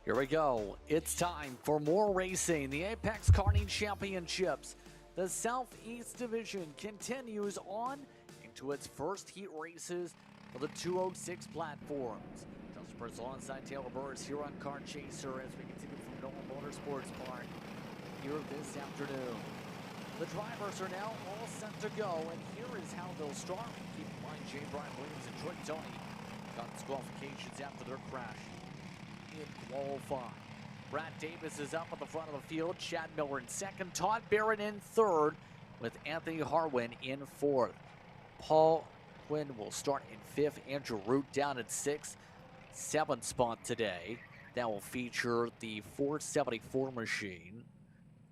Here we go. It's time for more racing. The Apex Karting Championships. The Southeast Division continues on into its first heat races for the 206 platforms. Justin Prince alongside Taylor Burris here on Kart Chaser as we continue from NOLA Motorsports Park here this afternoon. The drivers are now all set to go, and here is how they'll start. Keep in mind, J. Brian Williams and Troy Tony got disqualifications after their crash in qualifying. Brad Davis is up at the front of the field. Chad Miller in second. Todd Barron in third, with Anthony Harwin in fourth. Paul Quinn will start in fifth. Andrew Root down at sixth. Seventh spot today. That will feature the 474 machine.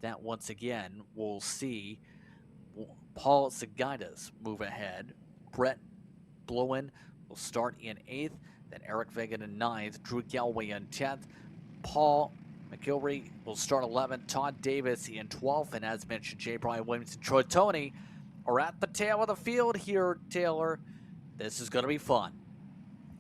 That once again will see Paul Sagaitis move ahead. Brett Blowen will start in eighth. Then Eric Vegan in ninth. Drew Galway in 10th. Paul McGilvery will start 11th. Todd Davis in 12th. And as mentioned, J. Brian Williams and Troy Tony are at the tail of the field here, Taylor. This is going to be fun.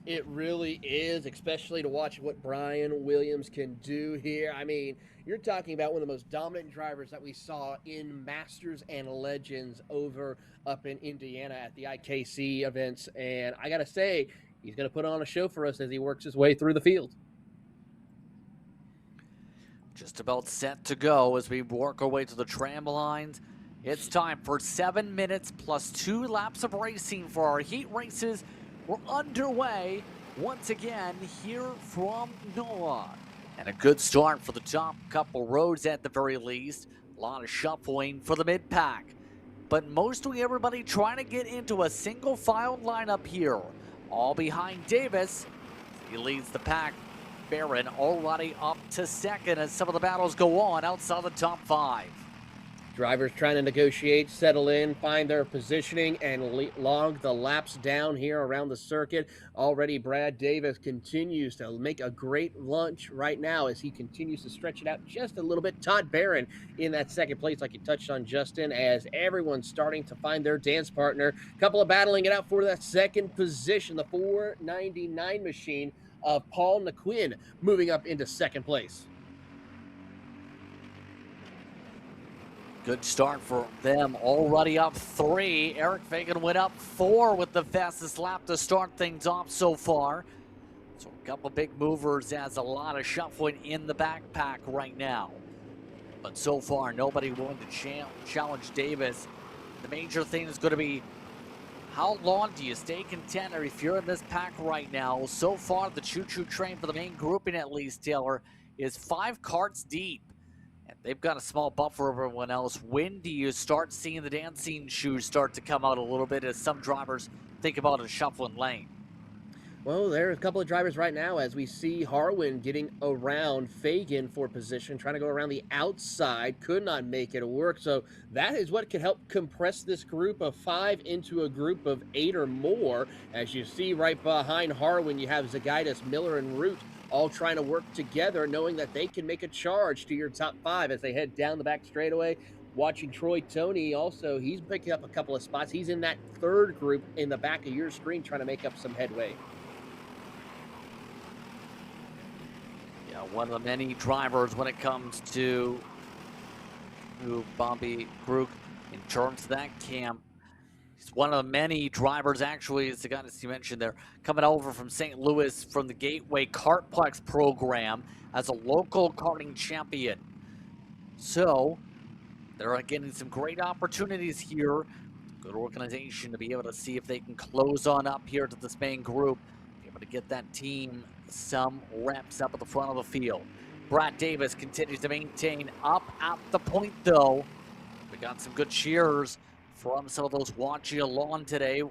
It really is, especially to watch what Brian Williams can do here. I mean, you're talking about one of the most dominant drivers that we saw in Masters and Legends over up in Indiana at the IKC events. And I got to say, he's going to put on a show for us as he works his way through the field. Just about set to go as we work our way to the tram lines. It's time for 7 minutes plus 2 laps of racing for our heat races. We're underway once again here from NOLA. And a good start for the top couple rows at the very least. A lot of shuffling for the mid-pack. But mostly everybody trying to get into a single file lineup here. All behind Davis. He leads the pack. Barron already up to second as some of the battles go on outside the top 5. Drivers trying to negotiate, settle in, find their positioning, and log the laps down here around the circuit. Already Brad Davis continues to make a great lunch right now as he continues to stretch it out just a little bit. Todd Barron in that second place, like you touched on, Justin, as everyone's starting to find their dance partner. Couple of battling it out for that second position, the 499 machine of Paul McQuinn moving up into second place. Good start for them, already up 3. Eric Fagan went up 4 with the fastest lap to start things off so far. So a couple big movers as a lot of shuffling in the backpack right now. But so far, nobody willing to challenge Davis. The major thing is going to be, how long do you stay content if you're in this pack right now? So far, the choo-choo train for the main grouping, at least, Taylor, is 5 carts deep. And they've got a small buffer over everyone else. When do you start seeing the dancing shoes start to come out a little bit as some drivers think about a shuffling lane? Well, there are a couple of drivers right now as we see Harwin getting around Fagan for position, trying to go around the outside, could not make it work. So that is what can help compress this group of 5 into a group of 8 or more. As you see right behind Harwin, you have Zagaitis, Miller, and Root all trying to work together, knowing that they can make a charge to your top 5 as they head down the back straightaway. Watching Troy Tony also, he's picking up a couple of spots. He's in that third group in the back of your screen trying to make up some headway. Yeah, one of the many drivers when it comes to Bobby Krug in terms of that camp. He's one of the many drivers, actually, as the guy that you mentioned there, coming over from St. Louis from the Gateway Kartplex program as a local karting champion. So they're getting some great opportunities here. Good organization to be able to see if they can close on up here to this main group, be able to get that team some reps up at the front of the field. Brad Davis continues to maintain up at the point, though. We got some good cheers from some of those watching along today.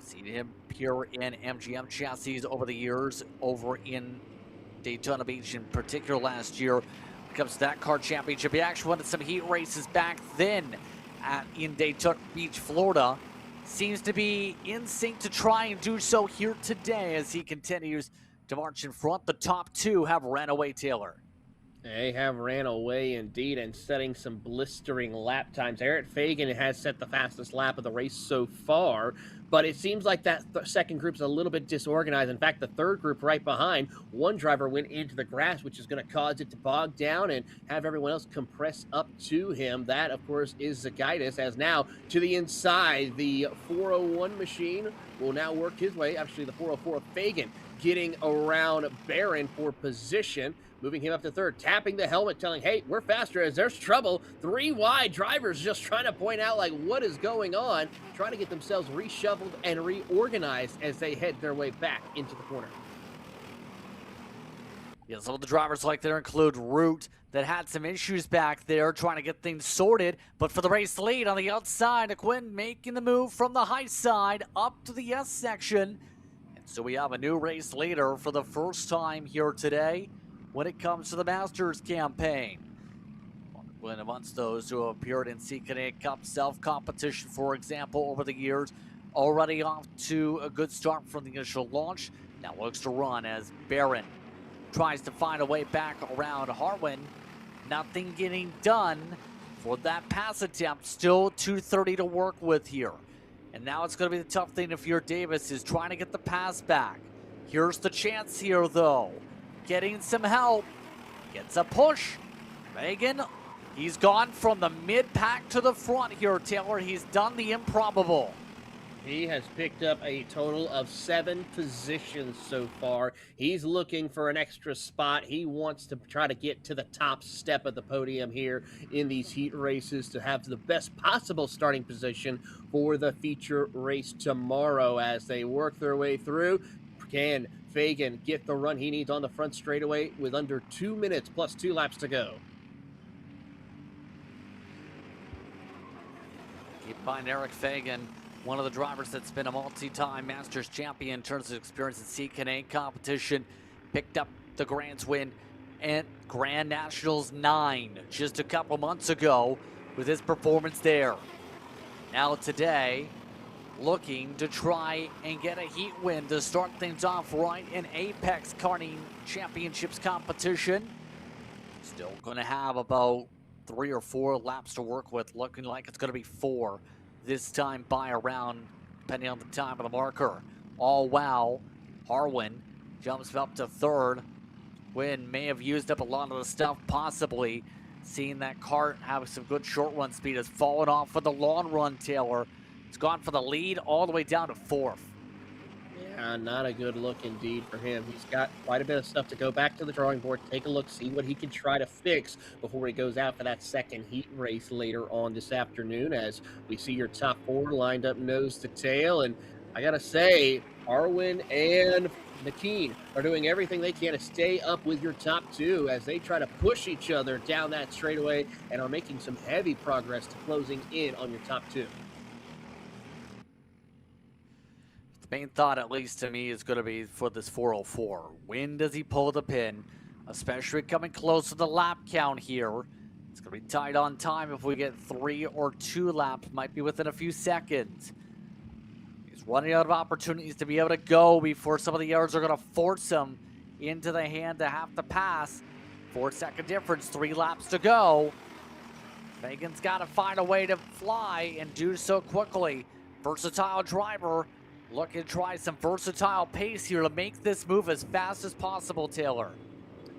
Seen him here in MGM chassis over the years, over in Daytona Beach in particular last year. When it comes to that car championship, he actually won some heat races back then in Daytona Beach, Florida. Seems to be in sync to try and do so here today as he continues to march in front. The top 2 have ran away, Taylor. They have ran away indeed and setting some blistering lap times. Eric Fagan has set the fastest lap of the race so far, but it seems like that second group's a little bit disorganized. In fact, the third group right behind, one driver went into the grass, which is going to cause it to bog down and have everyone else compress up to him. That, of course, is Zagaitis, as now to the inside, the 401 machine will now work his way. Actually, the 404 Fagan getting around Barron for position, moving him up to third, tapping the helmet, telling, hey, we're faster as there's trouble. 3 wide drivers just trying to point out, like, what is going on, trying to get themselves reshuffled and reorganized as they head their way back into the corner. Yeah, some of the drivers like there include Root, that had some issues back there trying to get things sorted. But for the race lead on the outside, Quinn making the move from the high side up to the S section. So we have a new race leader for the first time here today when it comes to the Masters campaign. When amongst those who have appeared in CKA Cup self-competition, for example, over the years, already off to a good start from the initial launch. Now looks to run as Barron tries to find a way back around Harwin. Nothing getting done for that pass attempt. Still 230 to work with here. And now it's going to be the tough thing if you're Davis, is trying to get the pass back. Here's the chance here, though. Getting some help. Gets a push. Fagan, he's gone from the mid-pack to the front here, Taylor. He's done the improbable. He has picked up a total of 7 positions so far. He's looking for an extra spot. He wants to try to get to the top step of the podium here in these heat races to have the best possible starting position for the feature race tomorrow. As they work their way through, can Fagan get the run he needs on the front straightaway with under 2 minutes plus 2 laps to go? Keep in mind, Eric Fagan, one of the drivers that's been a multi-time Masters champion in terms of experience in CKA competition, picked up the Grands win at Grand Nationals 9 just a couple months ago with his performance there. Now today, looking to try and get a heat win to start things off right in Apex Karting Championships competition. Still going to have about 3 or 4 laps to work with, looking like it's going to be 4 this time by around, depending on the time of the marker. All while Harwin jumps up to third. Quinn may have used up a lot of the stuff, possibly. Seeing that Kart have some good short run speed, has fallen off for the long run, Taylor. It's gone for the lead all the way down to 4th. Yeah, not a good look indeed for him. He's got quite a bit of stuff to go back to the drawing board, take a look, see what he can try to fix before he goes out for that second heat race later on this afternoon, as we see your top 4 lined up nose to tail. And I gotta say, Harwin and McKean are doing everything they can to stay up with your top 2 as they try to push each other down that straightaway and are making some heavy progress to closing in on your top 2. The main thought, at least to me, is going to be for this 404. When does he pull the pin? Especially coming close to the lap count here. It's going to be tight on time if we get 3 or 2 laps. Might be within a few seconds. He's running out of opportunities to be able to go before some of the others are going to force him into the hand to have to pass. 4-second difference, 3 laps to go. Fagan's got to find a way to fly and do so quickly. Versatile driver. Looking to try some versatile pace here to make this move as fast as possible, Taylor.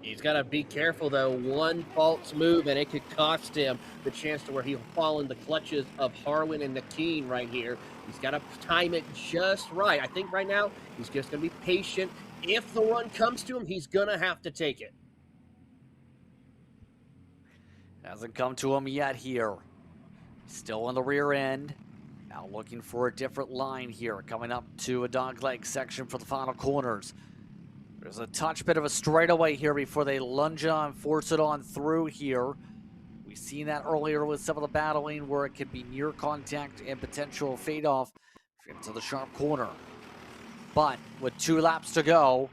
He's got to be careful, though. One false move, and it could cost him the chance to where he'll fall in the clutches of Harwin and McKean right here. He's got to time it just right. I think right now he's just going to be patient. If the run comes to him, he's going to have to take it. Hasn't come to him yet here. Still on the rear end. Now looking for a different line here, coming up to a dogleg section for the final corners. There's a touch bit of a straightaway here before they lunge on, force it on through here. We've seen that earlier with some of the battling where it could be near contact and potential fade off into the sharp corner. But with 2 laps to go,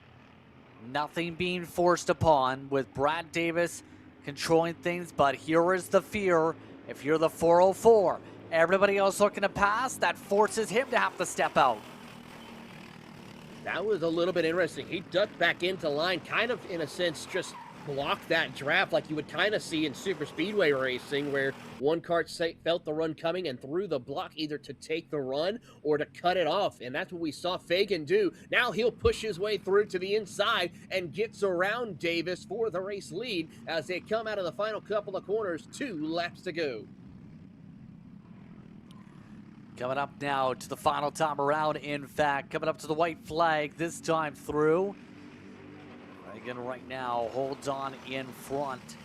nothing being forced upon with Brad Davis controlling things. But here is the fear if you're the 404. Everybody else looking to pass, that forces him to have to step out. That was a little bit interesting. He ducked back into line, kind of, in a sense, just block that draft like you would kind of see in super speedway racing, where one kart felt the run coming and threw the block either to take the run or to cut it off. And that's what we saw Fagan do. Now he'll push his way through to the inside and gets around Davis for the race lead as they come out of the final couple of corners. 2 laps to go. Coming up now to the final time around, in fact, coming up to the white flag this time through. Again, right now, holds on in front.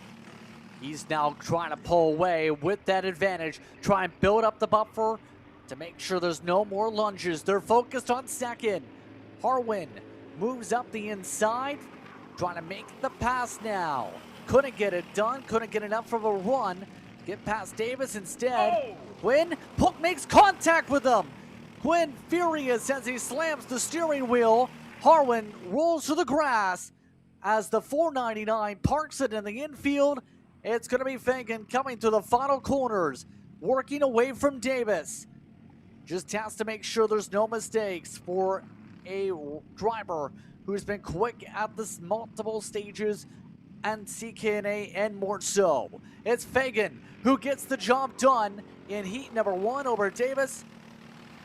He's now trying to pull away with that advantage, try and build up the buffer to make sure there's no more lunges. They're focused on second. Harwin moves up the inside, trying to make the pass now. Couldn't get it done, couldn't get enough of a run. Get past Davis instead. Quinn makes contact with him. Quinn furious as he slams the steering wheel. Harwin rolls to the grass as the 499 parks it in the infield. It's going to be Fagan coming to the final corners, working away from Davis. Just has to make sure there's no mistakes for a driver who's been quick at this multiple stages and CKNA and more so. It's Fagan who gets the job done in heat number 1 over Davis.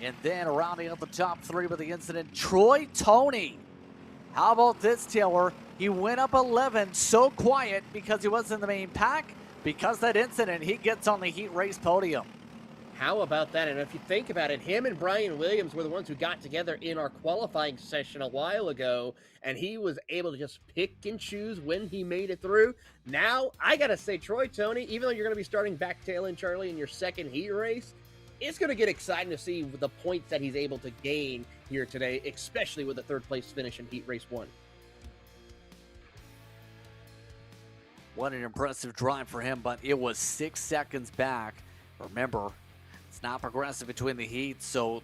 And then rounding up the top 3 with the incident, Troy Tony. How about this, Taylor? He went up 11 so quiet because he was in the main pack. Because that incident, he gets on the heat race podium. How about that? And if you think about it, him and Brian Williams were the ones who got together in our qualifying session a while ago, and he was able to just pick and choose when he made it through. Now, I got to say, Troy Tony, even though you're going to be starting back tailing Charlie in your second heat race, it's going to get exciting to see the points that he's able to gain here today, especially with the 3rd place finish in heat race 1. What an impressive drive for him, but it was 6 seconds back. Remember, it's not progressive between the heats, so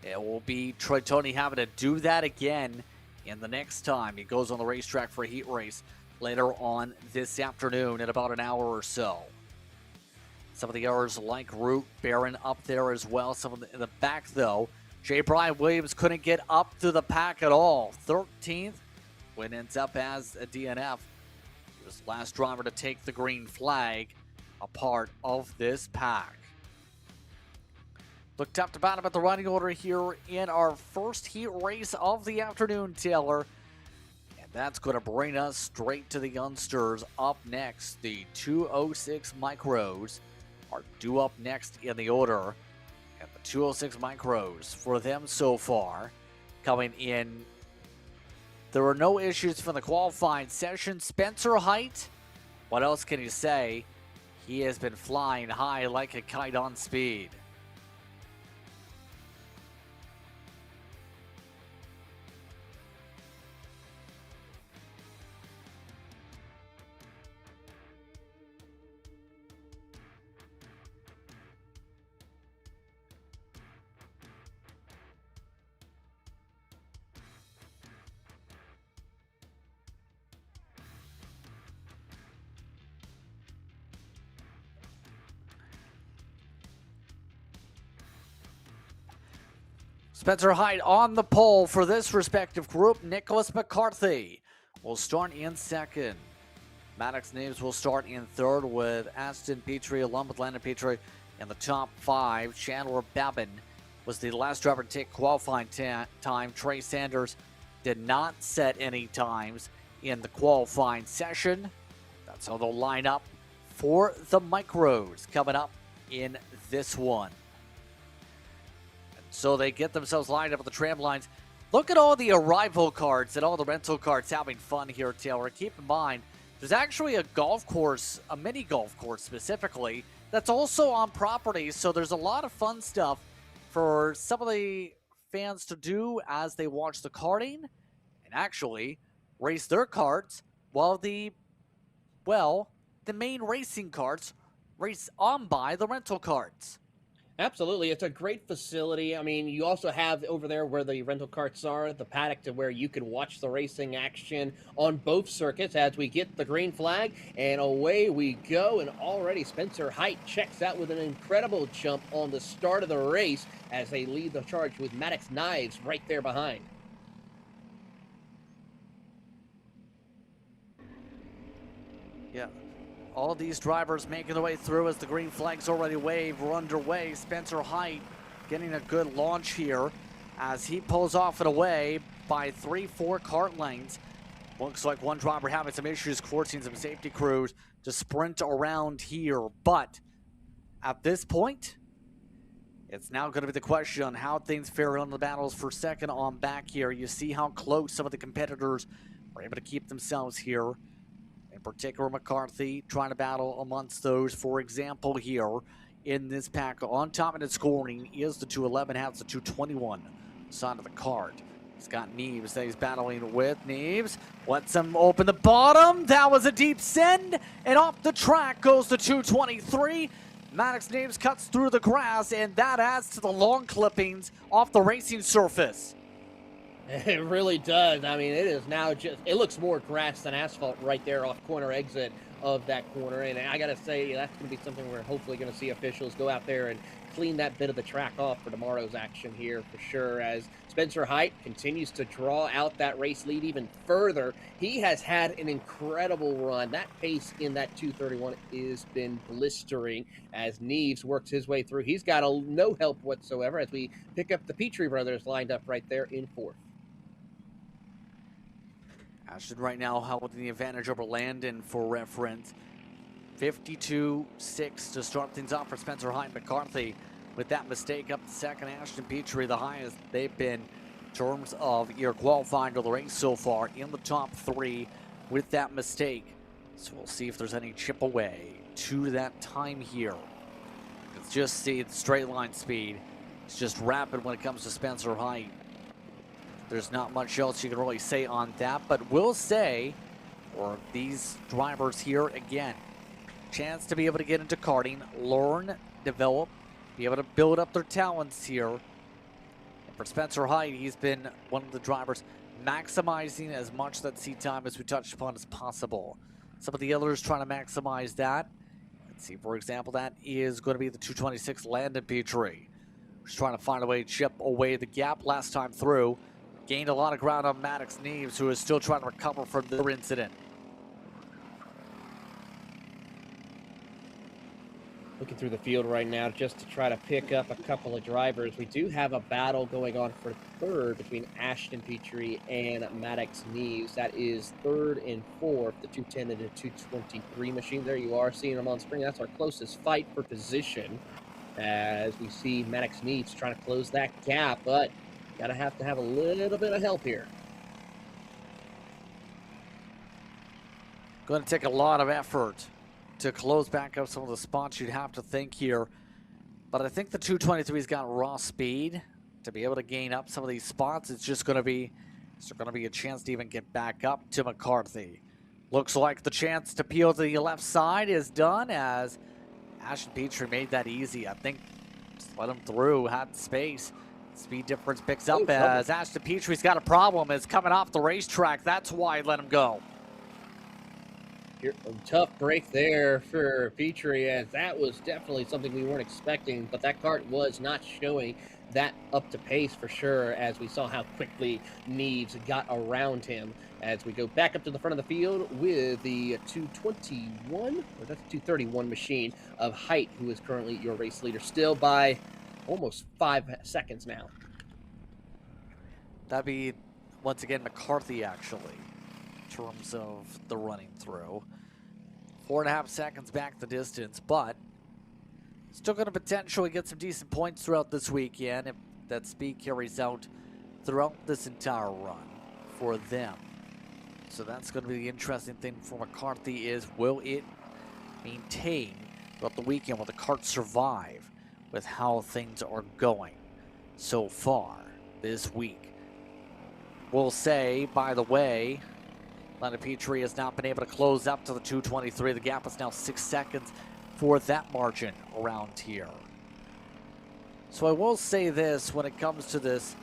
it will be Troy Tony having to do that again in the next time he goes on the racetrack for a heat race later on this afternoon in about an hour or so. Some of the errors like Root, Barron up there as well. Some of in the back, though. J. Brian Williams couldn't get up to the pack at all. 13th, when ends up as a DNF. He was the last driver to take the green flag, a part of this pack. Look top to bottom at the running order here in our first heat race of the afternoon, Taylor. And that's going to bring us straight to the youngsters. Up next, the 206 Micros are due up next in the order. And the 206 Micros, for them so far, coming in. There were no issues for the qualifying session. Spencer Height, what else can you say? He has been flying high like a kite on speed. Spencer Height on the pole for this respective group. Nicholas McCarthy will start in second. Maddox Names will start in third with Aston Petrie along with Landon Petrie in the top 5. Chandler Babin was the last driver to take qualifying time. Trey Sanders did not set any times in the qualifying session. That's how they'll line up for the Micros coming up in this one. So they get themselves lined up at the tram lines. Look at all the arrival carts and all the rental carts having fun here, Taylor. Keep in mind, there's actually a golf course, a mini golf course specifically, that's also on property. So there's a lot of fun stuff for some of the fans to do as they watch the karting and actually race their karts while the main racing karts race on by the rental karts. Absolutely. It's a great facility. I mean, you also have over there where the rental karts are, the paddock to where you can watch the racing action on both circuits as we get the green flag, and away we go. And already Spencer Height checks out with an incredible jump on the start of the race as they lead the charge with Maddox Knives right there behind. Yeah. All these drivers making their way through as the green flag's already waved. We're underway. Spencer Height getting a good launch here as he pulls off and away by 3-4 kart lanes. Looks like one driver having some issues, forcing some safety crews to sprint around here. But at this point, it's now going to be the question on how things fare on the battles for second on back here. You see how close some of the competitors are able to keep themselves here. In particular, McCarthy trying to battle amongst those. For example, here in this pack, on top of the scoring is the 211, has the 221 side of the card. He's got Neves that he's battling with. Neves lets him open the bottom. That was a deep send, and off the track goes the 223. Maddox Neves cuts through the grass, and that adds to the long clippings off the racing surface. It really does. I mean, it is now just, it looks more grass than asphalt right there off corner exit of that corner. And I got to say, that's going to be something we're hopefully going to see officials go out there and clean that bit of the track off for tomorrow's action here for sure, as Spencer Height continues to draw out that race lead even further. He has had an incredible run. That pace in that 231 has been blistering as Neves works his way through. He's got no help whatsoever as we pick up the Petrie brothers lined up right there in fourth. Ashton right now holding the advantage over Landon for reference. 52-6 to start things off for Spencer Height. McCarthy with that mistake up the second. Ashton Petrie, the highest they've been in terms of year qualifying to the race so far, in the top three with that mistake. So we'll see if there's any chip away to that time here. Let's just see the straight line speed. It's just rapid when it comes to Spencer Height. There's not much else you can really say on that, but we'll say for these drivers here again, chance to be able to get into karting, learn, develop, be able to build up their talents here. And for Spencer Height, he's been one of the drivers maximizing as much that seat time as we touched upon as possible. Some of the others trying to maximize that. Let's see, for example, that is going to be the 226 Landon Petrie, who's trying to find a way to chip away the gap last time through. Gained a lot of ground on Maddox Neves, who is still trying to recover from their incident. Looking through the field right now just to try to pick up a couple of drivers. We do have a battle going on for third between Ashton Petrie and Maddox Neves. That is third and fourth, the 210 and the 223 machine. There you are, seeing them on screen. That's our closest fight for position as we see Maddox Neves trying to close that gap, but gotta have a little bit of help here. Going to take a lot of effort to close back up some of the spots, you'd have to think here. But I think the 223's got raw speed to be able to gain up some of these spots. It's just going to be a chance to even get back up to McCarthy. Looks like the chance to peel to the left side is done as Ashton Petrie made that easy. I think just let him through, had space. Speed difference picks up as Ashton Petrie's got a problem. Is coming off the racetrack. That's why I let him go. A tough break there for Petrie, as that was definitely something we weren't expecting, but that kart was not showing that up to pace for sure, as we saw how quickly Neves got around him. As we go back up to the front of the field with the 221, or that's 231 machine of Height, who is currently your race leader, still by almost 5 seconds now. That'd be, once again, McCarthy, actually, in terms of the running through. 4.5 seconds back the distance, but still going to potentially get some decent points throughout this weekend if that speed carries out throughout this entire run for them. So that's going to be the interesting thing for McCarthy, is will it maintain throughout the weekend? Will the kart survive with how things are going so far this week? We'll say, by the way, Landon Petrie has not been able to close up to the 223. The gap is now 6 seconds for that margin around here. So I will say this, when it comes to this,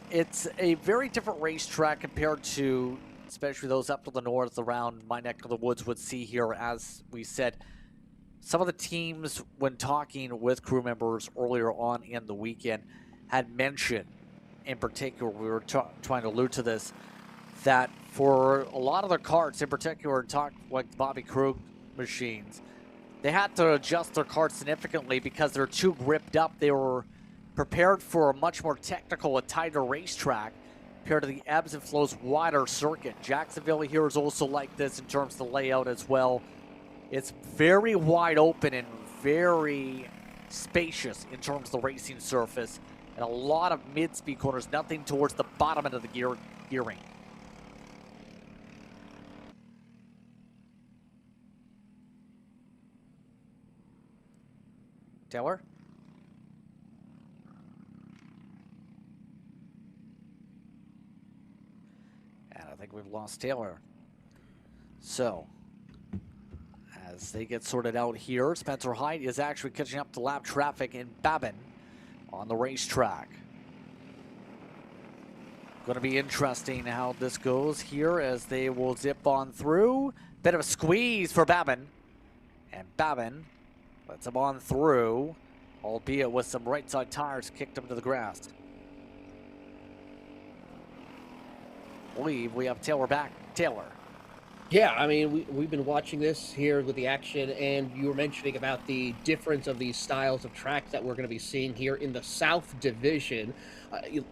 it's a very different racetrack compared to, especially those up to the north around my neck of the woods would see here. As we said, some of the teams, when talking with crew members earlier on in the weekend, had mentioned, in particular, we were trying to allude to this, that for a lot of the karts, in particular, talk like Bobby Krug machines, they had to adjust their karts significantly because they're too gripped up. They were prepared for a much more technical and tighter racetrack compared to the ebbs and flows wider circuit. Jacksonville here is also like this in terms of the layout as well. It's very wide open and very spacious in terms of the racing surface, and a lot of mid-speed corners, nothing towards the bottom end of the gearing. Taylor? And I think we've lost Taylor. So, as they get sorted out here, Spencer Hyde is actually catching up to lap traffic in Babin on the racetrack. Going to be interesting how this goes here as they will zip on through. Bit of a squeeze for Babin. And Babin lets him on through, albeit with some right side tires kicked him to the grass. I believe we have Taylor back. Taylor. Yeah, I mean, we've been watching this here with the action, and you were mentioning about the difference of these styles of tracks that we're going to be seeing here in the South Division.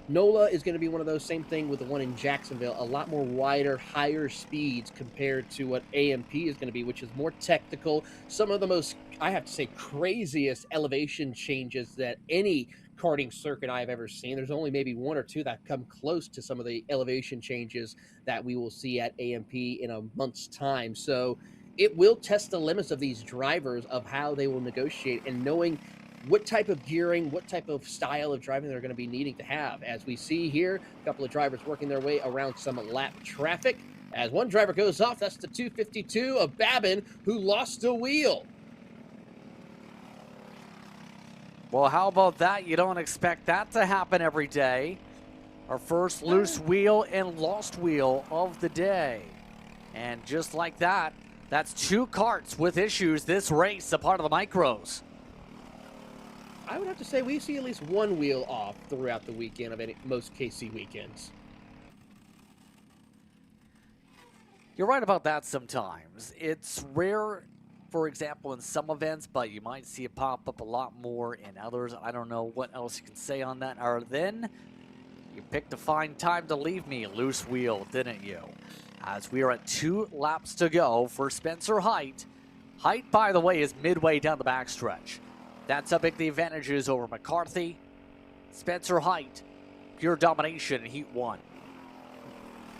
NOLA is going to be one of those, same thing with the one in Jacksonville, a lot more wider, higher speeds compared to what AMP is going to be, which is more technical. Some of the most, I have to say, craziest elevation changes that any karting circuit I've ever seen. There's only maybe one or two that come close to some of the elevation changes that we will see at AMP in a month's time. So it will test the limits of these drivers of how they will negotiate and knowing what type of gearing, what type of style of driving they're going to be needing to have. As we see here, a couple of drivers working their way around some lap traffic. As one driver goes off, that's the 252 of Babin, who lost a wheel. Well, how about that? You don't expect that to happen every day. Our first loose wheel and lost wheel of the day. And just like that, that's two karts with issues this race, a part of the micros. I would have to say we see at least one wheel off throughout the weekend of most KC weekends. You're right about that sometimes. It's rare, for example, in some events, but you might see it pop up a lot more in others. I don't know what else you can say on that. Or then you picked a fine time to leave me loose wheel, didn't you? As we are at 2 laps to go for Spencer Hyde. Hyde, by the way, is midway down the backstretch. That's how big the advantage is over McCarthy. Spencer Hyde, pure domination in Heat 1.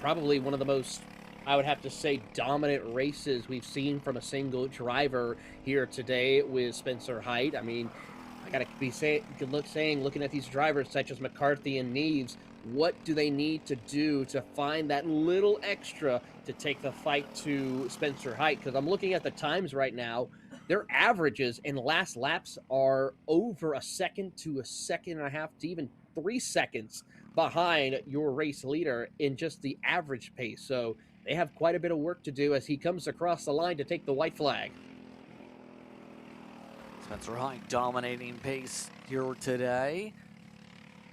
Probably one of the most, I would have to say, dominant races we've seen from a single driver here today with Spencer Hyde. I mean, I gotta be looking at these drivers such as McCarthy and Neves, what do they need to do to find that little extra to take the fight to Spencer Hyde? Because I'm looking at the times right now. Their averages in last laps are over a second to a second and a half to even 3 seconds behind your race leader in just the average pace. So they have quite a bit of work to do as he comes across the line to take the white flag. Spencer Hyde dominating pace here today.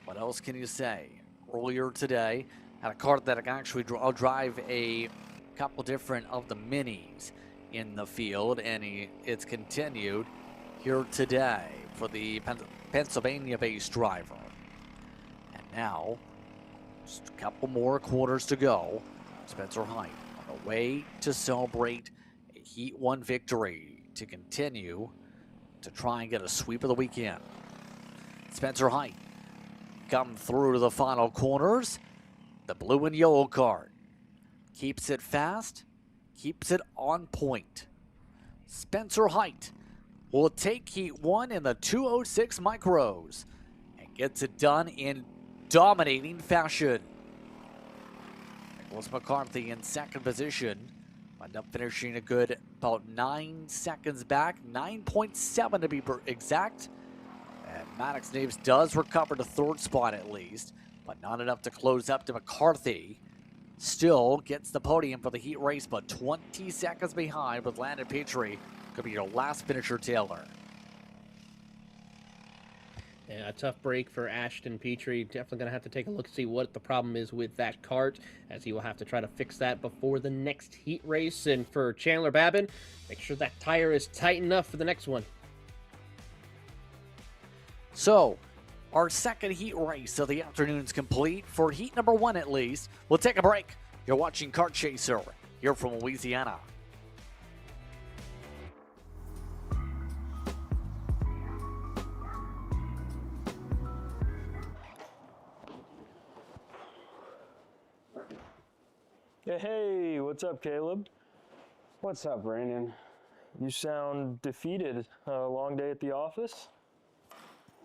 What else can you say? Earlier today, had a kart that can actually drive a couple different of the minis in the field, and it's continued here today for the Pennsylvania-based driver. And now, just a couple more quarters to go. Spencer Hyde on the way to celebrate a Heat 1 victory to continue to try and get a sweep of the weekend. Spencer Hyde come through to the final corners. The blue and yellow kart keeps it fast, keeps it on point. Spencer Hyde will take Heat 1 in the 206 micros and gets it done in dominating fashion. Nicholas McCarthy in second position. End up finishing a good about 9 seconds back, 9.7 to be exact. And Maddox Neves does recover to third spot at least, but not enough to close up to McCarthy. Still gets the podium for the heat race, but 20 seconds behind with Landon Petrie. Could be your last finisher, Taylor. Yeah, a tough break for Ashton Petrie. Definitely going to have to take a look, see what the problem is with that kart, as he will have to try to fix that before the next heat race. And for Chandler Babin, make sure that tire is tight enough for the next one. So, our second heat race of the afternoon's complete, for heat number 1 at least. We'll take a break. You're watching Kart Chaser here from Louisiana. Hey, what's up, Caleb? What's up, Brandon? You sound defeated. A long day at the office?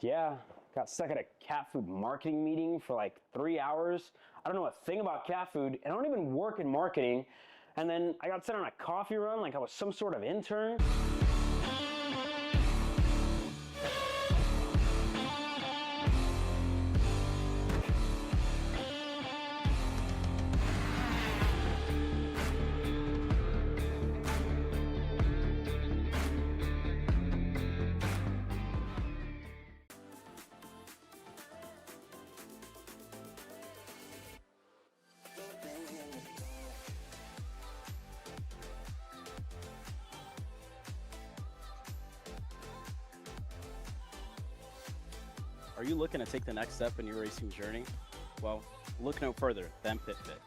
Yeah, got stuck at a cat food marketing meeting for like 3 hours. I don't know a thing about cat food, and I don't even work in marketing. And then I got sent on a coffee run like I was some sort of intern. Are you looking to take the next step in your racing journey? Well, look no further than PitFit.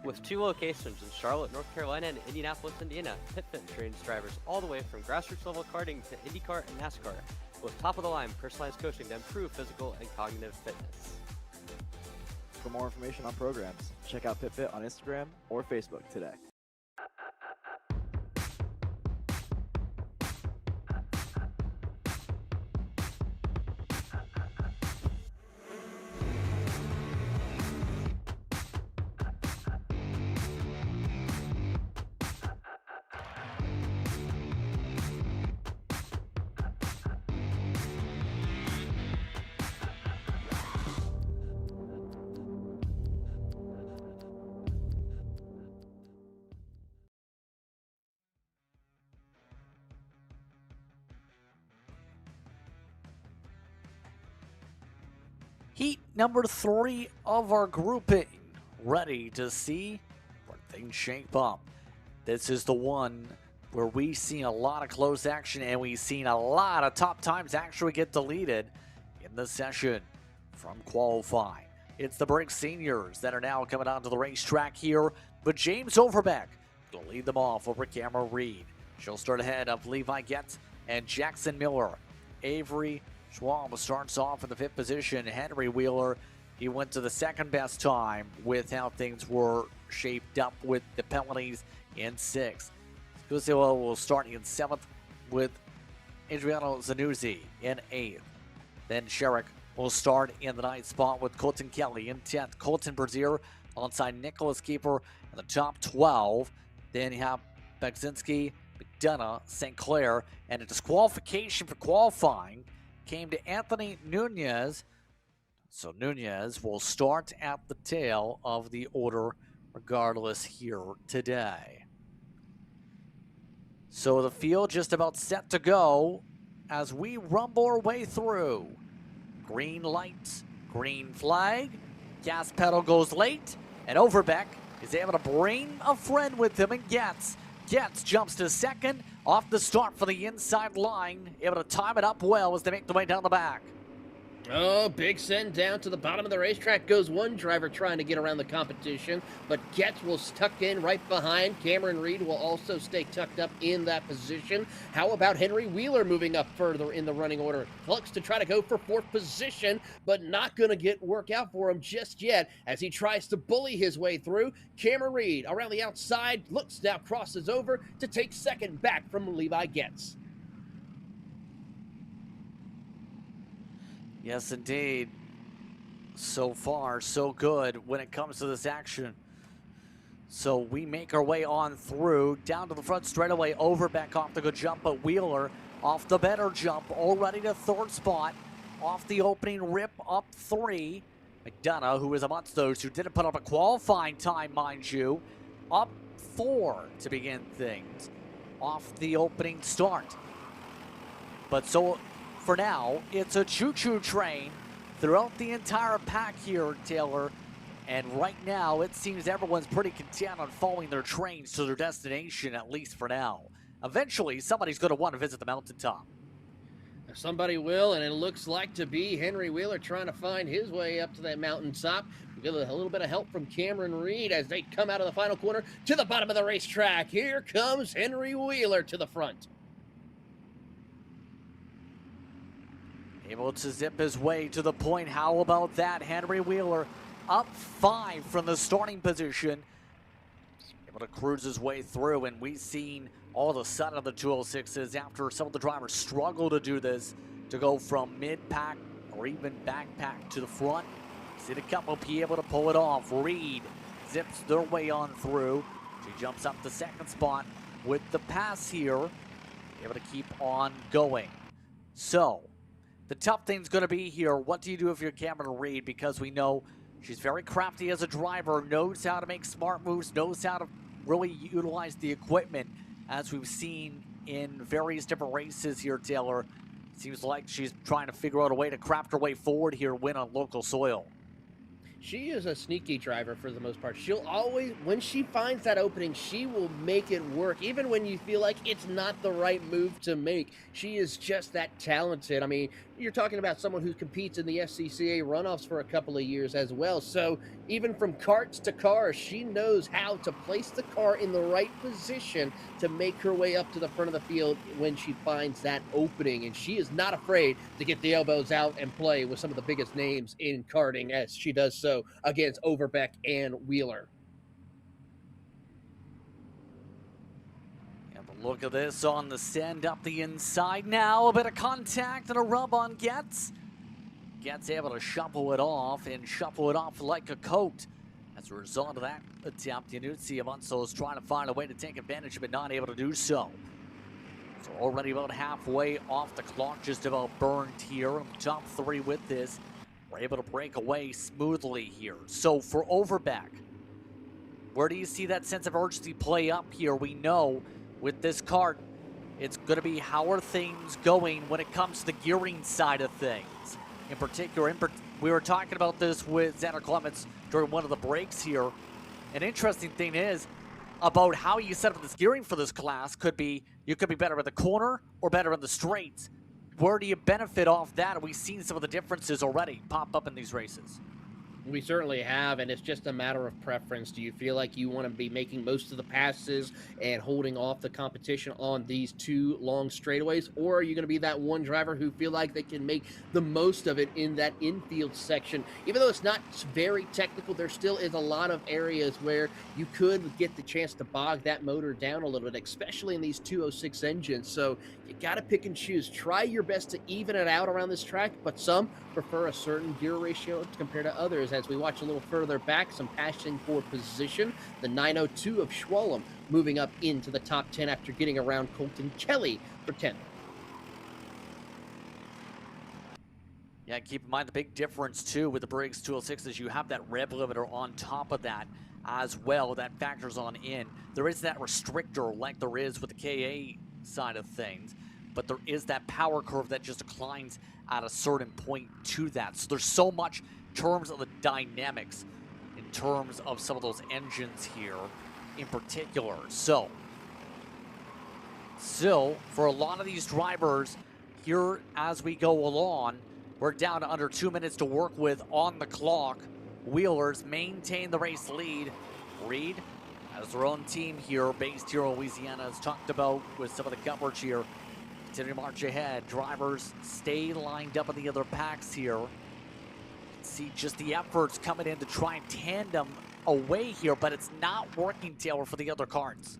With 2 locations in Charlotte, North Carolina and Indianapolis, Indiana, PitFit trains drivers all the way from grassroots level karting to IndyCar and NASCAR, with top-of-the-line personalized coaching to improve physical and cognitive fitness. For more information on programs, check out PitFit on Instagram or Facebook today. Heat number 3 of our grouping. Ready to see where things shape up. This is the one where we've seen a lot of close action and we've seen a lot of top times actually get deleted in the session from qualifying. It's the Briggs seniors that are now coming onto the racetrack here, but James Overbeck will lead them off over Cameron Reed. She'll start ahead of Levi Getz and Jackson Miller. Avery Schwab starts off in the 5th position. Henry Wheeler, he went to the 2nd best time with how things were shaped up with the penalties in 6th. Scusillo will start in 7th with Adriano Zanuzzi in 8th. Then Sherrick will start in the 9th spot with Colton Kelly in 10th. Colton Brazier alongside Nicholas Keeper in the top 12. Then you have Bekzinski, McDonough, St. Clair, and a disqualification for qualifying came to Anthony Nunez. So Nunez will start at the tail of the order regardless here today. So the field just about set to go as we rumble our way through. Green lights, green flag, gas pedal goes late, and Overbeck is able to bring a friend with him and Getz. Getz jumps to 2nd off the start for the inside line, able to time it up well as they make the way down the back. Oh, big send down to the bottom of the racetrack goes one driver trying to get around the competition, but Getz will tuck in right behind. Cameron Reed will also stay tucked up in that position. How about Henry Wheeler moving up further in the running order? Looks to try to go for 4th position, but not going to work out for him just yet as he tries to bully his way through. Cameron Reed around the outside, looks now, crosses over to take 2nd back from Levi Getz. Yes, indeed. So far, so good when it comes to this action. So we make our way on through, down to the front straightaway. Overbeck off the good jump, but Wheeler off the better jump, already to 3rd spot. Off the opening rip, up 3. McDonough, who is amongst those who didn't put up a qualifying time, mind you, up 4 to begin things off the opening start. But so for now. It's a choo-choo train throughout the entire pack here, Taylor. And right now, it seems everyone's pretty content on following their trains to their destination, at least for now. Eventually, somebody's going to want to visit the mountaintop. Somebody will, and it looks like to be Henry Wheeler trying to find his way up to that mountaintop. We get a little bit of help from Cameron Reed as they come out of the final corner to the bottom of the racetrack. Here comes Henry Wheeler to the front. Able to zip his way to the point. How about that? Henry Wheeler up 5 from the starting position. Able to cruise his way through, and we've seen all of a sudden of the 206s after some of the drivers struggle to do this, to go from mid-pack or even backpack to the front. See a couple be able to pull it off. Reed zips their way on through. She jumps up the second spot with the pass here. Able to keep on going. So, the tough thing's going to be here, what do you do if you're Cameron Reed? Because we know she's very crafty as a driver, knows how to make smart moves, knows how to really utilize the equipment, as we've seen in various different races here, Taylor. Seems like she's trying to figure out a way to craft her way forward here, win on local soil. She is a sneaky driver for the most part. She'll always, when she finds that opening, she will make it work. Even when you feel like it's not the right move to make, she is just that talented. I mean, you're talking about someone who competes in the FCCA runoffs for a couple of years as well. So even from karts to cars, she knows how to place the car in the right position to make her way up to the front of the field when she finds that opening. And she is not afraid to get the elbows out and play with some of the biggest names in karting, as she does so against Overbeck and Wheeler. Look at this on the send up the inside now. A bit of contact and a rub on Getz. Getz able to shuffle it off and shuffle it off like a coat. As a result of that attempt, Yanutsi Avanso is trying to find a way to take advantage, but not able to do so. So already about halfway off the clock, just about burned here. Top 3 with this. We're able to break away smoothly here. So for Overbeck, where do you see that sense of urgency play up here? We know with this kart, it's going to be how are things going when it comes to the gearing side of things. In particular, we were talking about this with Xander Clements during one of the breaks here. An interesting thing is about how you set up this gearing for this class could be, you could be better in the corner or better in the straights. Where do you benefit off that? We've seen some of the differences already pop up in these races. We certainly have, and it's just a matter of preference. Do you feel like you want to be making most of the passes and holding off the competition on these 2 long straightaways, or are you going to be that one driver who feel like they can make the most of it in that infield section? Even though it's not very technical, there still is a lot of areas where you could get the chance to bog that motor down a little bit, especially in these 206 engines. So you got to pick and choose. Try your best to even it out around this track, but some prefer a certain gear ratio compared to others. As we watch a little further back, some passing for position. The 902 of Schwalm moving up into the top 10 after getting around Colton Kelly for 10th. Yeah, keep in mind the big difference too with the Briggs 206 is you have that rev limiter on top of that as well. That factors on in. There is that restrictor like there is with the KA side of things, but there is that power curve that just declines at a certain point to that. So there's so much in terms of the dynamics, in terms of some of those engines here in particular. So, still, for a lot of these drivers here as we go along, we're down to under 2 minutes to work with on the clock. Wheelers maintain the race lead. Reed has their own team here, based here in Louisiana, as talked about with some of the coverage here. Continue to march ahead. Drivers stay lined up in the other packs here. See just the efforts coming in to try and tandem away here, but it's not working, Taylor, for the other karts.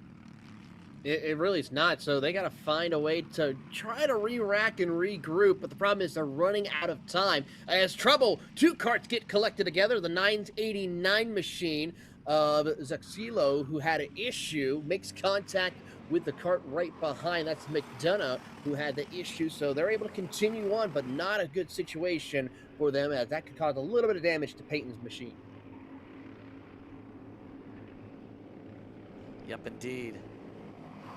It really is not. So they got to find a way to try to re-rack and regroup. But the problem is they're running out of time. As trouble, 2 karts get collected together. The 989 machine of Zaxilo, who had an issue, makes contact with the kart right behind. That's McDonough, who had the issue. So they're able to continue on, but not a good situation for them, as that could cause a little bit of damage to Peyton's machine. Yep, indeed.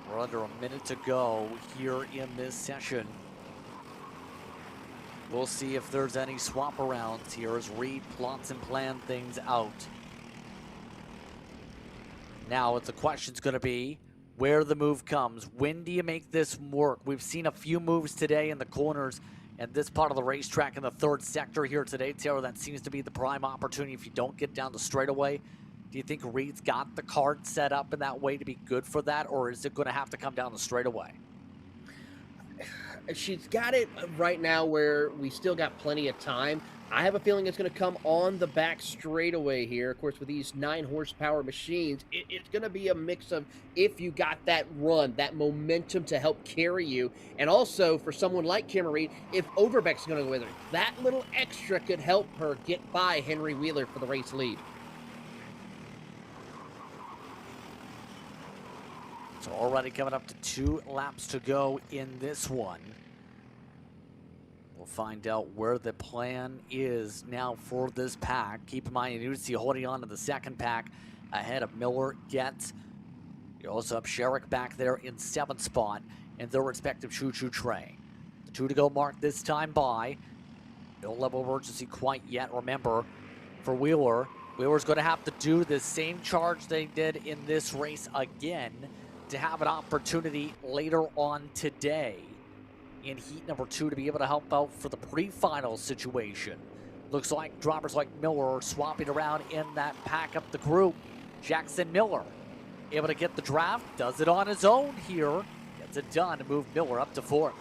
We're under a minute to go here in this session. We'll see if there's any swap arounds here as Reed plots and plans things out. Now, the question's going to be where the move comes. When do you make this work? We've seen a few moves today in the corners and this part of the racetrack in the third sector here today, Taylor. That seems to be the prime opportunity if you don't get down the straightaway. Do you think Reed's got the Kart set up in that way to be good for that, or is it going to have to come down the straightaway? She's got it right now where we still got plenty of time. I have a feeling it's going to come on the back straightaway here. Of course, with these 9-horsepower machines, it's going to be a mix of if you got that run, that momentum to help carry you, and also for someone like Cameron Reed, if Overbeck's going to go with her, that little extra could help her get by Henry Wheeler for the race lead. So already coming up to 2 laps to go in this one. We'll find out where the plan is now for this pack. Keep in mind, you see holding on to the second pack ahead of Miller, Getz. You also have Sherrick back there in 7th spot in their respective choo-choo train. The 2 to go mark this time by. No level of urgency quite yet. Remember, for Wheeler, Wheeler's going to have to do the same charge they did in this race again to have an opportunity later on today in heat number 2 to be able to help out for the pre-final situation. Looks like drivers like Miller are swapping around in that pack up the group. Jackson Miller able to get the draft, does it on his own here, gets it done to move Miller up to 4th.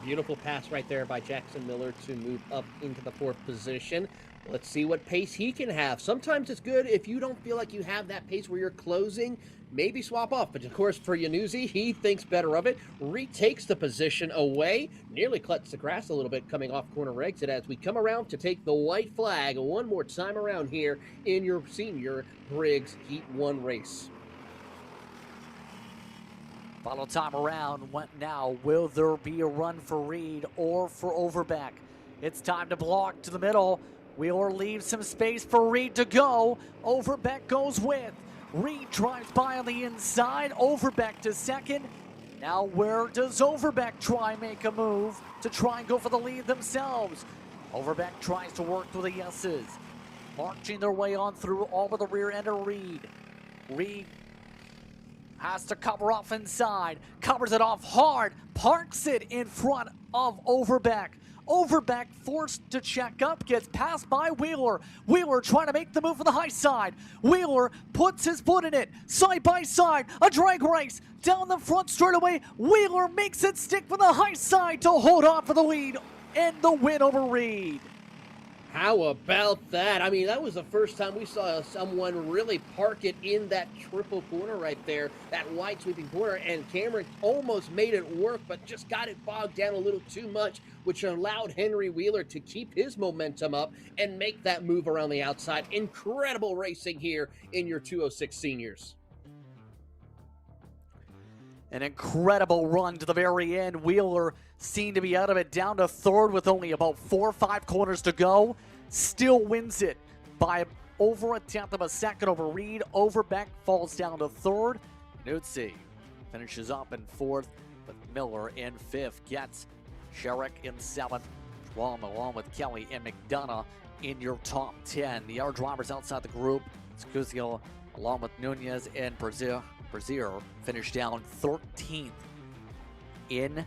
Beautiful pass right there by Jackson Miller to move up into the 4th position. Let's see what pace he can have. Sometimes it's good if you don't feel like you have that pace where you're closing, maybe swap off. But of course, for Yanuzzi, he thinks better of it. Retakes the position away, nearly cuts the grass a little bit coming off corner exit as we come around to take the white flag one more time around here in your senior Briggs Heat 1 race. Final time around went now. Will there be a run for Reed or for Overbeck? It's time to block to the middle. Wheeler leaves some space for Reed to go. Overbeck goes with. Reed drives by on the inside. Overbeck to second. Now where does Overbeck try and make a move to try and go for the lead themselves? Overbeck tries to work through the S's. Marching their way on through all of the rear end of Reed. Reed has to cover off inside. Covers it off hard. Parks it in front of Overbeck. Overbeck forced to check up, gets passed by Wheeler. Wheeler trying to make the move for the high side. Wheeler puts his foot in it, side by side, a drag race down the front straightaway. Wheeler makes it stick for the high side to hold on for the lead and the win over Reed. How about that? I mean, that was the first time we saw someone really park it in that triple corner right there, that wide sweeping corner, and Cameron almost made it work, but just got it bogged down a little too much, which allowed Henry Wheeler to keep his momentum up and make that move around the outside. Incredible racing here in your 206 seniors. An incredible run to the very end. Wheeler seemed to be out of it, down to 3rd with only about 4 or 5 corners to go. Still wins it by over a 1/10 of a second over Reed. Overbeck falls down to 3rd. Nutzi finishes up in 4th, but Miller in 5th gets Sherrick in 7th, along with Kelly and McDonough in your top 10. The other drivers outside the group, Scuzio along with Nunez and Brazier finished down 13th in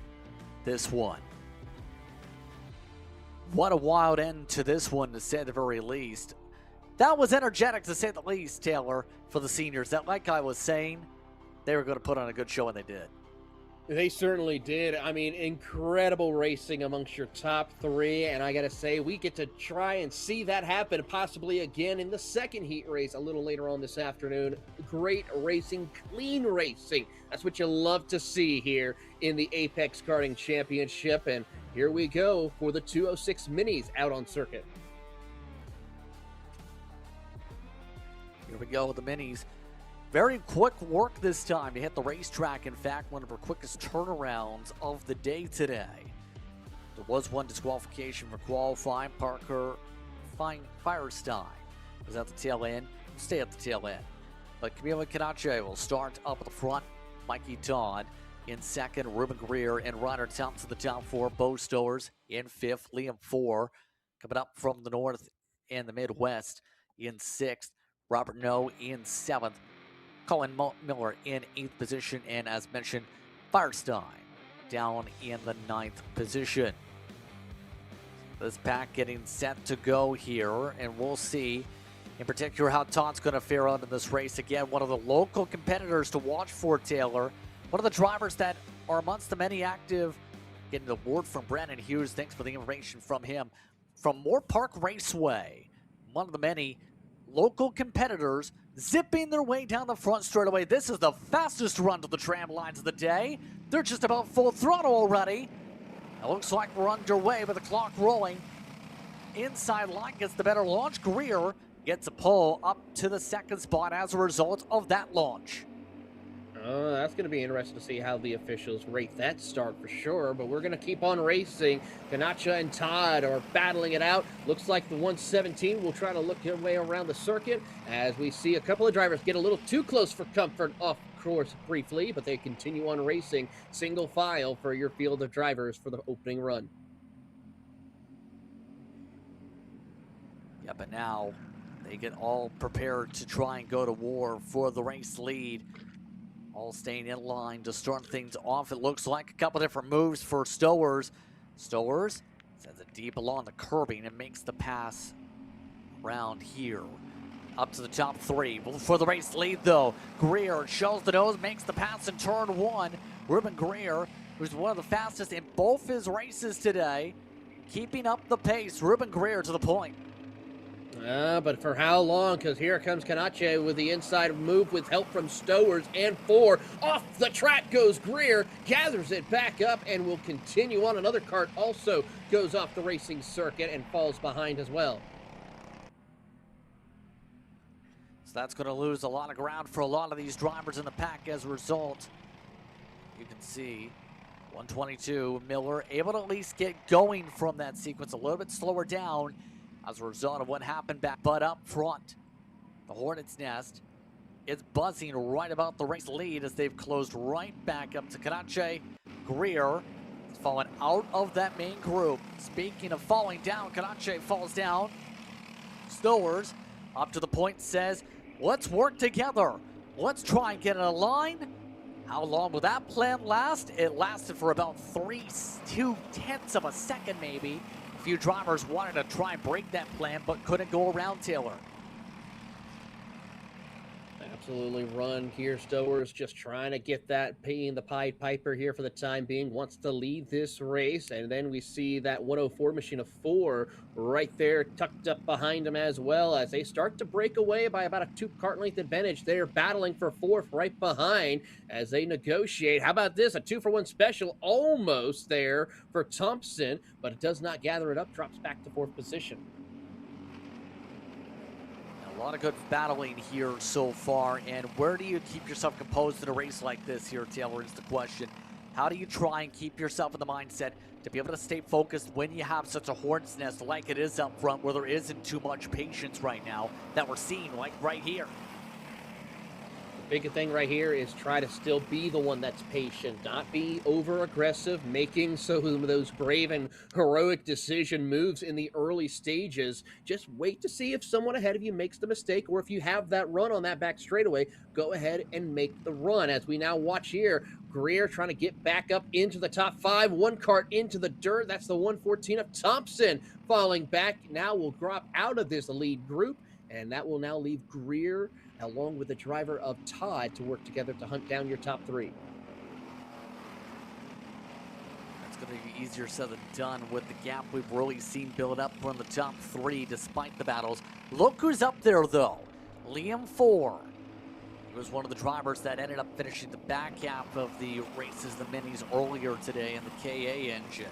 this one. What a wild end to this one, to say the very least. That was energetic, to say the least, Taylor, for the seniors. That, like I was saying, they were going to put on a good show, and they did. They certainly did. I mean, incredible racing amongst your top 3, and I gotta say, we get to try and see that happen possibly again in the second heat race a little later on this afternoon. Great racing, clean racing. That's what you love to see here in the Apex Karting Championship, and here we go for the 206 Minis out on circuit. Here we go with the Minis. Very quick work this time to hit the racetrack. In fact, one of her quickest turnarounds of the day today. There was one disqualification for qualifying. Parker Firestein was at the tail end. Stay at the tail end. But Camila Canache will start up at the front. Mikey Todd in second, Ruben Greer and Ryder Thompson the top four. Bo Stowers in fifth, Liam 4 coming up from the north and the Midwest in sixth, Robert No in seventh, Colin Miller in eighth position, and as mentioned, Firestein down in the ninth position. This pack getting set to go here, and we'll see in particular how Todd's going to fare out in this race. Again, one of the local competitors to watch for, Taylor. One of the drivers that are amongst the many active. Getting the award from Brandon Hughes. Thanks for the information from him. From Moore Park Raceway, one of the many local competitors zipping their way down the front straightaway. This is the fastest run to the tram lines of the day. They're just about full throttle already. It looks like we're underway with the clock rolling. Inside line gets the better launch. Greer gets a pole up to the second spot as a result of that launch. That's going to be interesting to see how the officials rate that start for sure, but we're going to keep on racing. Kanacha and Todd are battling it out. Looks like the 117 will try to look their way around the circuit as we see a couple of drivers get a little too close for comfort off course briefly, but they continue on racing single file for your field of drivers for the opening run. Yeah, but now they get all prepared to try and go to war for the race lead. All staying in line to start things off. It looks like a couple different moves for Stowers. Stowers sends it deep along the curbing and makes the pass around here. Up to the top three. For the race lead, though, Greer shows the nose, makes the pass in turn one. Ruben Greer, who's one of the fastest in both his races today, keeping up the pace. Ruben Greer to the point. But for how long? Because here comes Kanache with the inside move with help from Stowers and 4. Off the track goes Greer, gathers it back up, and will continue on. Another kart also goes off the racing circuit and falls behind as well. So that's going to lose a lot of ground for a lot of these drivers in the pack as a result. You can see 122, Miller able to at least get going from that sequence, a little bit slower down as a result of what happened back. But up front, the Hornet's Nest is buzzing right about the race lead as they've closed right back up to Kanache. Greer is falling out of that main group. Speaking of falling down, Kanache falls down. Stowers up to the point says, let's work together. Let's try and get in a line. How long will that plan last? It lasted for about 2/10 of a second maybe. A few drivers wanted to try and break that plan, but couldn't go around Taylor. Absolutely run here. Stowers just trying to get that, paying the Pied Piper here for the time being, wants to lead this race. And then we see that 104 machine of 4 right there tucked up behind him as well as they start to break away by about a 2 kart length advantage. They're battling for 4th right behind as they negotiate. How about this? A 2-for-1 special almost there for Thompson, but it does not gather it up, drops back to 4th position. A lot of good battling here so far, and where do you keep yourself composed in a race like this here, Taylor, is the question. How do you try and keep yourself in the mindset to be able to stay focused when you have such a hornet's nest like it is up front, where there isn't too much patience right now that we're seeing like right here? Big thing right here is try to still be the one that's patient, not be over aggressive, making some of those brave and heroic decision moves in the early stages. Just wait to see if someone ahead of you makes the mistake, or if you have that run on that back straightaway, go ahead and make the run. As we now watch here, Greer trying to get back up into the top 5, 1 kart into the dirt. That's the 114 of Thompson falling back. Now will drop out of this lead group, and that will now leave Greer along with the driver of Todd to work together to hunt down your top 3. That's going to be easier said than done with the gap we've really seen build up from the top 3 despite the battles. Look who's up there, though. Liam 4. He was one of the drivers that ended up finishing the back half of the races, the minis, earlier today in the KA engine.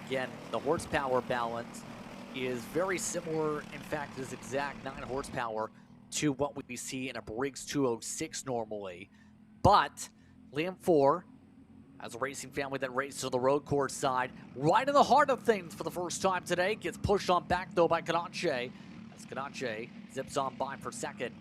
Again, the horsepower balance is very similar. In fact, it is exact 9 horsepower to what we see in a Briggs 206 normally. But Liam 4, as a racing family that races to the road course side, right in the heart of things for the first time today, gets pushed on back though by Kanache, as Kanache zips on by for second.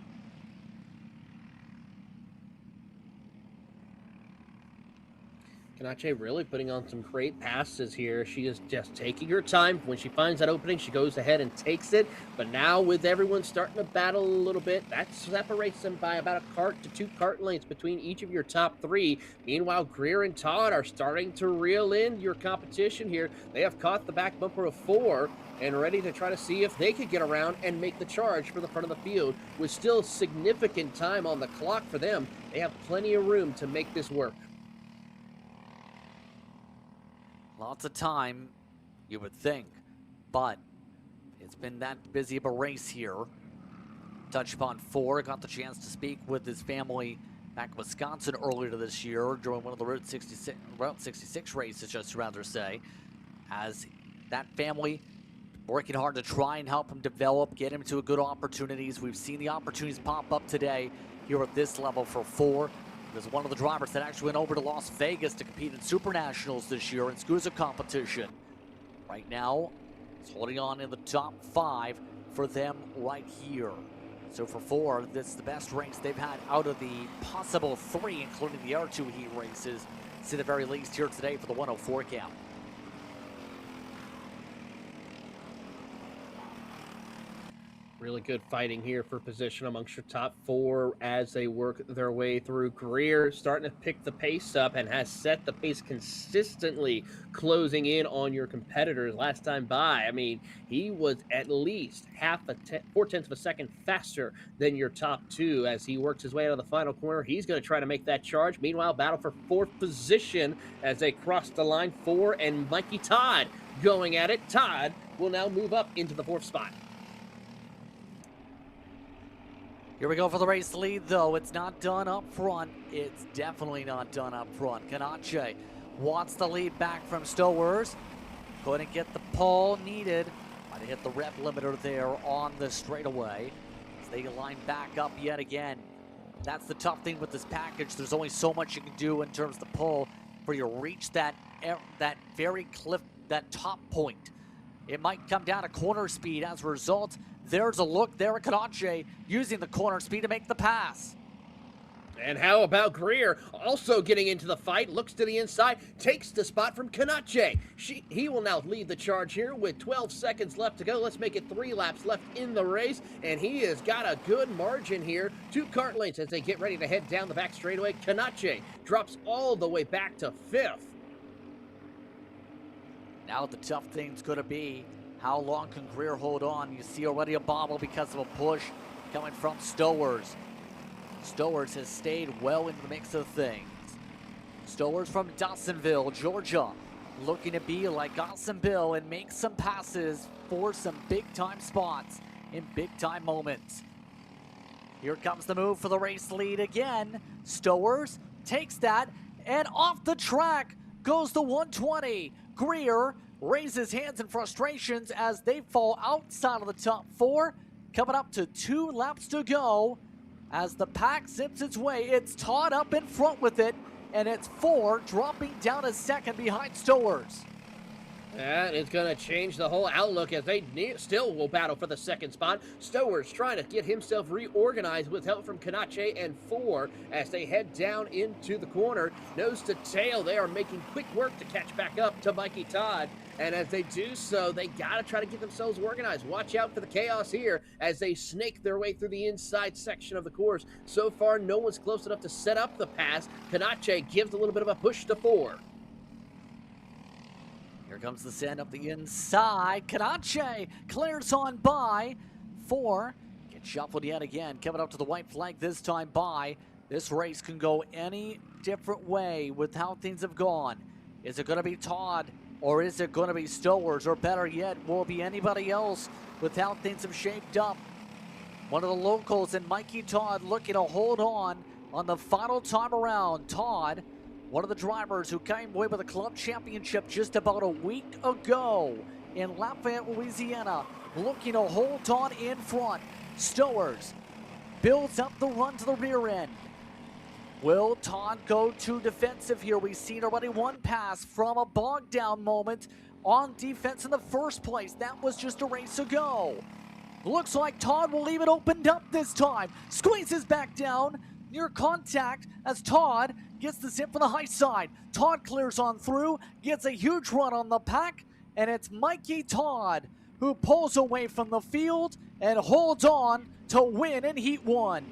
Kanache really putting on some great passes here. She is just taking her time. When she finds that opening, she goes ahead and takes it. But now with everyone starting to battle a little bit, that separates them by about a cart to 2 cart lengths between each of your top 3. Meanwhile, Greer and Todd are starting to reel in your competition here. They have caught the back bumper of 4 and ready to try to see if they could get around and make the charge for the front of the field. With still significant time on the clock for them, they have plenty of room to make this work. Lots of time, you would think, but it's been that busy of a race here. Touched upon 4, got the chance to speak with his family back in Wisconsin earlier this year during one of the Route 66 races, just rather say, as that family working hard to try and help him develop, get him to good opportunities. We've seen the opportunities pop up today here at this level for 4. There's one of the drivers that actually went over to Las Vegas to compete in Super Nationals this year in SCUSA competition. Right now, it's holding on in the top 5 for them right here. So for 4, this is the best race they've had out of the possible 3, including the other 2 heat races, to the very least here today for the 104 count. Really good fighting here for position amongst your top 4 as they work their way through. Greer starting to pick the pace up and has set the pace consistently, closing in on your competitors last time by. I mean, he was at least 0.4 of a second faster than your top 2 as he works his way out of the final corner. He's going to try to make that charge. Meanwhile, battle for 4th position as they cross the line. 4 and Mikey Todd going at it. Todd will now move up into the 4th spot. Here we go for the race lead, though. It's not done up front. It's definitely not done up front. Kanache wants the lead back from Stowers. Couldn't get the pole needed. Might have hit the rev limiter there on the straightaway. As they line back up yet again. That's the tough thing with this package. There's only so much you can do in terms of the pull for you to reach that very cliff, that top point. It might come down to corner speed as a result. There's a look there at Kanache using the corner speed to make the pass. And how about Greer also getting into the fight, looks to the inside, takes the spot from Kanache. He will now lead the charge here with 12 seconds left to go. Let's make it 3 laps left in the race, and he has got a good margin here. 2 cart lengths as they get ready to head down the back straightaway. Kanache drops all the way back to 5th. Now the tough thing's going to be, how long can Greer hold on? You see already a bobble because of a push coming from Stowers. Stowers has stayed well into the mix of things. Stowers from Dawsonville, Georgia, looking to be like Austin Bill and make some passes for some big-time spots in big-time moments. Here comes the move for the race lead again. Stowers takes that, and off the track goes the 120. Greer raises hands in frustrations as they fall outside of the top 4. Coming up to 2 laps to go as the pack zips its way. It's Todd up in front with it, and it's 4 dropping down a second behind Stowers. That is going to change the whole outlook as they still will battle for the 2nd spot. Stowers trying to get himself reorganized with help from Kanache and 4 as they head down into the corner. Nose to tail, they are making quick work to catch back up to Mikey Todd. And as they do so, they got to try to get themselves organized. Watch out for the chaos here as they snake their way through the inside section of the course. So far, no one's close enough to set up the pass. Kanache gives a little bit of a push to 4. Here comes the send up the inside. Kanache clears on by. 4 gets shuffled yet again. Coming up to the white flag this time by. This race can go any different way with how things have gone. Is it going to be Todd or is it going to be Stowers? Or better yet, will it be anybody else with how things have shaped up? One of the locals and Mikey Todd looking to hold on the final time around. Todd, one of the drivers who came away with a club championship just about a week ago in Lafayette, Louisiana, looking to hold on in front. Stowers builds up the run to the rear end. Will Todd go too defensive here? We've seen already one pass from a bogged down moment on defense in the first place. That was just a race ago. Looks like Todd will leave it opened up this time. Squeezes back down near contact as Todd gets this in from the high side. Todd clears on through, gets a huge run on the pack, and it's Mikey Todd who pulls away from the field and holds on to win in Heat 1.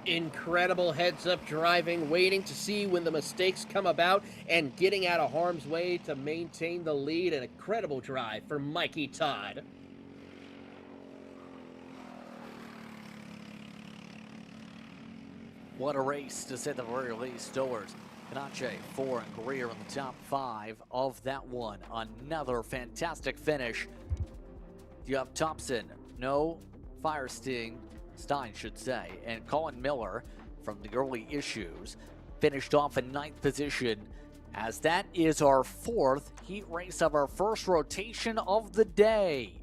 Incredible heads-up driving, waiting to see when the mistakes come about and getting out of harm's way to maintain the lead. An incredible drive for Mikey Todd. What a race, to say the very least. Stowers, Ganache, 4, and Greer in the top 5 of that one. Another fantastic finish. You have Thompson, no Firestein, Stein should say, and Colin Miller from the early issues finished off in 9th position, as that is our 4th heat race of our first rotation of the day.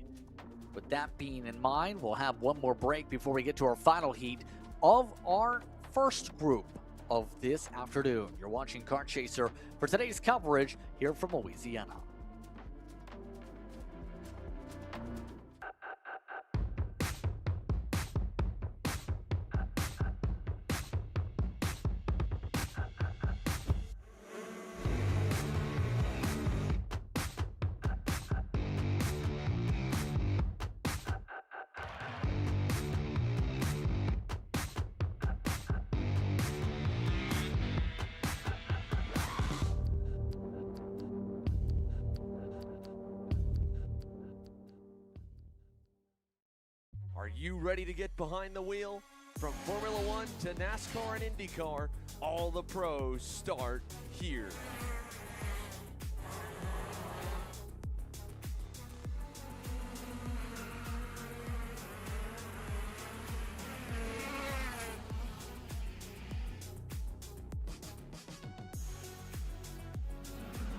With that being in mind, we'll have one more break before we get to our final heat of our first group of this afternoon. You're watching Kart Chaser for today's coverage here from Louisiana. Are you ready to get behind the wheel? From Formula One to NASCAR and IndyCar, all the pros start here.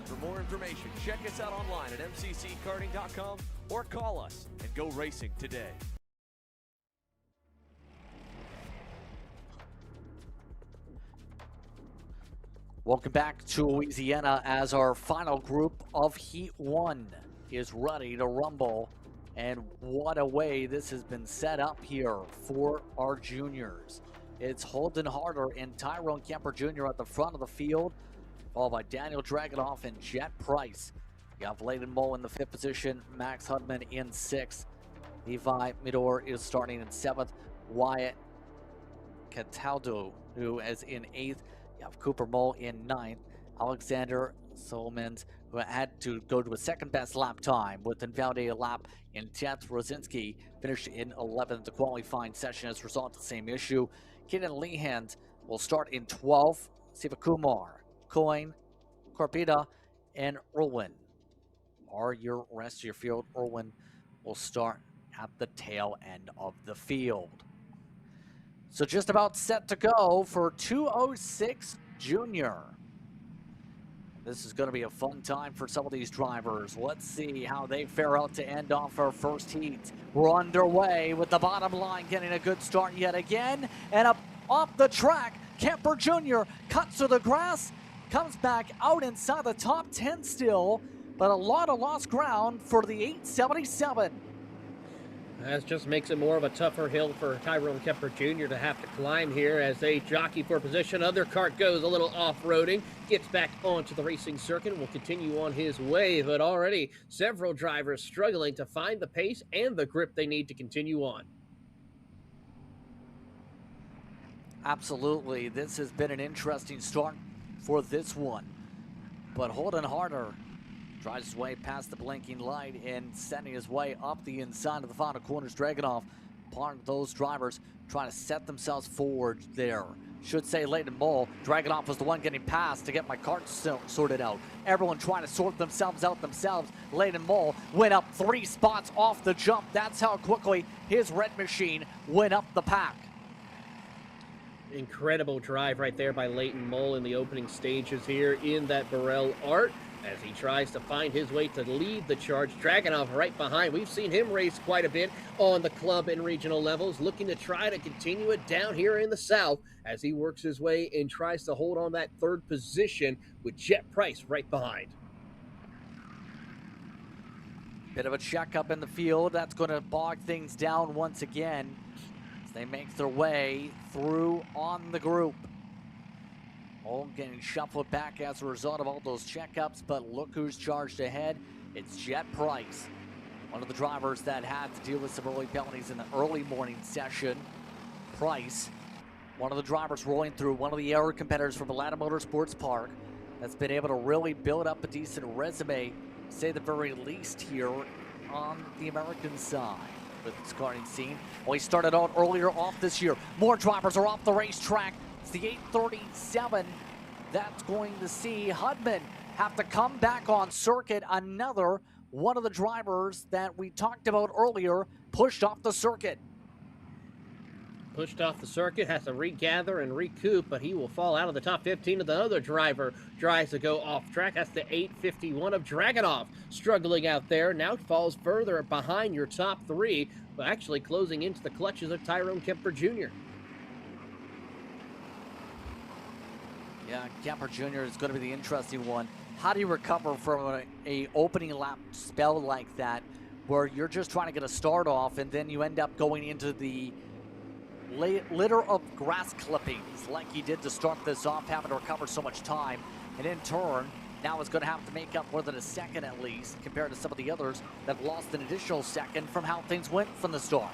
For more information, check us out online at mcckarting.com or call us and go racing today. Welcome back to Louisiana as our final group of Heat 1 is ready to rumble. And what a way this has been set up here for our juniors. It's Holden Harder and Tyrone Kemper Jr. at the front of the field, followed by Daniel Dragonoff and Jet Price. You have Layden Moll in the 5th position, Max Hudman in 6th. Levi Midor is starting in 7th. Wyatt Cataldo, who is in 8th. You have Cooper Mole in 9th. Alexander Solomons, who had to go to a second best lap time with invalidated lap in 10th. Rosinski finished in 11th. The qualifying session as a result of the same issue. Keaton Lehand will start in 12th. Siva Kumar, Coyne, Corpita, and Irwin are your rest of your field. Irwin will start at the tail end of the field. So just about set to go for 206 Junior. This is going to be a fun time for some of these drivers. Let's see how they fare out to end off our first heat. We're underway with the bottom line getting a good start yet again. And up off the track, Kemper Jr. cuts through the grass, comes back out inside the top 10 still, but a lot of lost ground for the 877. That just makes it more of a tougher hill for Tyrone Kemper Jr. to have to climb here as they jockey for position. Other kart goes a little off-roading, gets back onto the racing circuit, and will continue on his way. But already several drivers struggling to find the pace and the grip they need to continue on. Absolutely. This has been an interesting start for this one. But Holden Harder drives his way past the blinking light and sending his way up the inside of the final corners. Dragonoff, part of those drivers trying to set themselves forward there. Should say Layden Moll. Dragonoff was the one getting past to get my cart sorted out. Everyone trying to sort themselves out themselves. Layden Moll went up 3 spots off the jump. That's how quickly his red machine went up the pack. Incredible drive right there by Layden Moll in the opening stages here in that Burrell Art, as he tries to find his way to lead the charge. Dragonoff right behind. We've seen him race quite a bit on the club and regional levels, looking to try to continue it down here in the South as he works his way and tries to hold on that 3rd position with Jet Price right behind. Bit of a checkup in the field. That's going to bog things down once again as they make their way through on the group. All getting shuffled back as a result of all those checkups, but look who's charged ahead. It's Jet Price, one of the drivers that had to deal with some early penalties in the early morning session. Price, one of the drivers rolling through, one of the air competitors from NOLA Motorsports Park, that's been able to really build up a decent resume, say the very least here on the American side with this karting scene. Well, he started out earlier off this year. More drivers are off the racetrack. It's the 837 that's going to see Hudman have to come back on circuit. Another one of the drivers that we talked about earlier pushed off the circuit. Pushed off the circuit, has to regather and recoup, but he will fall out of the top 15 of the other driver. Tries to go off track. That's the 851 of Dragunov. Struggling out there. Now falls further behind your top three, but actually closing into the clutches of Tyrone Kemper Jr. Yeah, Kemper Jr. is going to be the interesting one. How do you recover from a opening lap spell like that, where you're just trying to get a start off, and then you end up going into the litter of grass clippings like he did to start this off, having to recover so much time, and in turn, now is going to have to make up more than a second at least, compared to some of the others that lost an additional second from how things went from the start.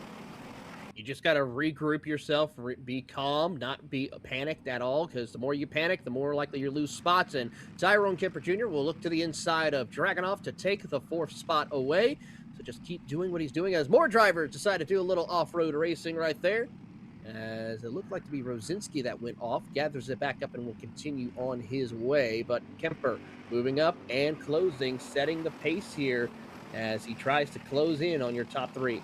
You just got to regroup yourself, be calm, not be panicked at all, because the more you panic, the more likely you lose spots. And Tyrone Kemper Jr. will look to the inside of Dragunov to take the 4th spot away. So just keep doing what he's doing as more drivers decide to do a little off-road racing right there. As it looked like to be Rosinski that went off, gathers it back up and will continue on his way. But Kemper moving up and closing, setting the pace here as he tries to close in on your top three.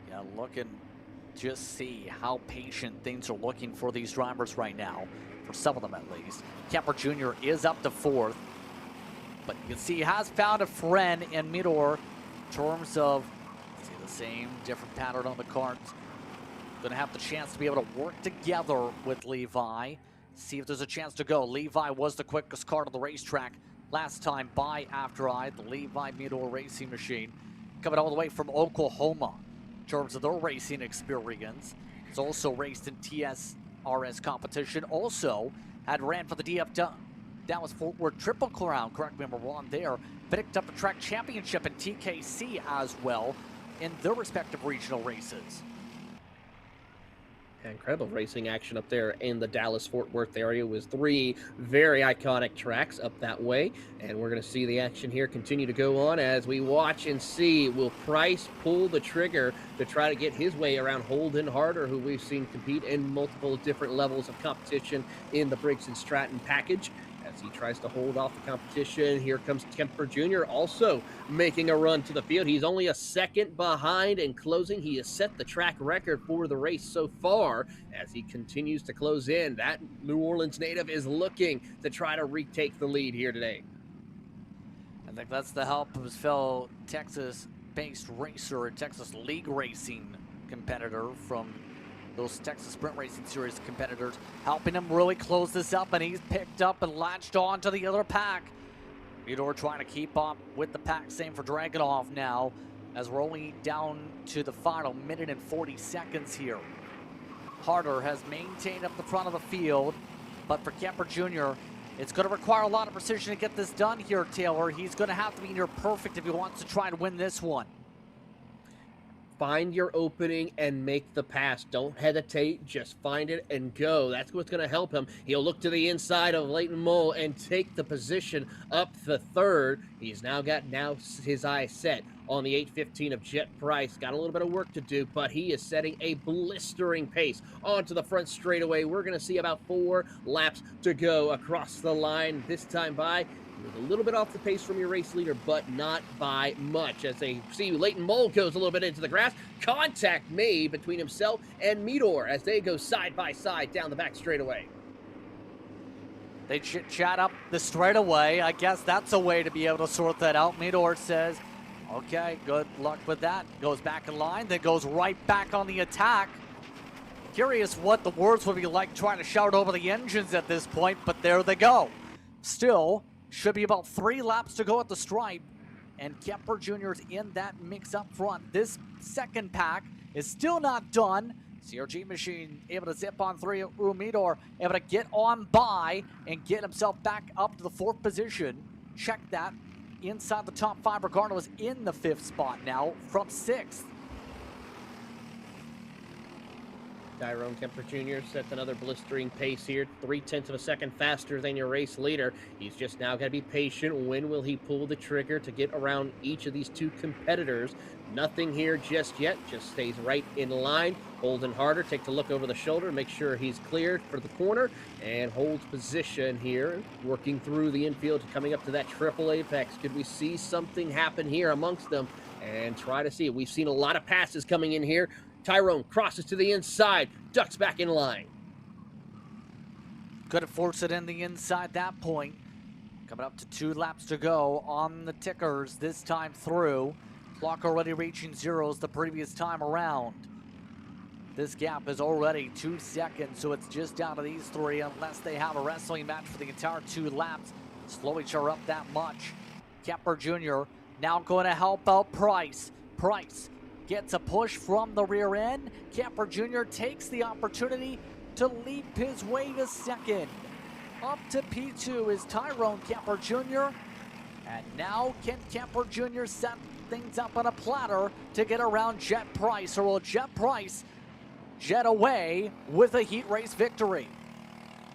Yeah, look and just see how patient things are looking for these drivers right now, for some of them at least. Kemper Jr. is up to 4th, but you can see he has found a friend in Midor in terms of the same different pattern on the carts. Going to have the chance to be able to work together with Levi, see if there's a chance to go. Levi was the quickest car on the racetrack last time by After Eye, the Levi Midor racing machine, coming all the way from Oklahoma. In terms of their racing experience, it's also raced in TSRS competition. Also had ran for the DF Dallas Fort Worth Triple Crown, correct me if I'm wrong there. Picked up the track championship in TKC as well in their respective regional races. Incredible racing action up there in the Dallas-Fort Worth area with 3 very iconic tracks up that way. And we're going to see the action here continue to go on as we watch and see, will Price pull the trigger to try to get his way around Holden Harder, who we've seen compete in multiple different levels of competition in the Briggs & Stratton package. As he tries to hold off the competition, here comes Kemper Jr. also making a run to the field. He's only a second behind and closing. He has set the track record for the race so far as he continues to close in. That New Orleans native is looking to try to retake the lead here today. I think that's the help of his fellow Texas-based racer, Texas League Racing competitor from those Texas Sprint Racing Series competitors, helping him really close this up, and he's picked up and latched on to the other pack. Midor trying to keep up with the pack, same for Dragunov now, as we're only down to the final minute and 40 seconds here. Harder has maintained up the front of the field, but for Kemper Jr., it's going to require a lot of precision to get this done here, Taylor. He's going to have to be near perfect if he wants to try and win this one. Find your opening and make the pass. Don't hesitate. Just find it and go. That's what's going to help him. He'll look to the inside of Leighton Mole and take the position up the 3rd. He's now got his eyes set on the 815 of Jet Price. Got a little bit of work to do, but he is setting a blistering pace onto the front straightaway. We're going to see about 4 laps to go across the line. This time by a little bit off the pace from your race leader, but not by much. As they see Leighton Mole goes a little bit into the grass. Contact made between himself and Midor as they go side by side down the back straightaway. They chat up the straightaway. I guess that's a way to be able to sort that out. Midor says, okay, good luck with that. Goes back in line, then goes right back on the attack. Curious what the words would be like trying to shout over the engines at this point, but there they go. Still, should be about 3 laps to go at the stripe, and Kemper Jr.'s in that mix up front. This second pack is still not done, CRG machine able to zip on through. Umidor able to get on by and get himself back up to the 4th position. Check that. Inside the top 5, Ricardo is in the 5th spot now from 6th. Tyrone Kemper Jr. sets another blistering pace here, 0.3 of a second faster than your race leader. He's just now got to be patient. When will he pull the trigger to get around each of these 2 competitors? Nothing here just yet, just stays right in line. Holding harder, takes a look over the shoulder, make sure he's cleared for the corner, and holds position here, working through the infield, coming up to that triple apex. Could we see something happen here amongst them and try to see it? We've seen a lot of passes coming in here. Tyrone crosses to the inside, ducks back in line. Could have forced it in the inside that point. Coming up to 2 laps to go on the tickers this time through. Clock already reaching zeros the previous time around. This gap is already 2 seconds, so it's just down to these 3 unless they have a wrestling match for the entire 2 laps. Slow each other up that much. Kemper Jr. now going to help out Price. Price gets a push from the rear end. Kemper Jr. takes the opportunity to leap his way to 2nd. Up to P2 is Tyrone Kemper Jr. And now can Kemper Jr. set things up on a platter to get around Jet Price, or will Jet Price jet away with a heat race victory?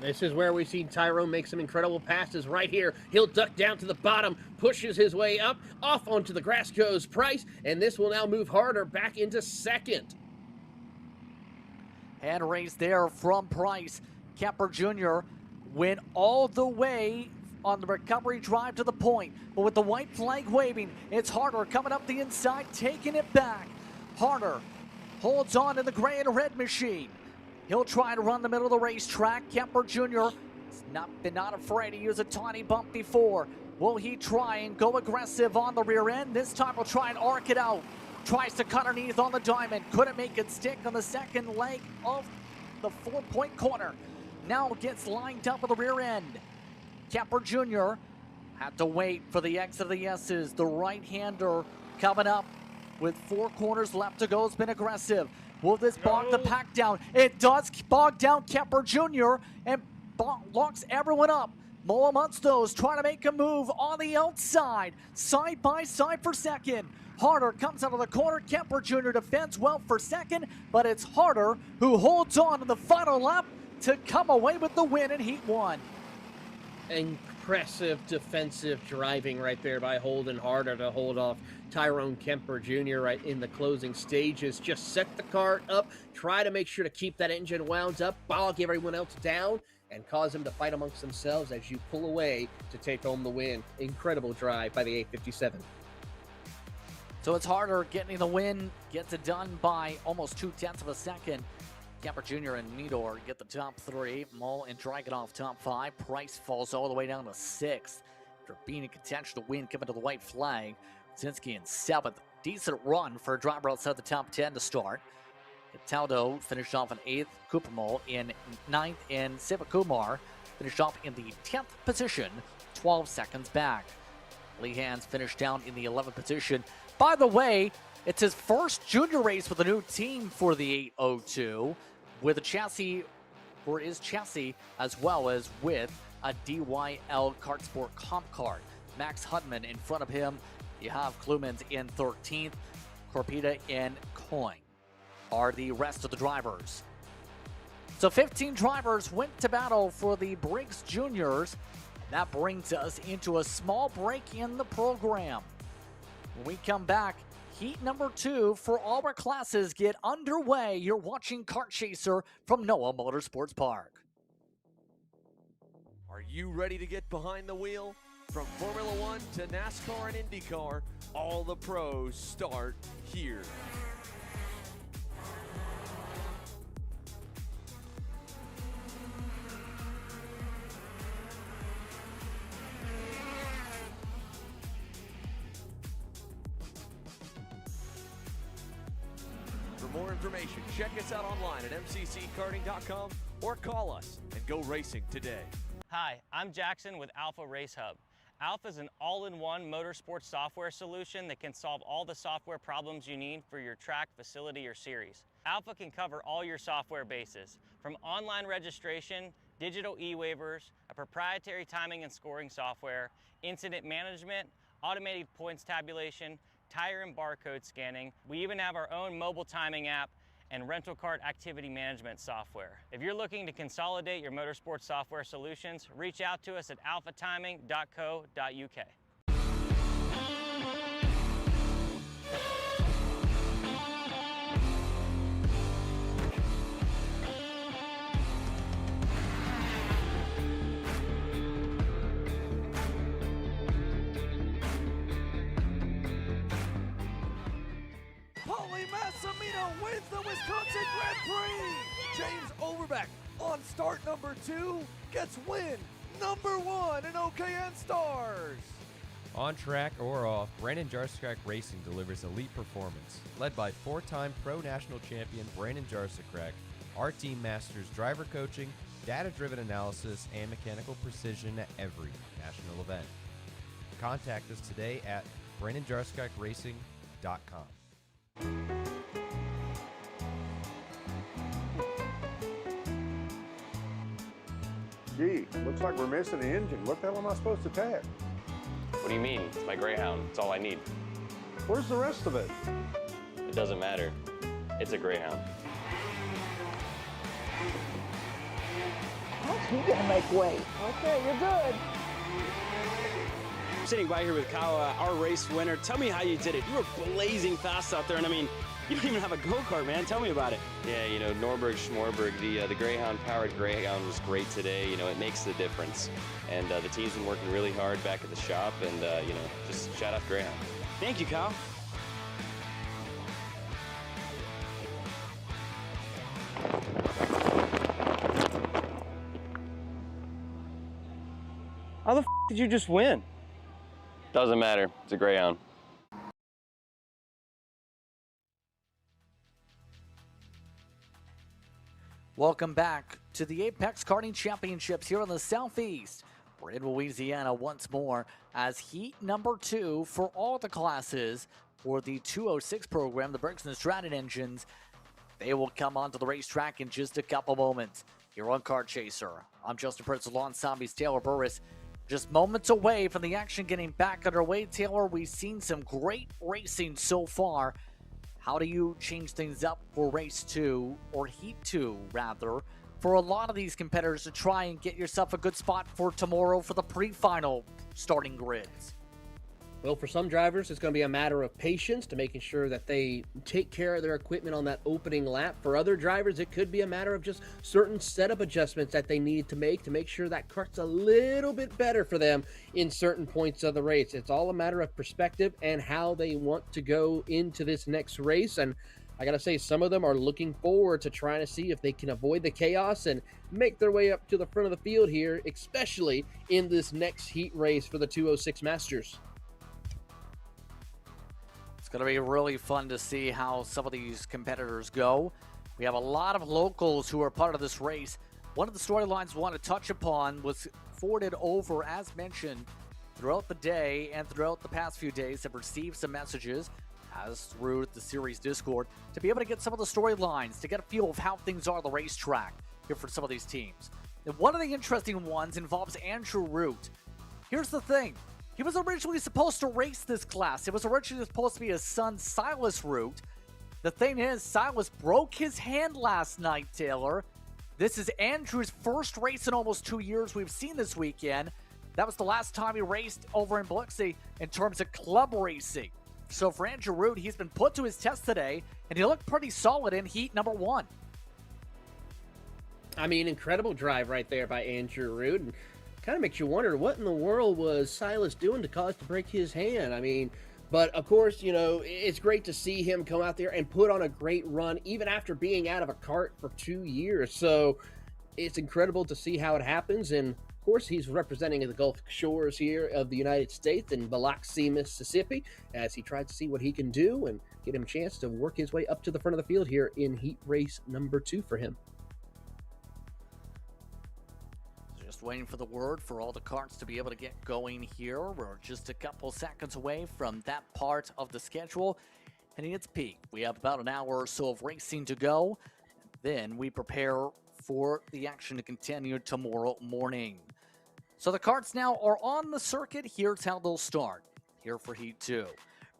This is where we've seen Tyrone make some incredible passes right here. He'll duck down to the bottom, pushes his way up, off onto the grass goes Price, and this will now move harder back into 2nd. Hand race there from Price. Kemper Jr. went all the way on the recovery drive to the point, but with the white flag waving, it's Harder coming up the inside, taking it back. Harder holds on to the gray and red machine. He'll try to run the middle of the racetrack. Kemper Jr. has not afraid to use a tiny bump before. Will he try and go aggressive on the rear end? This time he'll try and arc it out. Tries to cut underneath on the diamond. Couldn't make it stick on the 2nd leg of the 4-point corner. Now gets lined up with the rear end. Kemper Jr. had to wait for the exit of the S's. The right-hander coming up with 4 corners left to go has been aggressive. Will this bog the pack down? It does bog down Kemper Jr. and locks everyone up. Moa Munstos trying to make a move on the outside. Side by side for 2nd. Harder comes out of the corner. Kemper Jr. defends well for 2nd, but it's Harder who holds on in the final lap to come away with the win in Heat 1. Impressive defensive driving right there by Holden Harder to hold off Tyrone Kemper Jr. right in the closing stages. Just set the kart up, try to make sure to keep that engine wound up, bog everyone else down, and cause them to fight amongst themselves as you pull away to take home the win. Incredible drive by the 857. So it's Harder getting the win, gets it done by almost 0.2 of a second. Kemper Jr. and Midor get the top 3. Mull and Dragunov top 5. Price falls all the way down to 6th. After being in contention to win, coming to the white flag. Zinski in 7th. Decent run for a driver outside the top 10 to start. Cataldo finished off in 8th. Kupamol in 9th. And Sivakumar finished off in the 10th position, 12 seconds back. Lehans finished down in the 11th position. By the way, it's his first junior race with a new team for the 802. With a chassis, or his chassis, as well as with a DYL Kart Sport comp card. Max Hudman in front of him. You have Klumans in 13th. Corpita and Coin are the rest of the drivers. So 15 drivers went to battle for the Briggs Juniors. That brings us into a small break in the program. When we come back, Heat number 2 for all our classes get underway. You're watching Kart Chaser from NOLA Motorsports Park. Are you ready to get behind the wheel? From Formula 1 to NASCAR and IndyCar, all the pros start here. For more information, check us out online at mcckarting.com or call us and go racing today. Hi, I'm Jackson with Alpha Race Hub. Alpha is an all-in-one motorsports software solution that can solve all the software problems you need for your track, facility, or series. Alpha can cover all your software bases, from online registration, digital e-waivers, a proprietary timing and scoring software, incident management, automated points tabulation, tire and barcode scanning. We even have our own mobile timing app and rental cart activity management software. If you're looking to consolidate your motorsports software solutions, reach out to us at alphatiming.co.uk. Wins the Wisconsin Grand Prix! James Overbeck on start number 2 gets win number 1 in OKN Stars. On track or off, Brandon Jarsekrak Racing delivers elite performance. Led by 4-time Pro National Champion Brandon Jarsekrak, our team masters driver coaching, data-driven analysis, and mechanical precision at every national event. Contact us today at BrandonJarsekrakRacing.com. Gee, looks like we're missing the engine. What the hell am I supposed to tag? What do you mean? It's my Greyhound. It's all I need. Where's the rest of it? It doesn't matter. It's a Greyhound. You're gonna make weight. Okay, you're good. I'm sitting by here with Kyle, our race winner. Tell me how you did it. You were blazing fast out there, and I mean, you don't even have a go-kart, man. Tell me about it. Yeah, you know, Norberg, Schmorberg, the Greyhound-powered Greyhound was great today. You know, it makes the difference. And the team's been working really hard back at the shop, and, you know, just shout out Greyhound. Thank you, Kyle. How the f did you just win? Doesn't matter. It's a Greyhound. Welcome back to the Apex Karting Championships here in the Southeast. We're in Louisiana once more as heat number 2 for all the classes for the 206 program, the Briggs & Stratton engines. They will come onto the racetrack in just a couple moments. Here on Kart Chaser, I'm Justin Pritz alongside me, Taylor Burris. Just moments away from the action getting back underway. Taylor, we've seen some great racing so far. How do you change things up for race 2, or heat 2 rather, for a lot of these competitors to try and get yourself a good spot for tomorrow for the pre-final starting grids? Well, for some drivers, it's going to be a matter of patience to making sure that they take care of their equipment on that opening lap. For other drivers, it could be a matter of just certain setup adjustments that they need to make sure that kart's a little bit better for them in certain points of the race. It's all a matter of perspective and how they want to go into this next race. And I got to say, some of them are looking forward to trying to see if they can avoid the chaos and make their way up to the front of the field here, especially in this next heat race for the 206 Masters. It's going to be really fun to see how some of these competitors go. We have a lot of locals who are part of this race. One of the storylines we want to touch upon was forwarded over, as mentioned, throughout the day and throughout the past few days. Have received some messages, as through the series Discord, to be able to get some of the storylines, to get a feel of how things are on the racetrack here for some of these teams. And one of the interesting ones involves Andrew Root. Here's the thing. He was originally supposed to race this class. It was originally supposed to be his son, Silas Root. The thing is, Silas broke his hand last night, Taylor. This is Andrew's first race in almost 2 years we've seen this weekend. That was the last time he raced over in Biloxi in terms of club racing. So for Andrew Root, he's been put to his test today, and he looked pretty solid in heat number 1. I mean, incredible drive right there by Andrew Root. And kind of makes you wonder what in the world was Silas doing to cause to break his hand. I mean, but of course, you know, it's great to see him come out there and put on a great run, even after being out of a kart for 2 years. So it's incredible to see how it happens. And of course, he's representing the Gulf Shores here of the United States in Biloxi, Mississippi, as he tries to see what he can do and get him a chance to work his way up to the front of the field here in heat race number 2 for him. Just waiting for the word for all the karts to be able to get going here. We're just a couple seconds away from that part of the schedule. hitting its peak. We have about an hour or so of racing to go. Then we prepare for the action to continue tomorrow morning. So the karts now are on the circuit. Here's how they'll start. Here for Heat 2.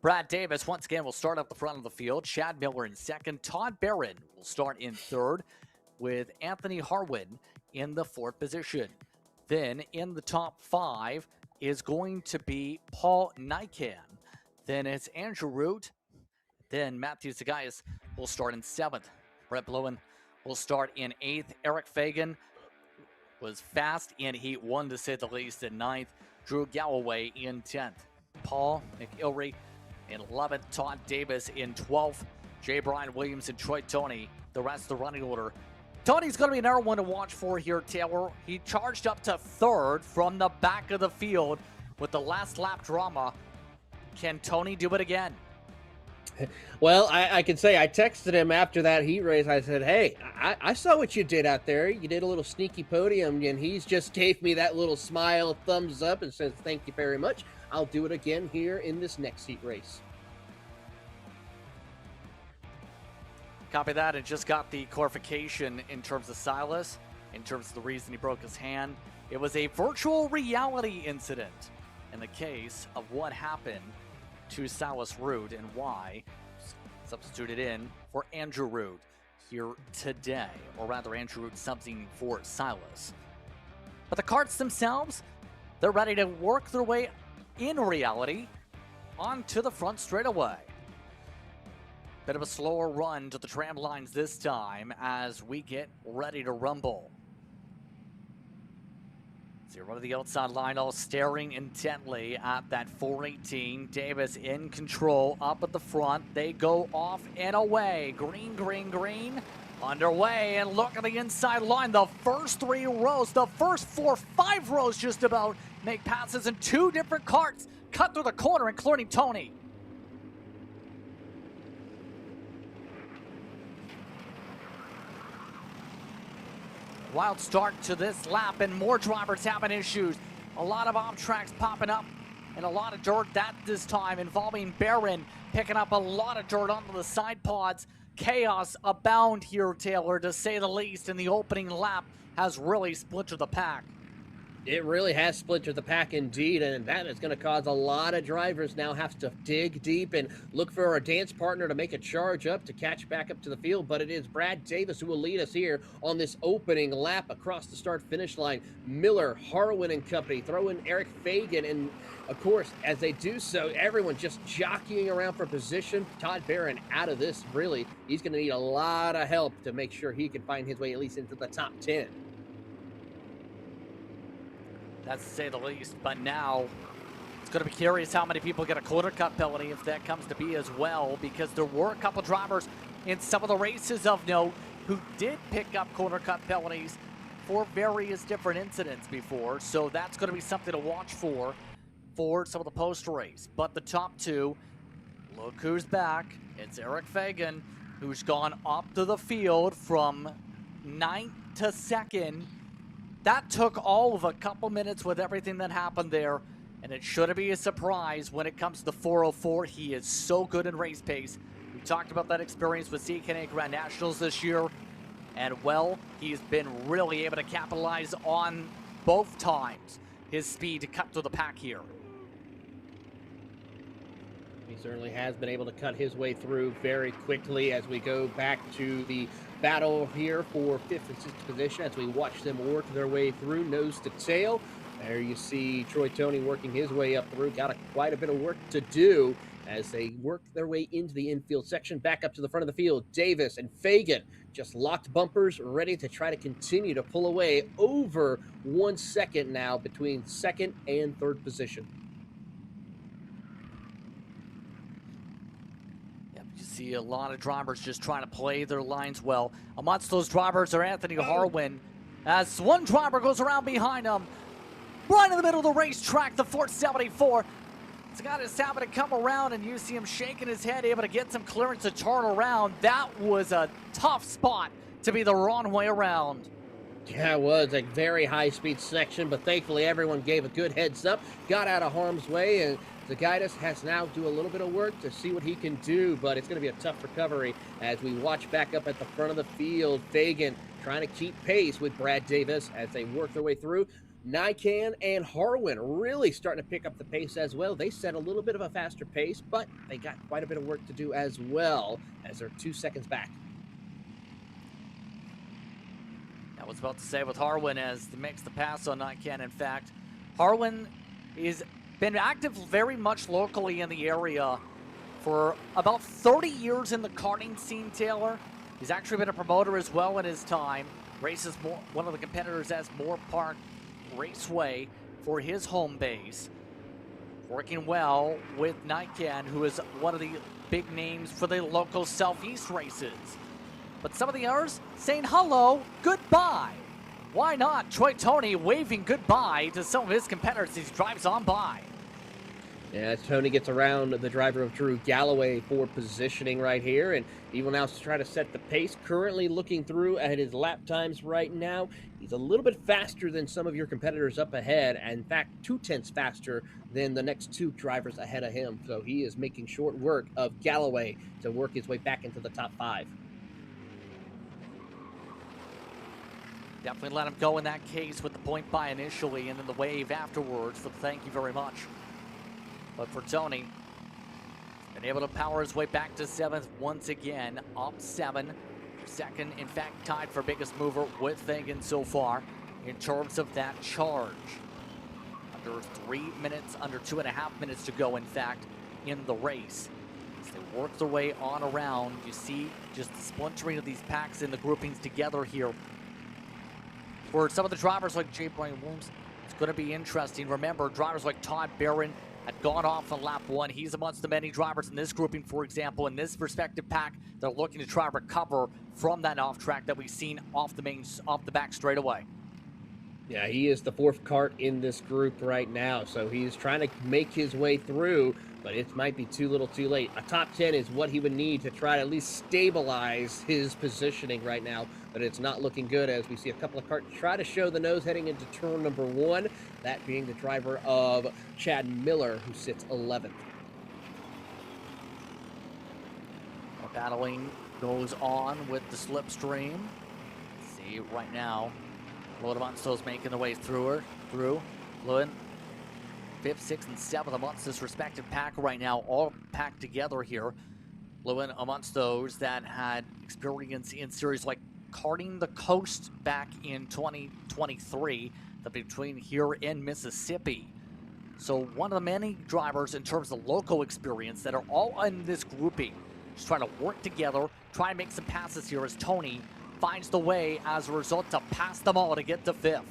Brad Davis, once again, will start up the front of the field. Chad Miller in second. Todd Barron will start in third, with Anthony Harwin in the fourth position. Then in the top 5 is going to be Paul Nycan. Then it's Andrew Root. Then Matthew Zagaius will start in 7th. Brett Blowen will start in 8th. Eric Fagan was fast in Heat 1, to say the least, in 9th. Drew Galloway in 10th. Paul McIlry in 11th. Todd Davis in 12th. J. Brian Williams and Troy Tony, the rest of the running order. Tony's going to be another one to watch for here, Taylor. He charged up to 3rd from the back of the field with the last lap drama. Can Tony do it again? Well, I can say I texted him after that heat race. I said, hey, I saw what you did out there. You did a little sneaky podium, and he's just gave me that little smile, thumbs up, and says, thank you very much. I'll do it again here in this next heat race. Copy that, and just got the clarification in terms of Silas, in terms of the reason he broke his hand. It was a virtual reality incident in the case of what happened to Silas Root and why substituted in for Andrew Root here today, or rather Andrew Root subbing for Silas. But the karts themselves, they're ready to work their way in reality onto the front straightaway. Bit of a slower run to the tram lines this time as we get ready to rumble. Zero to the outside line, all staring intently at that 418. Davis in control, up at the front. They go off and away. Green, green, green. Underway, and look at the inside line. The first 3 rows, the first 4, 5 rows just about make passes, and 2 different karts cut through the corner, including Tony. Wild start to this lap, and more drivers having issues. A lot of off tracks popping up, and a lot of dirt that this time involving Barron picking up a lot of dirt onto the side pods. Chaos abound here, Taylor, to say the least, and the opening lap has really splintered the pack. It really has splintered the pack indeed, and that is going to cause a lot of drivers now have to dig deep and look for a dance partner to make a charge up to catch back up to the field. But it is Brad Davis who will lead us here on this opening lap across the start-finish line. Miller, Harwin and company throw in Eric Fagan, and of course, as they do so, everyone just jockeying around for position. Todd Barron out of this, really. He's going to need a lot of help to make sure he can find his way at least into the top 10. That's to say the least, but now it's going to be curious how many people get a quarter cut penalty if that comes to be as well, because there were a couple drivers in some of the races of note who did pick up quarter cut penalties for various different incidents before, so that's going to be something to watch for some of the post race. But the top 2, look who's back. It's Eric Fagan, who's gone up to the field from 9th to 2nd. That took all of a couple minutes with everything that happened there, and it shouldn't be a surprise when it comes to the 404. He is so good in race pace. We talked about that experience with CKNA Grand Nationals this year, and well, he's been really able to capitalize on both times his speed to cut through the pack here. He certainly has been able to cut his way through very quickly as we go back to the battle here for 5th and 6th position as we watch them work their way through nose to tail. There you see Troy Tony working his way up through. Got quite a bit of work to do as they work their way into the infield section. Back up to the front of the field, Davis and Fagan just locked bumpers, ready to try to continue to pull away over 1 second now between 2nd and 3rd position. See a lot of drivers just trying to play their lines well. Amongst those drivers are Anthony Harwin, as one driver goes around behind him, right in the middle of the racetrack, the 474. He's got his habit to come around, and you see him shaking his head, able to get some clearance to turn around. That was a tough spot to be the wrong way around. Yeah, it was a very high-speed section, but thankfully everyone gave a good heads up, got out of harm's way, and Zagaitis has now do a little bit of work to see what he can do, but it's going to be a tough recovery as we watch back up at the front of the field. Fagan trying to keep pace with Brad Davis as they work their way through. Nikan and Harwin really starting to pick up the pace as well. They set a little bit of a faster pace, but they got quite a bit of work to do as well as they're 2 seconds back. I was about to say with Harwin as he makes the pass on Nikan. In fact, Harwin is been active very much locally in the area for about 30 years in the karting scene, Taylor. He's actually been a promoter as well in his time. Races one of the competitors as Moore Park Raceway for his home base. Working well with Nikan, who is one of the big names for the local Southeast races. But some of the others saying hello, goodbye. Why not? Troy Tony waving goodbye to some of his competitors as he drives on by. Yeah, Tony gets around the driver of Drew Galloway for positioning right here, and he will now try to set the pace. Currently looking through at his lap times right now, he's a little bit faster than some of your competitors up ahead, and in fact 0.2 faster than the next two drivers ahead of him. So he is making short work of Galloway to work his way back into the top 5. Definitely let him go in that case with the point by initially and then the wave afterwards for the thank you very much. But for Tony, been able to power his way back to 7th once again, up 7. Second, in fact, tied for biggest mover with Fagan so far in terms of that charge. Under 3 minutes, under 2.5 minutes to go, in fact, in the race. As they work their way on around, you see just the splintering of these packs and the groupings together here. For some of the drivers like Jay Brian Williams, it's going to be interesting. Remember, drivers like Todd Barron had gone off on lap 1. He's amongst the many drivers in this grouping, for example, in this respective pack. They're looking to try to recover from that off track that we've seen off the back straightaway. Yeah, he is the 4th kart in this group right now, so he's trying to make his way through, but it might be too little too late. A top 10 is what he would need to try to at least stabilize his positioning right now, but it's not looking good as we see a couple of karts try to show the nose heading into turn number 1, that being the driver of Chad Miller, who sits 11th. Battling goes on with the slipstream. See right now, Lodemonsto's making the way through. Lewin, 5th, 6th, and 7th amongst this respective pack right now, all packed together here. Lewin amongst those that had experience in series like Karting the Coast back in 2023, between here and Mississippi. So one of the many drivers in terms of local experience that are all in this grouping, just trying to work together, try and make some passes here as Tony finds the way as a result to pass them all to get to 5th.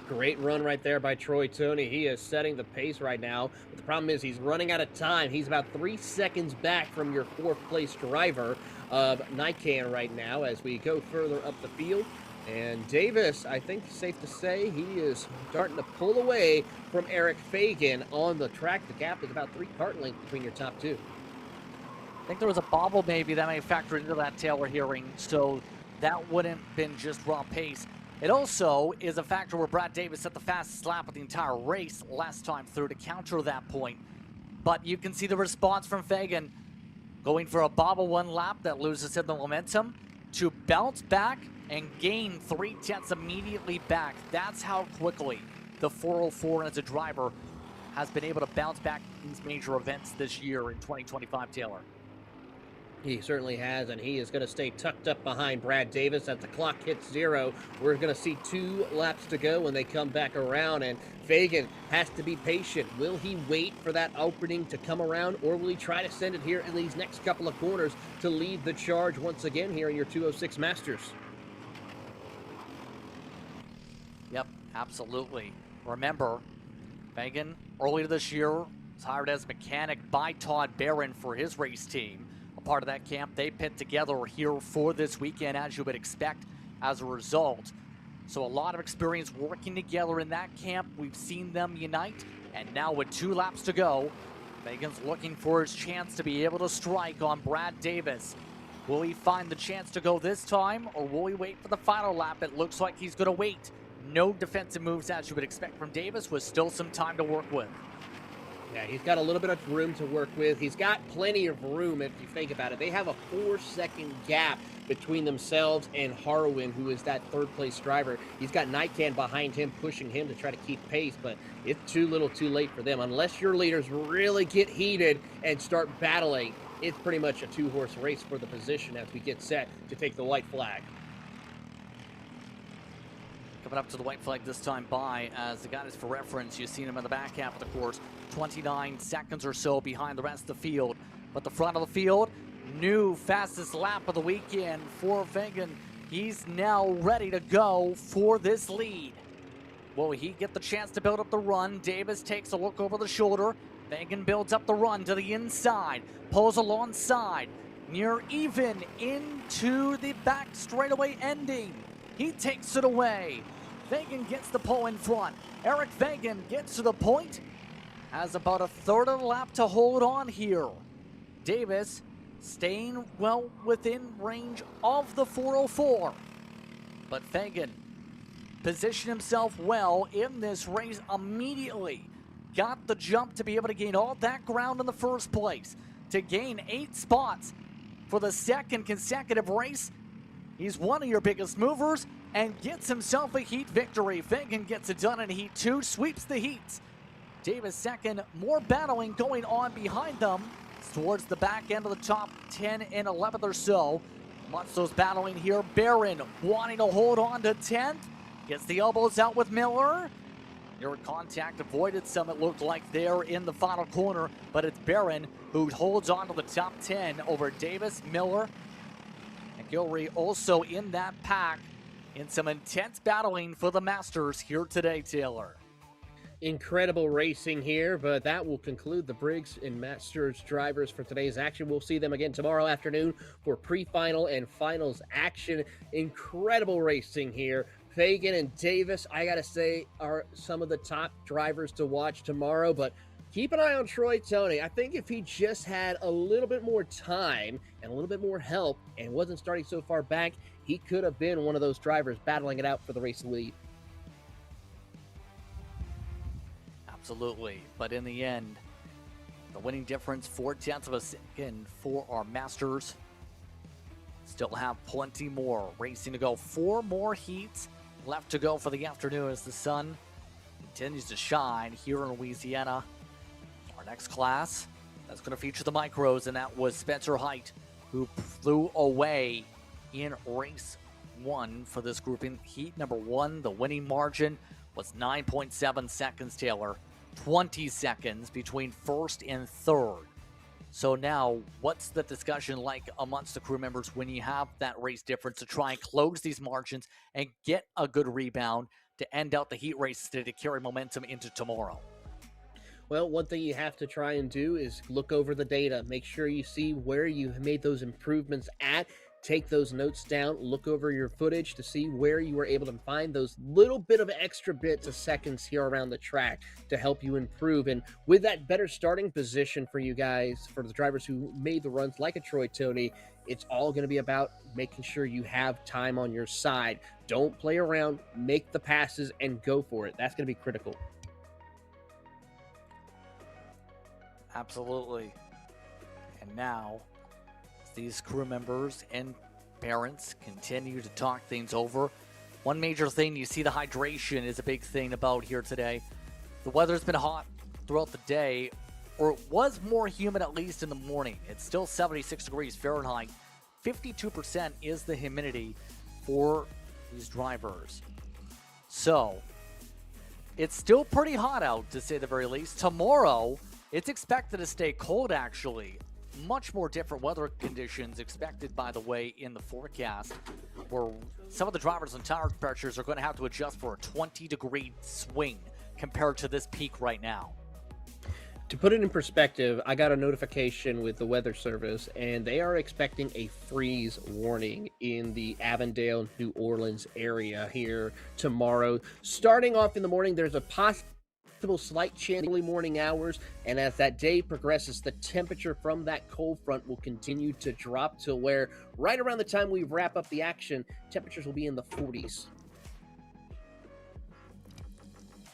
Great run right there by Troy Tony. He is setting the pace right now. But the problem is he's running out of time. He's about 3 seconds back from your 4th place driver of Nikan right now as we go further up the field. And Davis, I think it's safe to say, he is starting to pull away from Eric Fagan on the track. The gap is about 3 kart lengths between your top 2. I think there was a bobble maybe that may factor into that tail we're hearing, so that wouldn't have been just raw pace. It also is a factor where Brad Davis set the fastest lap of the entire race last time through to counter that point. But you can see the response from Fagan going for a bobble 1 lap that loses in the momentum to bounce back and gain 0.3 immediately back. That's how quickly the 404 as a driver has been able to bounce back in these major events this year in 2025, Taylor. He certainly has, and he is going to stay tucked up behind Brad Davis as the clock hits 0. We're going to see 2 laps to go when they come back around, and Fagan has to be patient. Will he wait for that opening to come around, or will he try to send it here in these next couple of corners to lead the charge once again here in your 206 Masters? Yep, absolutely. Remember, Fagan, earlier this year, was hired as a mechanic by Todd Barron for his race team. Part of that camp they pit together here for this weekend, as you would expect as a result. So a lot of experience working together in that camp. We've seen them unite, and now with 2 laps to go, Fagan's looking for his chance to be able to strike on Brad Davis. Will he find the chance to go this time, or will he wait for the final lap? It looks like he's going to wait. No defensive moves, as you would expect from Davis, with still some time to work with. Yeah, he's got a little bit of room to work with. He's got plenty of room if you think about it. They have a 4-second gap between themselves and Harwin, who is that third-place driver. He's got Nightcan behind him, pushing him to try to keep pace, but it's too little too late for them. Unless your leaders really get heated and start battling, it's pretty much a two-horse race for the position as we get set to take the white flag. Coming up to the white flag this time by, as the guys for reference, you've seen him in the back half of the course, 29 seconds or so behind the rest of the field. But the front of the field, new fastest lap of the weekend for Fagan. He's now ready to go for this lead. Will he get the chance to build up the run? Davis takes a look over the shoulder. Fagan builds up the run to the inside, pulls alongside, near even into the back straightaway ending. He takes it away. Fagan gets the pole in front. Eric Fagan gets to the point. Has about a third of the lap to hold on here. Davis staying well within range of the 404. But Fagan positioned himself well in this race immediately. Got the jump to be able to gain all that ground in the first place. To gain 8 spots for the second consecutive race. He's one of your biggest movers and gets himself a heat victory. Fagan gets it done in Heat 2, sweeps the heats. Davis second, more battling going on behind them towards the back end of the top 10 and 11th or so. Monsters battling here. Barron wanting to hold on to 10th. Gets the elbows out with Miller. Near contact avoided some, it looked like, there in the final corner, but it's Barron who holds on to the top 10 over Davis, Miller, and Gilreath also in that pack in some intense battling for the Masters here today, Taylor. Incredible racing here, but that will conclude the Briggs and Masters drivers for today's action. We'll see them again tomorrow afternoon for pre-final and finals action. Incredible racing here. Fagan and Davis, I gotta say, are some of the top drivers to watch tomorrow, but keep an eye on Troy Tony. I think if he just had a little bit more time and a little bit more help and wasn't starting so far back, he could have been one of those drivers battling it out for the race lead. Absolutely, but in the end, the winning difference, 0.4 of a second for our Masters. Still have plenty more racing to go. 4 more heats left to go for the afternoon as the sun continues to shine here in Louisiana. Our next class, that's going to feature the micros, and that was Spencer Height, who flew away in race 1 for this grouping. Heat number 1, the winning margin was 9.7 seconds, Taylor. 20 seconds between first and third. So now, what's the discussion like amongst the crew members when you have that race difference to try and close these margins and get a good rebound to end out the heat race to carry momentum into tomorrow? Well, one thing you have to try and do is look over the data. Make sure you see where you made those improvements at. Take those notes down, look over your footage to see where you were able to find those little bit of extra bits of seconds here around the track to help you improve. And with that better starting position for you guys, for the drivers who made the runs like a Troy Tony, it's all going to be about making sure you have time on your side. Don't play around, make the passes, and go for it. That's going to be critical. Absolutely. And now, these crew members and parents continue to talk things over. One major thing, you see the hydration is a big thing about here today. The weather's been hot throughout the day, or it was more humid at least in the morning. It's still 76 degrees Fahrenheit. 52% is the humidity for these drivers. So, it's still pretty hot out, to say the very least. Tomorrow, it's expected to stay cold, actually. Much more different weather conditions expected, by the way, in the forecast, where some of the drivers and tire pressures are going to have to adjust for a 20-degree swing compared to this peak right now. To put it in perspective, I got a notification with the Weather Service, and they are expecting a freeze warning in the Avondale, New Orleans area here tomorrow. Starting off in the morning, there's a possible slight chance in early morning hours, and as that day progresses, the temperature from that cold front will continue to drop to where right around the time we wrap up the action, temperatures will be in the 40s.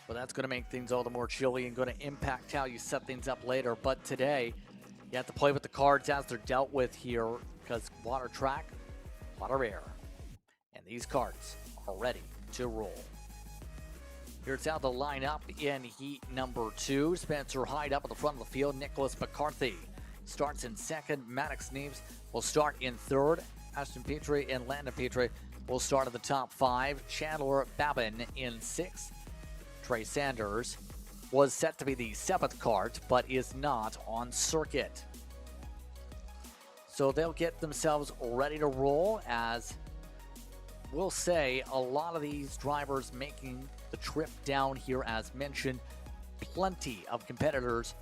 Well, that's going to make things all the more chilly and going to impact how you set things up later. But today, you have to play with the cards as they're dealt with here because water track, a lot of air. And these cards are ready to roll. Here's how they'll line up in heat number 2. Spencer Hyde up at the front of the field. Nicholas McCarthy starts in second. Maddox Neves will start in third. Ashton Petrie and Landon Petrie will start at the top 5. Chandler Babin in 6th. Trey Sanders was set to be the 7th kart, but is not on circuit. So they'll get themselves ready to roll, as we'll say a lot of these drivers making the trip down here, as mentioned. Plenty of competitors.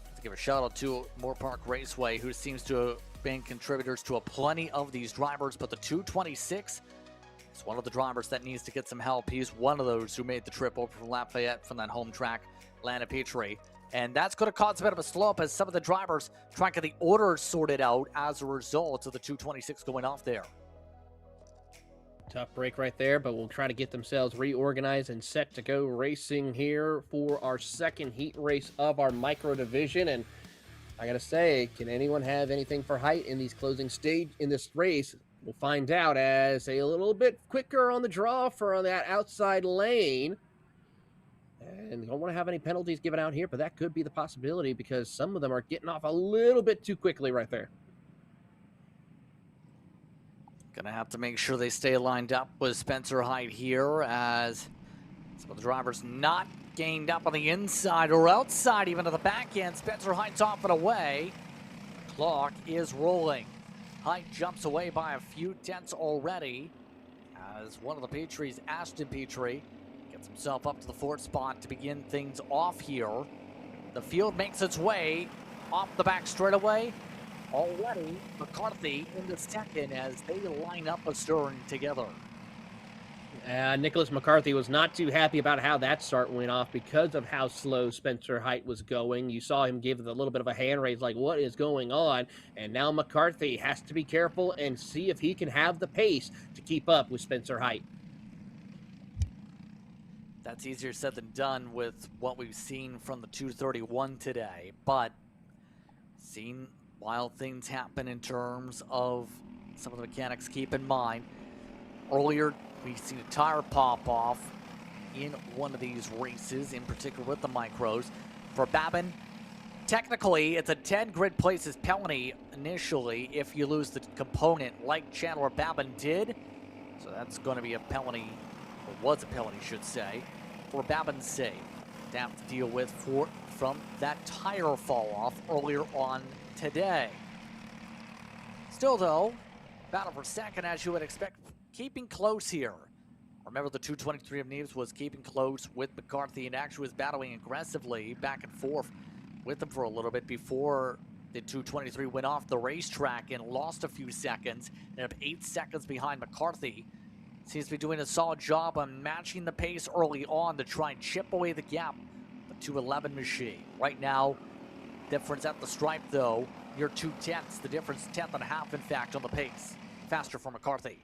Let's give a shout out to Moore Park Raceway, who seems to have been contributors to plenty of these drivers, but the 226 is one of the drivers that needs to get some help. He's one of those who made the trip over from Lafayette from that home track, Landon Petrie. And that's going to cause a bit of a slope as some of the drivers try to get the orders sorted out as a result of the 226 going off there. Tough break right there, but we'll try to get themselves reorganized and set to go racing here for our second heat race of our micro division. And I gotta say, can anyone have anything for height in these closing stage in this race? We'll find out, as a little bit quicker on the draw for that outside lane. And don't want to have any penalties given out here, but that could be the possibility because some of them are getting off a little bit too quickly right there. Gonna have to make sure they stay lined up with Spencer Hyde here, as some of the drivers not gained up on the inside or outside, even to the back end. Spencer Hyde's off and away. Clock is rolling. Hyde jumps away by a few tenths already, as one of the Petries, Ashton Petrie, gets himself up to the 4th spot to begin things off here. The field makes its way off the back straightaway. Already, McCarthy in the second as they line up astern together. Nicholas McCarthy was not too happy about how that start went off because of how slow Spencer Hyde was going. You saw him give a little bit of a hand raise, like, what is going on? And now McCarthy has to be careful and see if he can have the pace to keep up with Spencer Hyde. That's easier said than done with what we've seen from the 231 today, but seen wild things happen in terms of some of the mechanics. Keep in mind, earlier we've seen a tire pop off in one of these races, in particular with the micros. For Babin, technically it's a 10 grid places penalty initially if you lose the component like Chandler Babin did. So that's going to be a penalty, or was a penalty, should say, for Babin's save to have to deal with from that tire fall off earlier on today. Still though, battle for second as you would expect, keeping close here. Remember, the 223 of Neves was keeping close with McCarthy and actually was battling aggressively back and forth with him for a little bit before the 223 went off the racetrack and lost a few seconds. Ended up 8 seconds behind McCarthy. Seems to be doing a solid job on matching the pace early on to try and chip away the gap. The 211 machine. Right now, difference at the stripe though, near 2 tenths. The difference, 1.5 tenths in fact on the pace. Faster for McCarthy.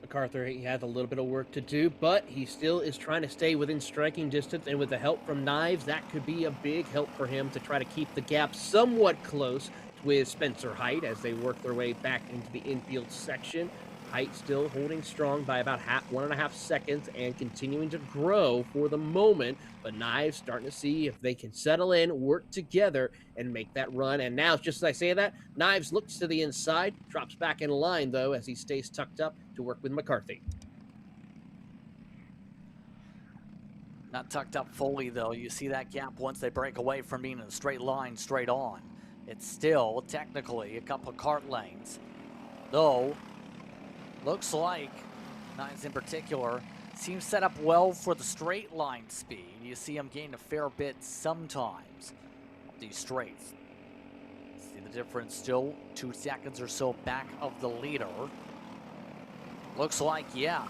MacArthur, he has a little bit of work to do, but he still is trying to stay within striking distance, and with the help from Knives, that could be a big help for him to try to keep the gap somewhat close with Spencer Hyde as they work their way back into the infield section. Hyde still holding strong by about 1.5 seconds and continuing to grow for the moment, but Knives starting to see if they can settle in, work together, and make that run. And now, just as I say that, Knives looks to the inside, drops back in line, though, as he stays tucked up to work with McCarthy. Not tucked up fully, though. You see that gap once they break away from being in a straight line straight on. It's still, technically, a couple of kart lanes. Though, looks like, Knives in particular, seems set up well for the straight line speed. You see him gain a fair bit sometimes of these straights. See the difference still 2 seconds or so back of the leader. Looks like, yeah.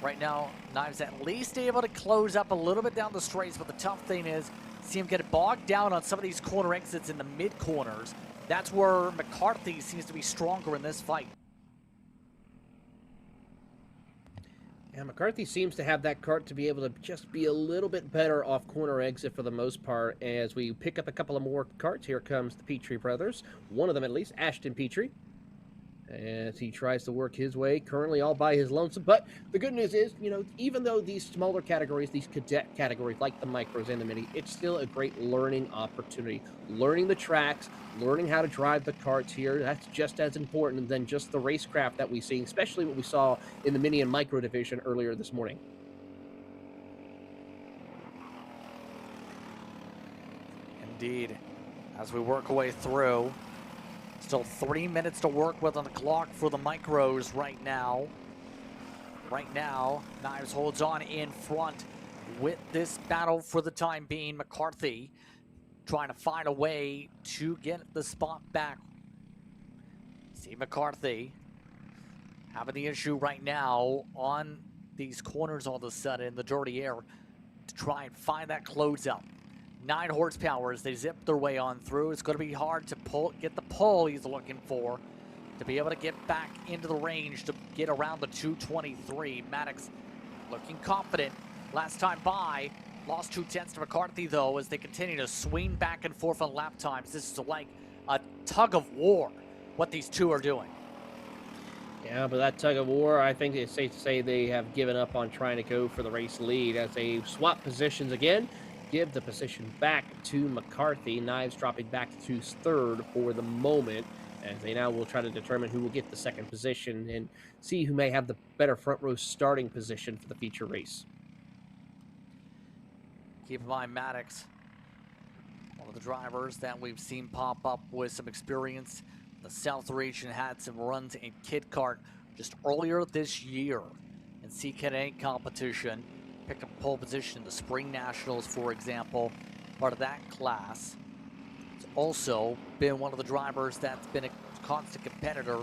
Right now, Knives at least able to close up a little bit down the straights, but the tough thing is, see him get bogged down on some of these corner exits in the mid-corners. That's where McCarthy seems to be stronger in this fight. Yeah, McCarthy seems to have that kart to be able to just be a little bit better off corner exit for the most part. As we pick up a couple of more karts, here comes the Petrie brothers. One of them, at least, Ashton Petrie, as he tries to work his way, currently all by his lonesome. But the good news is, you know, even though these smaller categories, these cadet categories like the micros and the mini, it's still a great learning opportunity. Learning the tracks, learning how to drive the karts here, that's just as important than just the racecraft that we see, especially what we saw in the mini and micro division earlier this morning. Indeed. As we work our way through, still 3 minutes to work with on the clock for the micros right now. Right now, Knives holds on in front with this battle for the time being. McCarthy trying to find a way to get the spot back. See McCarthy having the issue right now on these corners all of a sudden, the dirty air, to try and find that closeout. 9 horsepower as they zip their way on through. It's going to be hard to get the pull he's looking for to be able to get back into the range to get around the 223. Maddox looking confident. Last time by, lost 2/10 to McCarthy though as they continue to swing back and forth on lap times. This is like a tug of war, what these two are doing. Yeah, but that tug of war, I think it's safe to say they have given up on trying to go for the race lead as they swap positions again. Give the position back to McCarthy. Knives dropping back to third for the moment, as they now will try to determine who will get the second position and see who may have the better front row starting position for the feature race. Keep in mind, Maddox, one of the drivers that we've seen pop up with some experience. The South region had some runs in Kid Kart just earlier this year in CKA competition. Picked up pole position in the Spring Nationals, for example, part of that class. It's also been one of the drivers that's been a constant competitor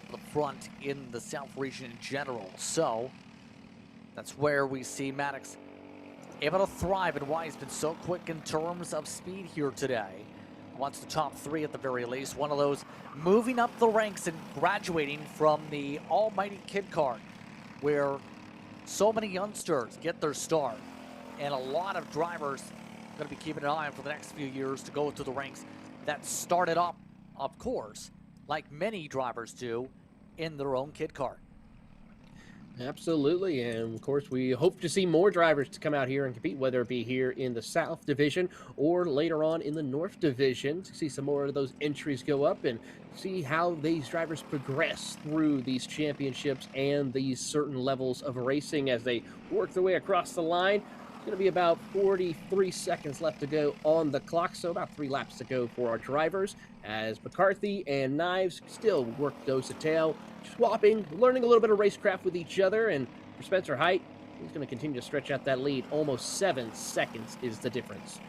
for the front in the South region in general. So that's where we see Maddox able to thrive and why he's been so quick in terms of speed here today. Wants the top 3 at the very least. One of those moving up the ranks and graduating from the almighty Kid Kart, where so many youngsters get their start, and a lot of drivers going to be keeping an eye on for the next few years to go through the ranks that started up, of course, like many drivers do, in their own Kid Kart. Absolutely, and of course we hope to see more drivers to come out here and compete, whether it be here in the South Division or later on in the North Division, to see some more of those entries go up and see how these drivers progress through these championships and these certain levels of racing as they work their way across the line. It's going to be about 43 seconds left to go on the clock, so about 3 laps to go for our drivers, as McCarthy and Knives still work nose to tail, swapping, learning a little bit of racecraft with each other. And for Spencer Height, he's going to continue to stretch out that lead. Almost 7 seconds is the difference.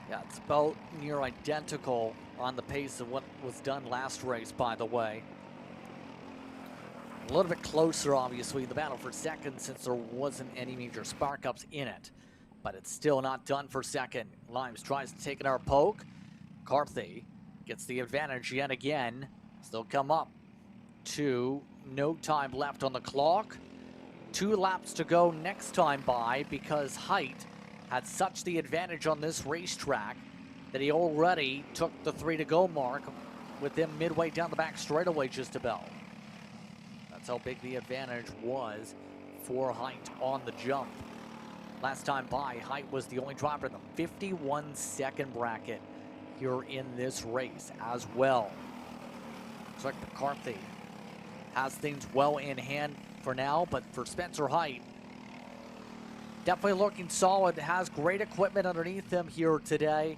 Yeah, it's about near identical on the pace of what was done last race, by the way. A little bit closer, obviously, the battle for second, since there wasn't any major spark-ups in it. But it's still not done for second. Limes tries to take another poke. McCarthy gets the advantage yet again. Still come up to no time left on the clock. 2 laps to go next time by, because Height had such the advantage on this racetrack that he already took the 3 to go mark with them midway down the back straightaway just about. That's how big the advantage was for Height on the jump. Last time by, Height was the only driver in the 51-second bracket here in this race as well. Looks like McCarthy has things well in hand for now, but for Spencer Height, definitely looking solid, has great equipment underneath him here today.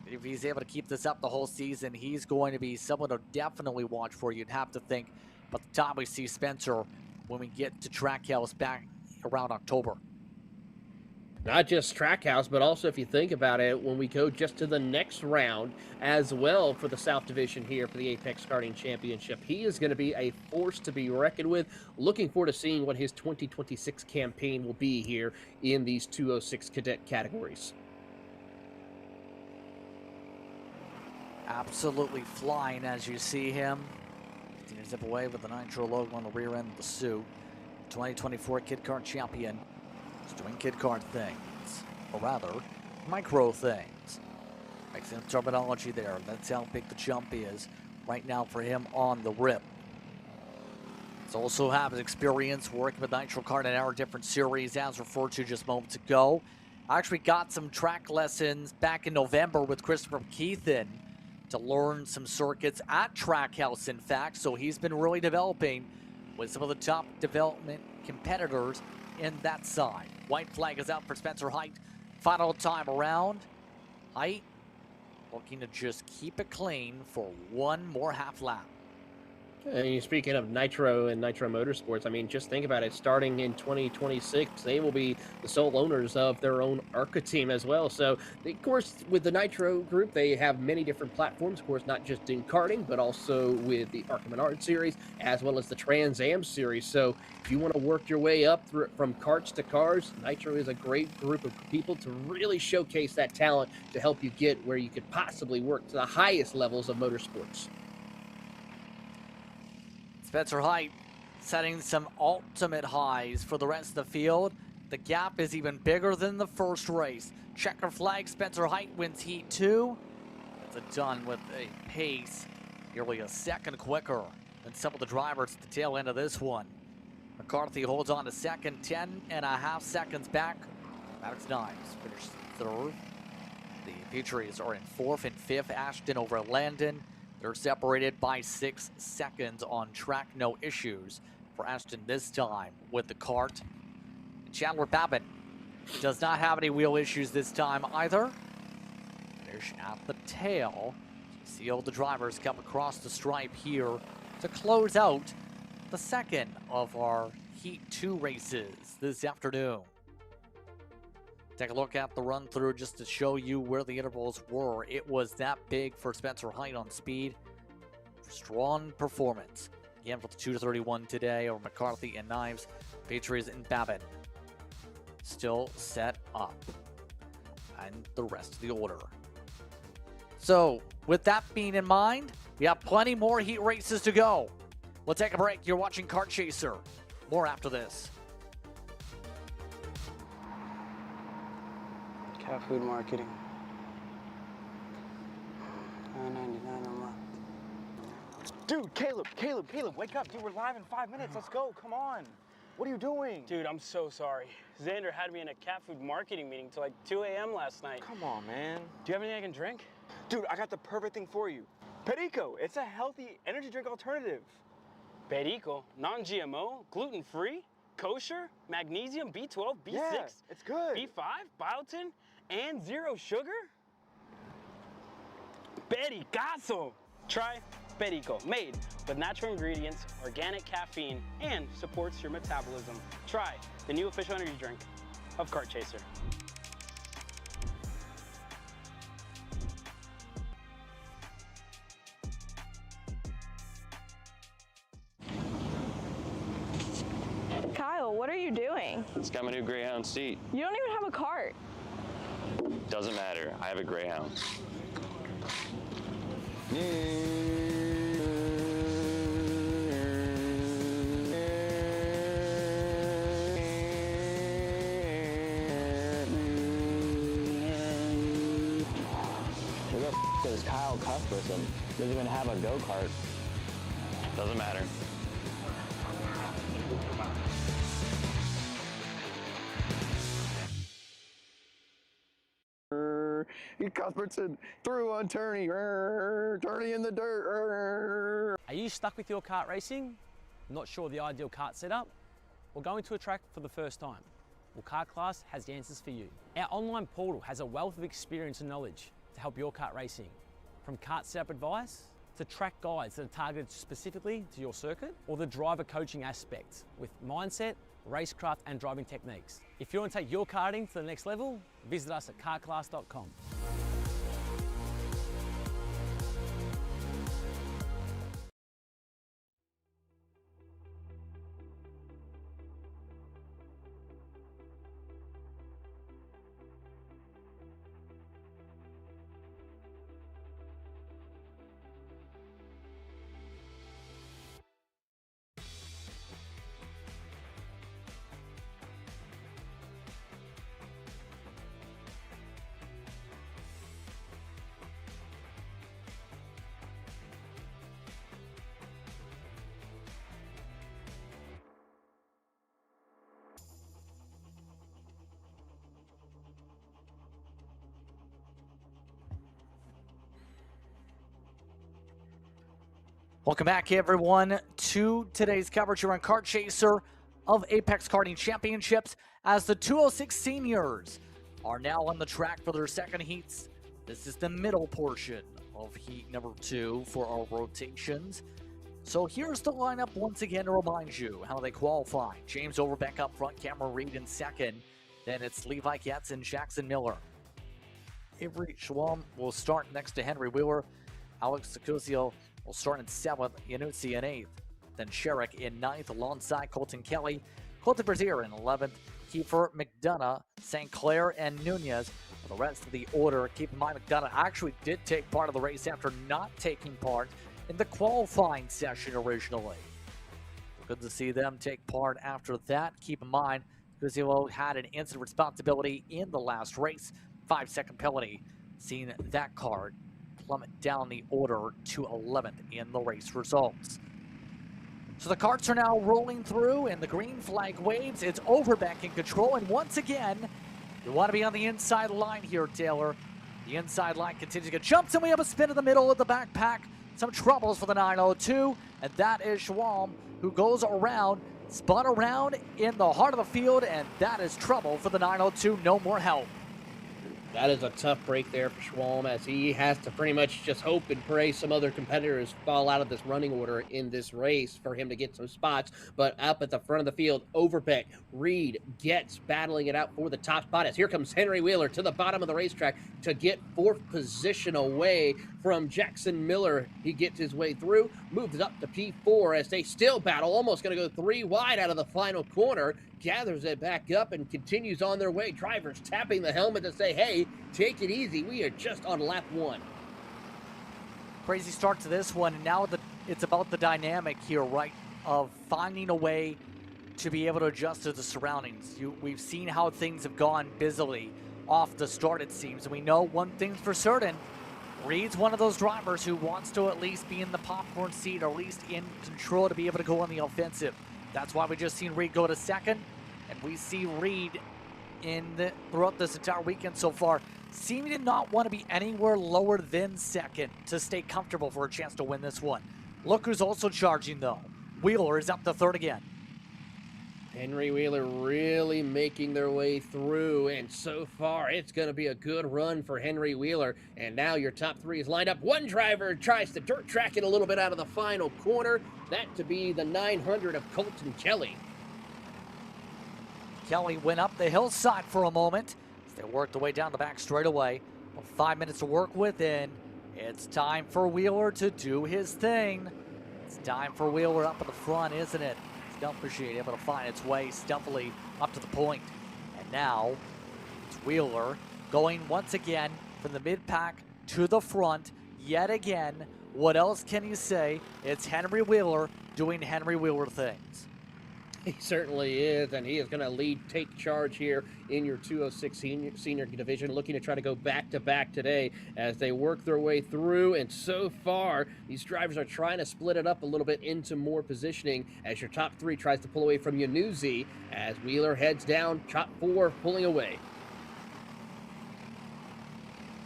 If he's able to keep this up the whole season, he's going to be someone to definitely watch for. You'd have to think by the time we see Spencer when we get to Trackhouse back around October. Not just Trackhouse, but also if you think about it, when we go just to the next round as well for the South Division here for the Apex Karting Championship, he is going to be a force to be reckoned with. Looking forward to seeing what his 2026 campaign will be here in these 206 cadet categories. Absolutely flying as you see him. looking to zip away with the Nitro logo on the rear end of the suit. 2024 Kid Kart champion is doing Kid Kart things, or rather, micro things. Excellent terminology there. That's how big the jump is right now for him on the rip. He's also have experience working with Nitro Kart in our different series, as referred to just moments ago. I actually got some track lessons back in November with Christopher Keithan to learn some circuits at Trackhouse, in fact. So he's been really developing with some of the top development competitors in that side. White flag is out for Spencer Height. Final time around. Height looking to just keep it clean for one more half lap. And speaking of Nitro and Nitro Motorsports, I mean, just think about it. Starting in 2026, they will be the sole owners of their own ARCA team as well. So, of course, with the Nitro group, they have many different platforms. Of course, not just in karting, but also with the ARCA Menard series, as well as the Trans Am series. So, if you want to work your way up through, from karts to cars, Nitro is a great group of people to really showcase that talent to help you get where you could possibly work to the highest levels of motorsports. Spencer Height setting some ultimate highs for the rest of the field. The gap is even bigger than the first race. Checker flag, Spencer Height wins Heat 2. It's done with a pace nearly a second quicker than some of the drivers at the tail end of this one. McCarthy holds on to second, 10.5 seconds back. Maddox Knives finished third. The Patriots are in fourth and fifth. Ashton over Landon. They're separated by 6 seconds on track. No issues for Ashton this time with the kart. Chandler Babin does not have any wheel issues this time either. Finish at the tail. See all the drivers come across the stripe here to close out the second of our Heat 2 races this afternoon. Take a look at the run through just to show you where the intervals were. It was that big for Spencer Height on speed. Strong performance. Again for the 2:31 today over McCarthy and Knives. Patriots and Babin still set up. And the rest of the order. So with that being in mind, we have plenty more Heat races to go. We'll take a break. You're watching Kart Chaser. More after this. Cat food marketing. $9.99 a month. Dude, Caleb, wake up. Dude, we're live in 5 minutes. Let's go. Come on. What are you doing? Dude, I'm so sorry. Xander had me in a cat food marketing meeting till like 2 a.m. last night. Come on, man. Do you have anything I can drink? Dude, I got the perfect thing for you. Perico. It's a healthy energy drink alternative. Perico, non-GMO, gluten-free, kosher, magnesium, B12, B6, yeah, it's good. B5, biotin, and zero sugar? Pericazo! Try Perico, made with natural ingredients, organic caffeine, and supports your metabolism. Try the new official energy drink of Kart Chaser. Kyle, what are you doing? It's got my new Greyhound seat. You don't even have a cart. Doesn't matter. I have a Greyhound. Who the f is Kyle Cuthbertson? Doesn't even have a go-kart. Doesn't matter. Cuthbertson through on Turney. Turney in the dirt. Are you stuck with your kart racing? Not sure the ideal kart setup? Or going to a track for the first time? Well, Kart Class has the answers for you. Our online portal has a wealth of experience and knowledge to help your kart racing. From kart setup advice to track guides that are targeted specifically to your circuit, or the driver coaching aspect with mindset, racecraft and driving techniques. If you want to take your karting to the next level, visit us at kartclass.com. Welcome back, everyone, to today's coverage here on Kart Chaser of Apex Karting Championships as the 206 seniors are now on the track for their second heats. This is the middle portion of heat number 2 for our rotations. So here's the lineup once again to remind you how they qualify. James Overbeck up front, Cameron Reed in second. Then it's Levi Getz and Jackson Miller. Avery Schwalm will start next to Henry Wheeler. Alex Sacuzio will start in 7th, Yanutsi in 8th. Then Sherrick in 9th alongside Colton Kelly. Colton Brazier in 11th. Kiefer McDonough, St. Clair, and Nunez. For the rest of the order, keep in mind McDonough actually did take part of the race after not taking part in the qualifying session originally. Good to see them take part after that. Keep in mind, Guzilo had an incident responsibility in the last race. 5-second penalty, seeing that card plummet down the order to 11th in the race results. So the karts are now rolling through and the green flag waves. It's Overbeck in control, and once again, we want to be on the inside line here, Taylor. The inside line continues to get jumps, and we have a spin in the middle of the backpack. Some troubles for the 902, and that is Schwalm, who goes around, spun around in the heart of the field, and that is trouble for the 902. No more help. That is a tough break there for Schwalm, as he has to pretty much just hope and pray some other competitors fall out of this running order in this race for him to get some spots. But up at the front of the field, Overbeck, Reed, Getz battling it out for the top spot, as here comes Henry Wheeler to the bottom of the racetrack to get 4th position away from Jackson Miller. He gets his way through, moves up to P4 as they still battle, almost going to go 3 wide out of the final corner. Gathers it back up and continues on their way. Drivers tapping the helmet to say, hey, take it easy. We are just on lap 1. Crazy start to this one, and now it's about the dynamic here, right, of finding a way to be able to adjust to the surroundings. We've seen how things have gone busily off the start, it seems, and we know one thing's for certain. Reed's one of those drivers who wants to at least be in the popcorn seat, or at least in control to be able to go on the offensive. That's why we just seen Reed go to second, and we see Reed throughout this entire weekend so far seeming to not want to be anywhere lower than second to stay comfortable for a chance to win this one. Look who's also charging, though. Wheeler is up to third again. Henry Wheeler really making their way through, and so far it's going to be a good run for Henry Wheeler. And now your top 3 is lined up. One driver tries to dirt track it a little bit out of the final corner. That to be the 900 of Colton Kelly. Kelly went up the hillside for a moment as they worked their way down the back straightaway. 5 minutes to work with, and it's time for Wheeler to do his thing. It's time for Wheeler up at the front, isn't it? Stump machine able to find its way stumpily up to the point. And now it's Wheeler going once again from the mid-pack to the front yet again. What else can you say? It's Henry Wheeler doing Henry Wheeler things. He certainly is, and he is going to take charge here in your 206 senior division, looking to try to go back-to-back today as they work their way through. And so far, these drivers are trying to split it up a little bit into more positioning as your top 3 tries to pull away from Yanuzzi as Wheeler heads down, top 4 pulling away.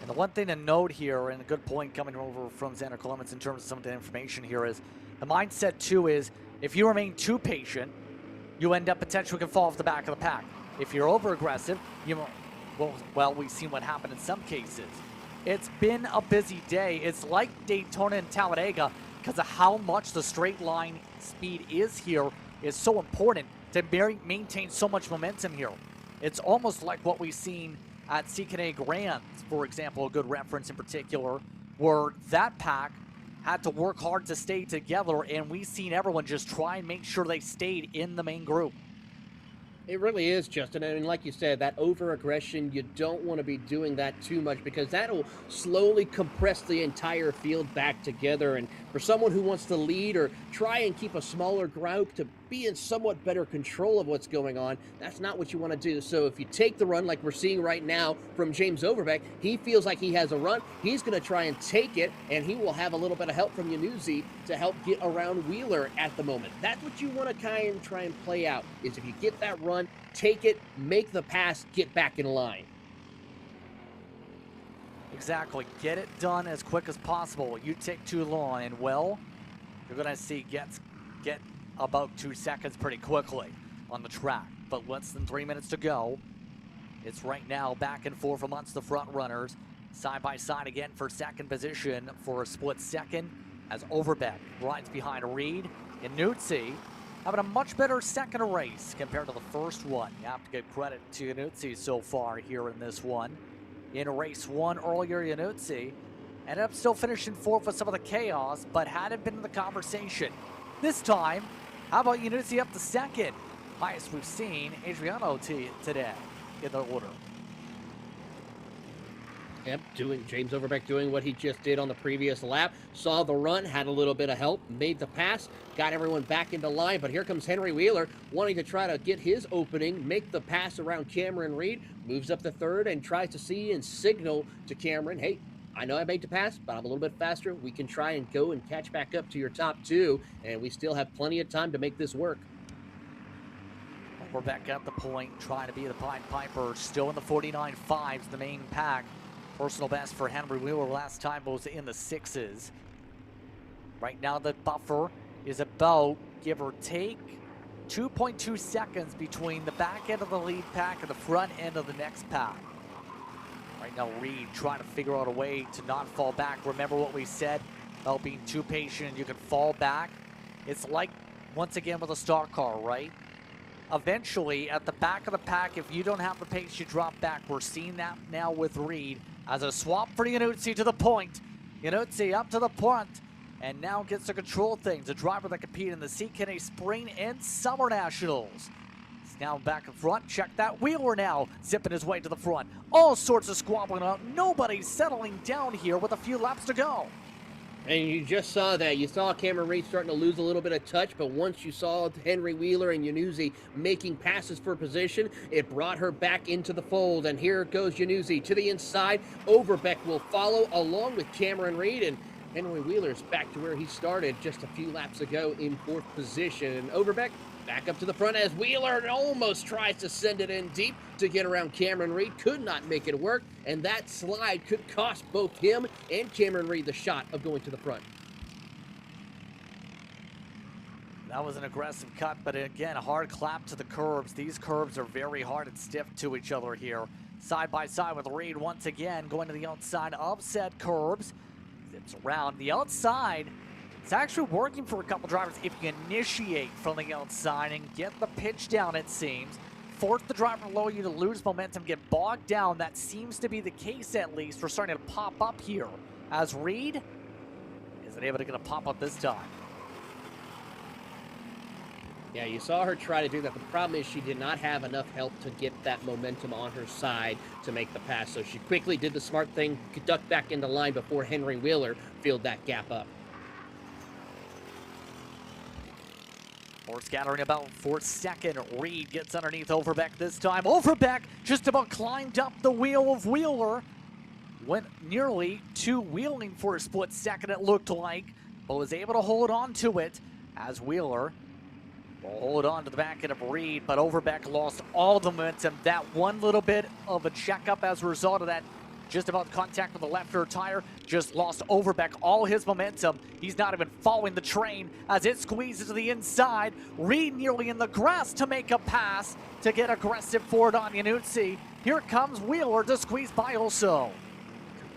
And the one thing to note here, and a good point coming over from Xander Clements in terms of some of the information here, is the mindset, too, is if you remain too patient, you end up potentially can fall off the back of the pack. If you're over-aggressive, well, we've seen what happened in some cases. It's been a busy day. It's like Daytona and Talladega because of how much the straight line speed is here is so important to maintain so much momentum here. It's almost like what we've seen at CKA Grands, for example, a good reference in particular, where that pack had to work hard to stay together, and we've seen everyone just try and make sure they stayed in the main group. It really is, Justin, and like you said, that over-aggression, you don't want to be doing that too much because that'll slowly compress the entire field back together. And for someone who wants to lead or try and keep a smaller group to be in somewhat better control of what's going on, that's not what you want to do. So if you take the run like we're seeing right now from James Overbeck, he feels like he has a run. He's going to try and take it, and he will have a little bit of help from Yanuzzi to help get around Wheeler at the moment. That's what you want to kind of try and play out, is if you get that run, take it, make the pass, get back in line. Exactly. Get it done as quick as possible. You take too long, and well, you're going to see get about 2 seconds pretty quickly on the track. But less than 3 minutes to go. It's right now back and forth amongst the front runners. Side by side again for second position for a split second as Overbeck rides behind Reed. Iannuzzi having a much better second race compared to the first one. You have to give credit to Iannuzzi so far here in this one. In race one earlier, Iannuzzi ended up still finishing fourth with some of the chaos, but hadn't been in the conversation. This time, how about Iannuzzi up to second? Highest we've seen Adriano today in the order. Yep, James Overbeck doing what he just did on the previous lap. Saw the run, had a little bit of help, made the pass, got everyone back into line. But here comes Henry Wheeler wanting to try to get his opening, make the pass around Cameron Reed, moves up to third and tries to see and signal to Cameron, hey, I know I made the pass, but I'm a little bit faster. We can try and go and catch back up to your top two, and we still have plenty of time to make this work. We're back at the point, trying to be the Pied Piper, still in the 49.5s, the main pack. Personal best for Henry Wheeler last time was in the 6s. Right now the buffer is about, give or take, 2.2 seconds between the back end of the lead pack and the front end of the next pack. Right now Reed trying to figure out a way to not fall back. Remember what we said about being too patient, you can fall back. It's like, once again with a stock car, right? Eventually, at the back of the pack, if you don't have the pace, you drop back. We're seeing that now with Reed as a swap for Iannuzzi to the point. Iannuzzi up to the front and now gets to control things. A driver that competed in the CKA Spring and Summer Nationals. He's now back in front. Check that. Wheeler now zipping his way to the front. All sorts of squabbling out. Nobody's settling down here with a few laps to go. And you just saw that. You saw Cameron Reed starting to lose a little bit of touch, but once you saw Henry Wheeler and Iannuzzi making passes for position, it brought her back into the fold. And here goes Iannuzzi to the inside. Overbeck will follow along with Cameron Reed, and Henry Wheeler's back to where he started just a few laps ago in fourth position. And Overbeck back up to the front as Wheeler almost tries to send it in deep to get around Cameron Reed. Could not make it work, and that slide could cost both him and Cameron Reed the shot of going to the front. That was an aggressive cut, but again, a hard clap to the curbs. These curbs are very hard and stiff to each other here. Side by side with Reed once again, going to the outside of said curbs. Zips around the outside. It's actually working for a couple drivers if you initiate from the outside and get the pitch down, it seems. Force the driver below you to lose momentum, get bogged down. That seems to be the case, at least. We're starting to pop up here as Reed isn't able to get a pop up this time. Yeah, you saw her try to do that. The problem is she did not have enough help to get that momentum on her side to make the pass. So she quickly did the smart thing, ducked back into line before Henry Wheeler filled that gap up. More scattering about for second. Reed gets underneath Overbeck this time. Overbeck just about climbed up the wheel of Wheeler. Went nearly two-wheeling for a split second, it looked like, but was able to hold on to it as Wheeler will hold on to the back end of Reed, but Overbeck lost all the momentum. That one little bit of a checkup as a result of that just about contact with the left rear tire, just lost Overbeck all his momentum. He's not even following the train as it squeezes to the inside. Reed nearly in the grass to make a pass to get aggressive forward on Iannuzzi. Here comes Wheeler to squeeze by also.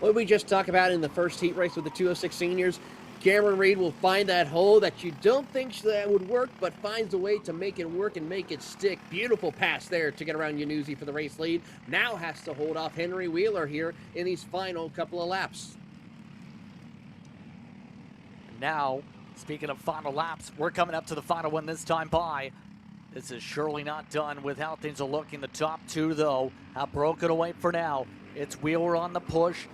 What did we just talk about in the first heat race with the 206 seniors? Cameron Reed will find that hole that you don't think that would work, but finds a way to make it work and make it stick. Beautiful pass there to get around Iannuzzi for the race lead. Now has to hold off Henry Wheeler here in these final couple of laps. Now, speaking of final laps, we're coming up to the final one this time by. This is surely not done with how things are looking. The top two, though, have broken away for now. It's Wheeler on the push,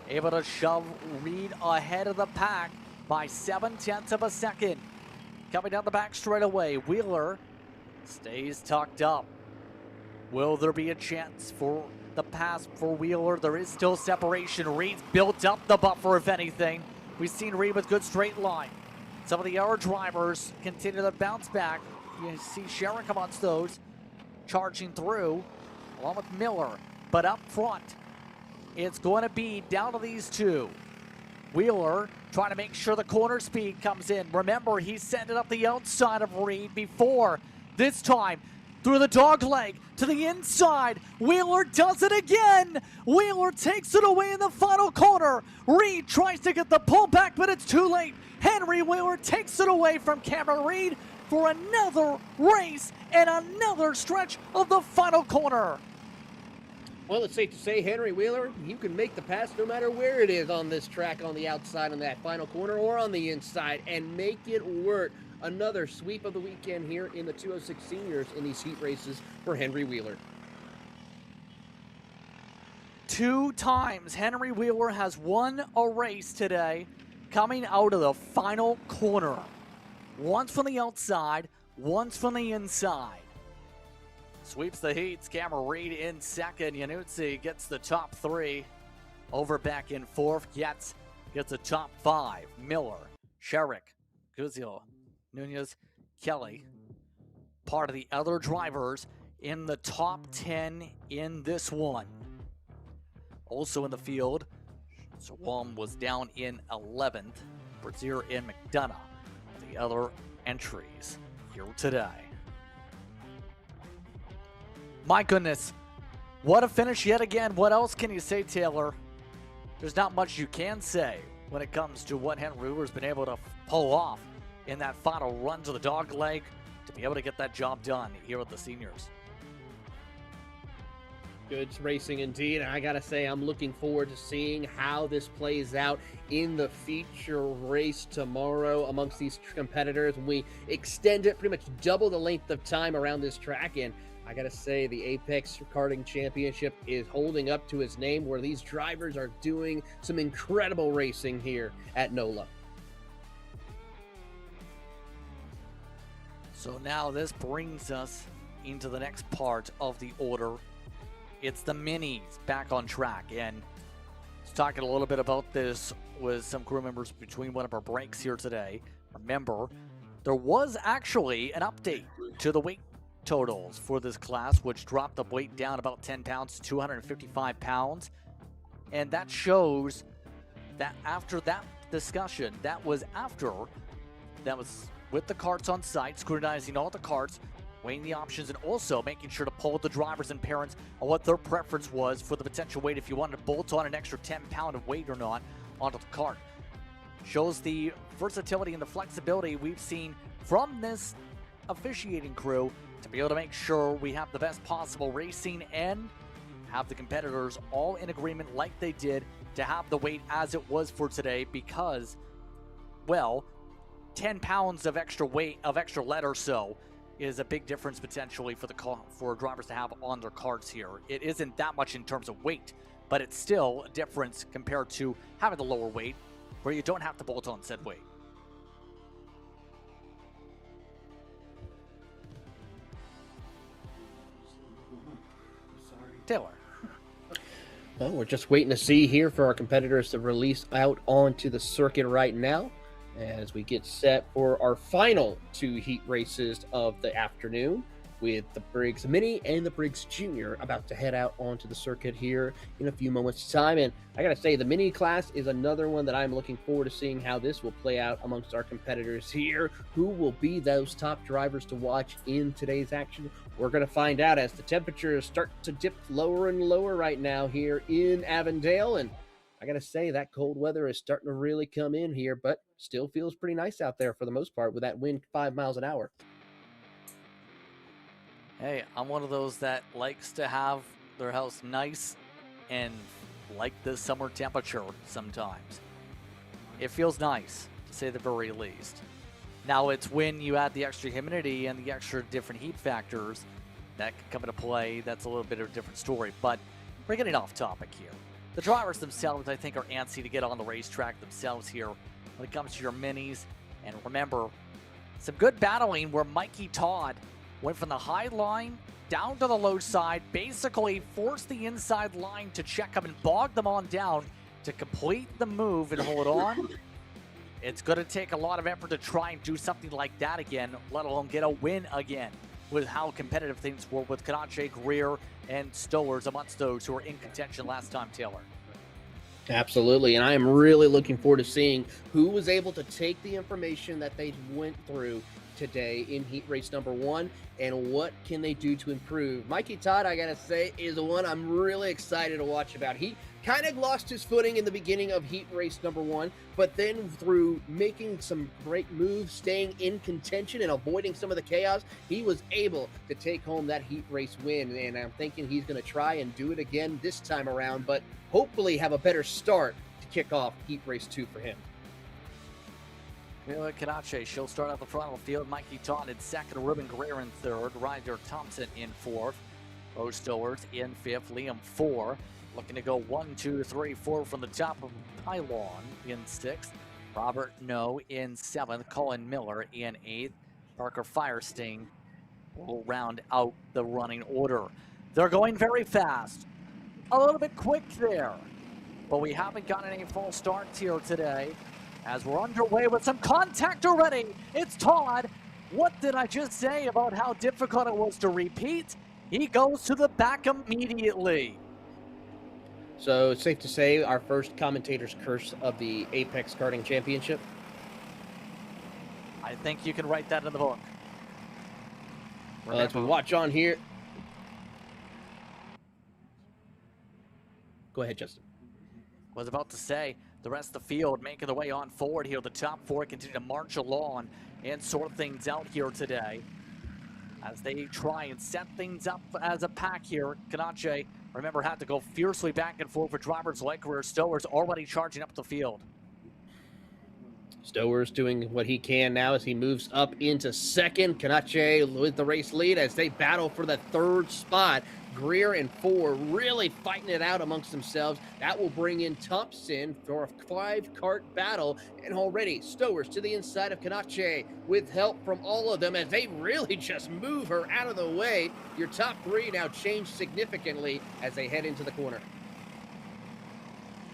able to shove Reed ahead of the pack by 0.7 of a second. Coming down the back straight away, Wheeler stays tucked up. Will there be a chance for the pass for Wheeler? There is still separation. Reed's built up the buffer, if anything. We've seen Reed with good straight line. Some of the other drivers continue to bounce back. You see Sherrick amongst those, charging through, along with Miller. But up front, it's going to be down to these two. Wheeler trying to make sure the corner speed comes in. Remember, he sent it up the outside of Reed before. This time, through the dog leg to the inside. Wheeler does it again. Wheeler takes it away in the final corner. Reed tries to get the pullback, but it's too late. Henry Wheeler takes it away from Cameron Reed for another race and another stretch of the final corner. Well, it's safe to say, Henry Wheeler, you can make the pass no matter where it is on this track, on the outside, on that final corner, or on the inside, and make it work. Another sweep of the weekend here in the 206 Seniors in these heat races for Henry Wheeler. 2 times Henry Wheeler has won a race today coming out of the final corner. Once from the outside, once from the inside. Sweeps the heats. Cameron Reed in second. Yanuzzi gets the top 3. Overbeck in 4th. Gets a top 5. Miller, Sherrick, Guzio, Nunez, Kelly. Part of the other drivers in the top 10 in this one. Also in the field, Swam was down in 11th. Brazier and McDonough, the other entries here today. My goodness, what a finish yet again. What else can you say, Taylor? There's not much you can say when it comes to what Henry Wheeler's been able to pull off in that final run to the dog leg to be able to get that job done here with the seniors. Good racing indeed. And I got to say, I'm looking forward to seeing how this plays out in the feature race tomorrow amongst these competitors. We extend it pretty much double the length of time around this track. And I got to say, the Apex Karting Championship is holding up to its name, where these drivers are doing some incredible racing here at NOLA. So now this brings us into the next part of the order. It's the minis back on track, and I was talking a little bit about this with some crew members between one of our breaks here today. Remember, there was actually an update to the weight totals for this class, which dropped the weight down about 10 pounds to 255 pounds. And that shows that after that discussion, that was with the karts on site, scrutinizing all the karts, weighing the options, and also making sure to poll the drivers and parents on what their preference was for the potential weight, if you wanted to bolt on an extra 10 pound of weight or not onto the kart. Shows the versatility and the flexibility we've seen from this officiating crew to be able to make sure we have the best possible racing and have the competitors all in agreement like they did to have the weight as it was for today, because, well, 10 pounds of extra weight, of extra lead or so, is a big difference potentially for drivers to have on their karts here. It isn't that much in terms of weight, but it's still a difference compared to having the lower weight where you don't have to bolt on said weight. Taylor. Well, we're just waiting to see here for our competitors to release out onto the circuit right now as we get set for our final 2 heat races of the afternoon, with the Briggs Mini and the Briggs Junior about to head out onto the circuit here in a few moments' time. And I gotta say, the Mini class is another one that I'm looking forward to seeing how this will play out amongst our competitors here. Who will be those top drivers to watch in today's action? We're gonna find out as the temperatures start to dip lower and lower right now here in Avondale. And I gotta say, that cold weather is starting to really come in here, but still feels pretty nice out there for the most part with that wind 5 miles an hour. Hey, I'm one of those that likes to have their house nice and like the summer temperature sometimes. It feels nice, to say the very least. Now, it's when you add the extra humidity and the extra different heat factors that can come into play. That's a little bit of a different story, but we're getting off topic here. The drivers themselves, I think, are antsy to get on the racetrack themselves here when it comes to your minis. And remember, some good battling where Mikey Todd went from the high line down to the low side, basically forced the inside line to check them and bog them on down to complete the move and hold on. It's going to take a lot of effort to try and do something like that again, let alone get a win again, with how competitive things were with Kanache, Greer, and Stowers amongst those who were in contention last time, Taylor. Absolutely, and I am really looking forward to seeing who was able to take the information that they went through today in heat race number 1 and what can they do to improve. Mikey Todd, I gotta say, is the one I'm really excited to watch about. He kind of lost his footing in the beginning of heat race number 1, but then through making some great moves, staying in contention and avoiding some of the chaos, he was able to take home that heat race win, and I'm thinking he's going to try and do it again this time around, but hopefully have a better start to kick off heat race 2 for him. Mila Kanache, she'll start out the front of the field. Mikey Todd in second, Ruben Greer in third, Ryder Thompson in fourth, Bo Stowers in fifth, Liam 4. Looking to go 1, 2, 3, 4 from the top of the pylon in sixth, Robert No in seventh, Colin Miller in eighth, Parker Firesting will round out the running order. They're going very fast, a little bit quick there, but we haven't gotten any false starts here today as we're underway with some contact already. It's Todd. What did I just say about how difficult it was to repeat? He goes to the back immediately. So it's safe to say our first commentator's curse of the Apex Karting Championship. I think you can write that in the book. As we watch on here. Go ahead, Justin. Was about to say, the rest of the field making their way on forward here. The top four continue to march along and sort things out here today as they try and set things up as a pack here. Kanache, remember, had to go fiercely back and forth for drivers like Greer. Stowers already charging up the field. Stowers doing what he can now as he moves up into second. Kanache with the race lead as they battle for the third spot. Greer and 4 really fighting it out amongst themselves. That will bring in Thompson for a 5-kart battle. And already Stowers to the inside of Kanache with help from all of them as they really just move her out of the way. Your top 3 now change significantly as they head into the corner.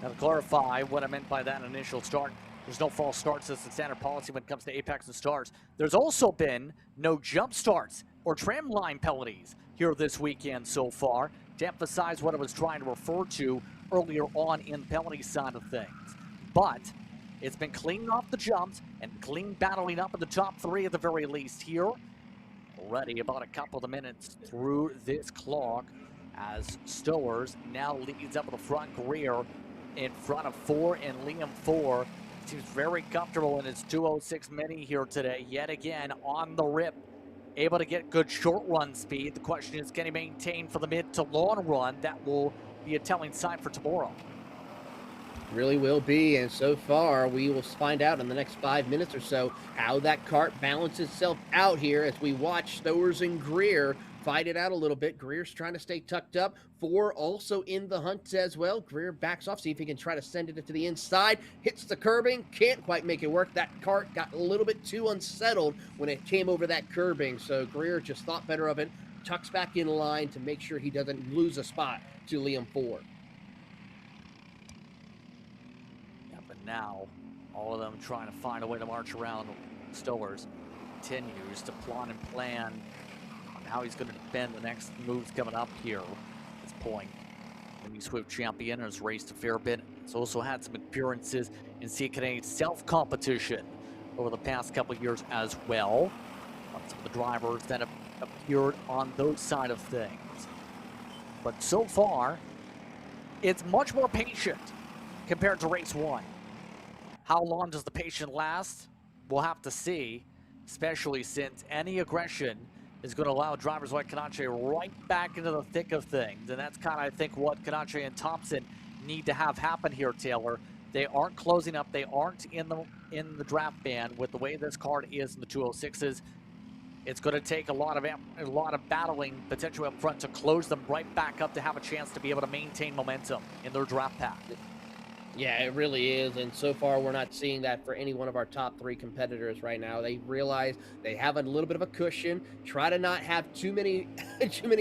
Now to clarify what I meant by that initial start, there's no false starts as the standard policy when it comes to Apex and starts. There's also been no jump starts or tram line penalties here this weekend so far, to emphasize what I was trying to refer to earlier on in the penalty side of things. But it's been clean off the jumps and clean battling up in the top 3 at the very least here. Already about a couple of minutes through this clock as Stowers now leads up at the front. Greer in front of 4 and Liam 4. Seems very comfortable in his 206 Mini here today. Yet again on the rip. Able to get good short run speed. The question is, can he maintain for the mid to long run? That will be a telling sign for tomorrow. Really will be, and so far we will find out in the next 5 minutes or so how that kart balances itself out here as we watch Stowers and Greer fight it out a little bit. Greer's trying to stay tucked up. 4 also in the hunt as well. Greer backs off, see if he can try to send it to the inside. Hits the curbing, can't quite make it work. That kart got a little bit too unsettled when it came over that curbing, so Greer just thought better of it. Tucks back in line to make sure he doesn't lose a spot to Liam 4. Yeah, but now all of them trying to find a way to march around. Stowers continues to plot and plan how he's going to defend the next moves coming up here at this point. The Swift champion has raced a fair bit. He's also had some appearances in CKA self-competition over the past couple of years as well. Some of the drivers that have appeared on those side of things. But so far, it's much more patient compared to race 1. How long does the patience last? We'll have to see, especially since any aggression is going to allow drivers like Kanache right back into the thick of things. And that's kind of, I think, what Kanache and Thompson need to have happen here, Taylor. They aren't closing up. They aren't in the draft band with the way this card is in the 206s. It's going to take a lot of battling potentially up front to close them right back up to have a chance to be able to maintain momentum in their draft path. Yeah, it really is, and so far we're not seeing that for any one of our top 3 competitors right now. They realize they have a little bit of a cushion, try to not have too many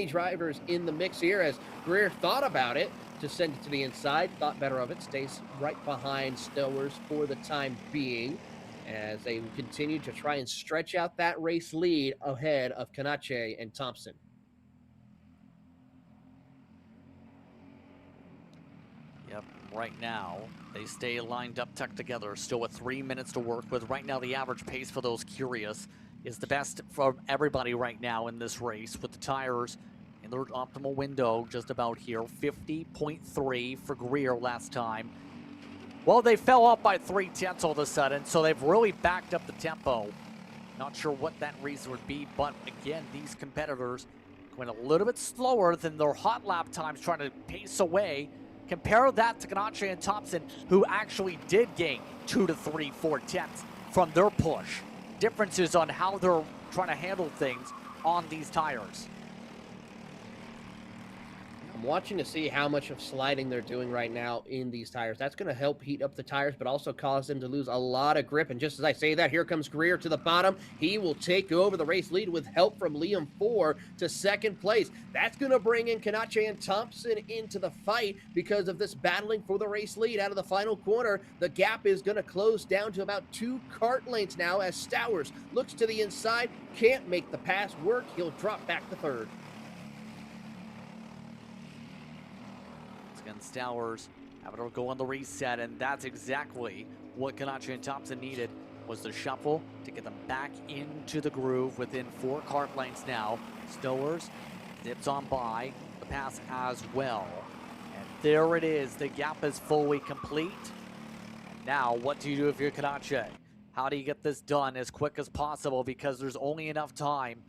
drivers in the mix here, as Greer thought about it to send it to the inside, thought better of it, stays right behind Stowers for the time being, as they continue to try and stretch out that race lead ahead of Kanache and Thompson. Yep, right now, they stay lined up, tucked together, still with 3 minutes to work with. Right now, the average pace for those curious is the best for everybody right now in this race, with the tires in their optimal window just about here. 50.3 for Greer last time. Well, they fell off by 3/10 all of a sudden, so they've really backed up the tempo. Not sure what that reason would be, but again, these competitors going a little bit slower than their hot lap times, trying to pace away. Compare that to Ganache and Thompson, who actually did gain 2 to 3, 4/10 from their push. Differences on how they're trying to handle things on these tires. I'm watching to see how much of sliding they're doing right now in these tires. That's going to help heat up the tires, but also cause them to lose a lot of grip. And just as I say that, here comes Greer to the bottom. He will take over the race lead with help from Liam 4 to second place. That's going to bring in Kanache and Thompson into the fight because of this battling for the race lead out of the final corner. The gap is going to close down to about 2 kart lengths now as Stowers looks to the inside, can't make the pass work. He'll drop back to third. Again, Stowers having to go on the reset, and that's exactly what Ganache and Thompson needed, was the shuffle to get them back into the groove within 4 kart lengths now. Stowers zips on by the pass as well. And there it is. The gap is fully complete. And now, what do you do if you're Ganache? How do you get this done as quick as possible? Because there's only enough time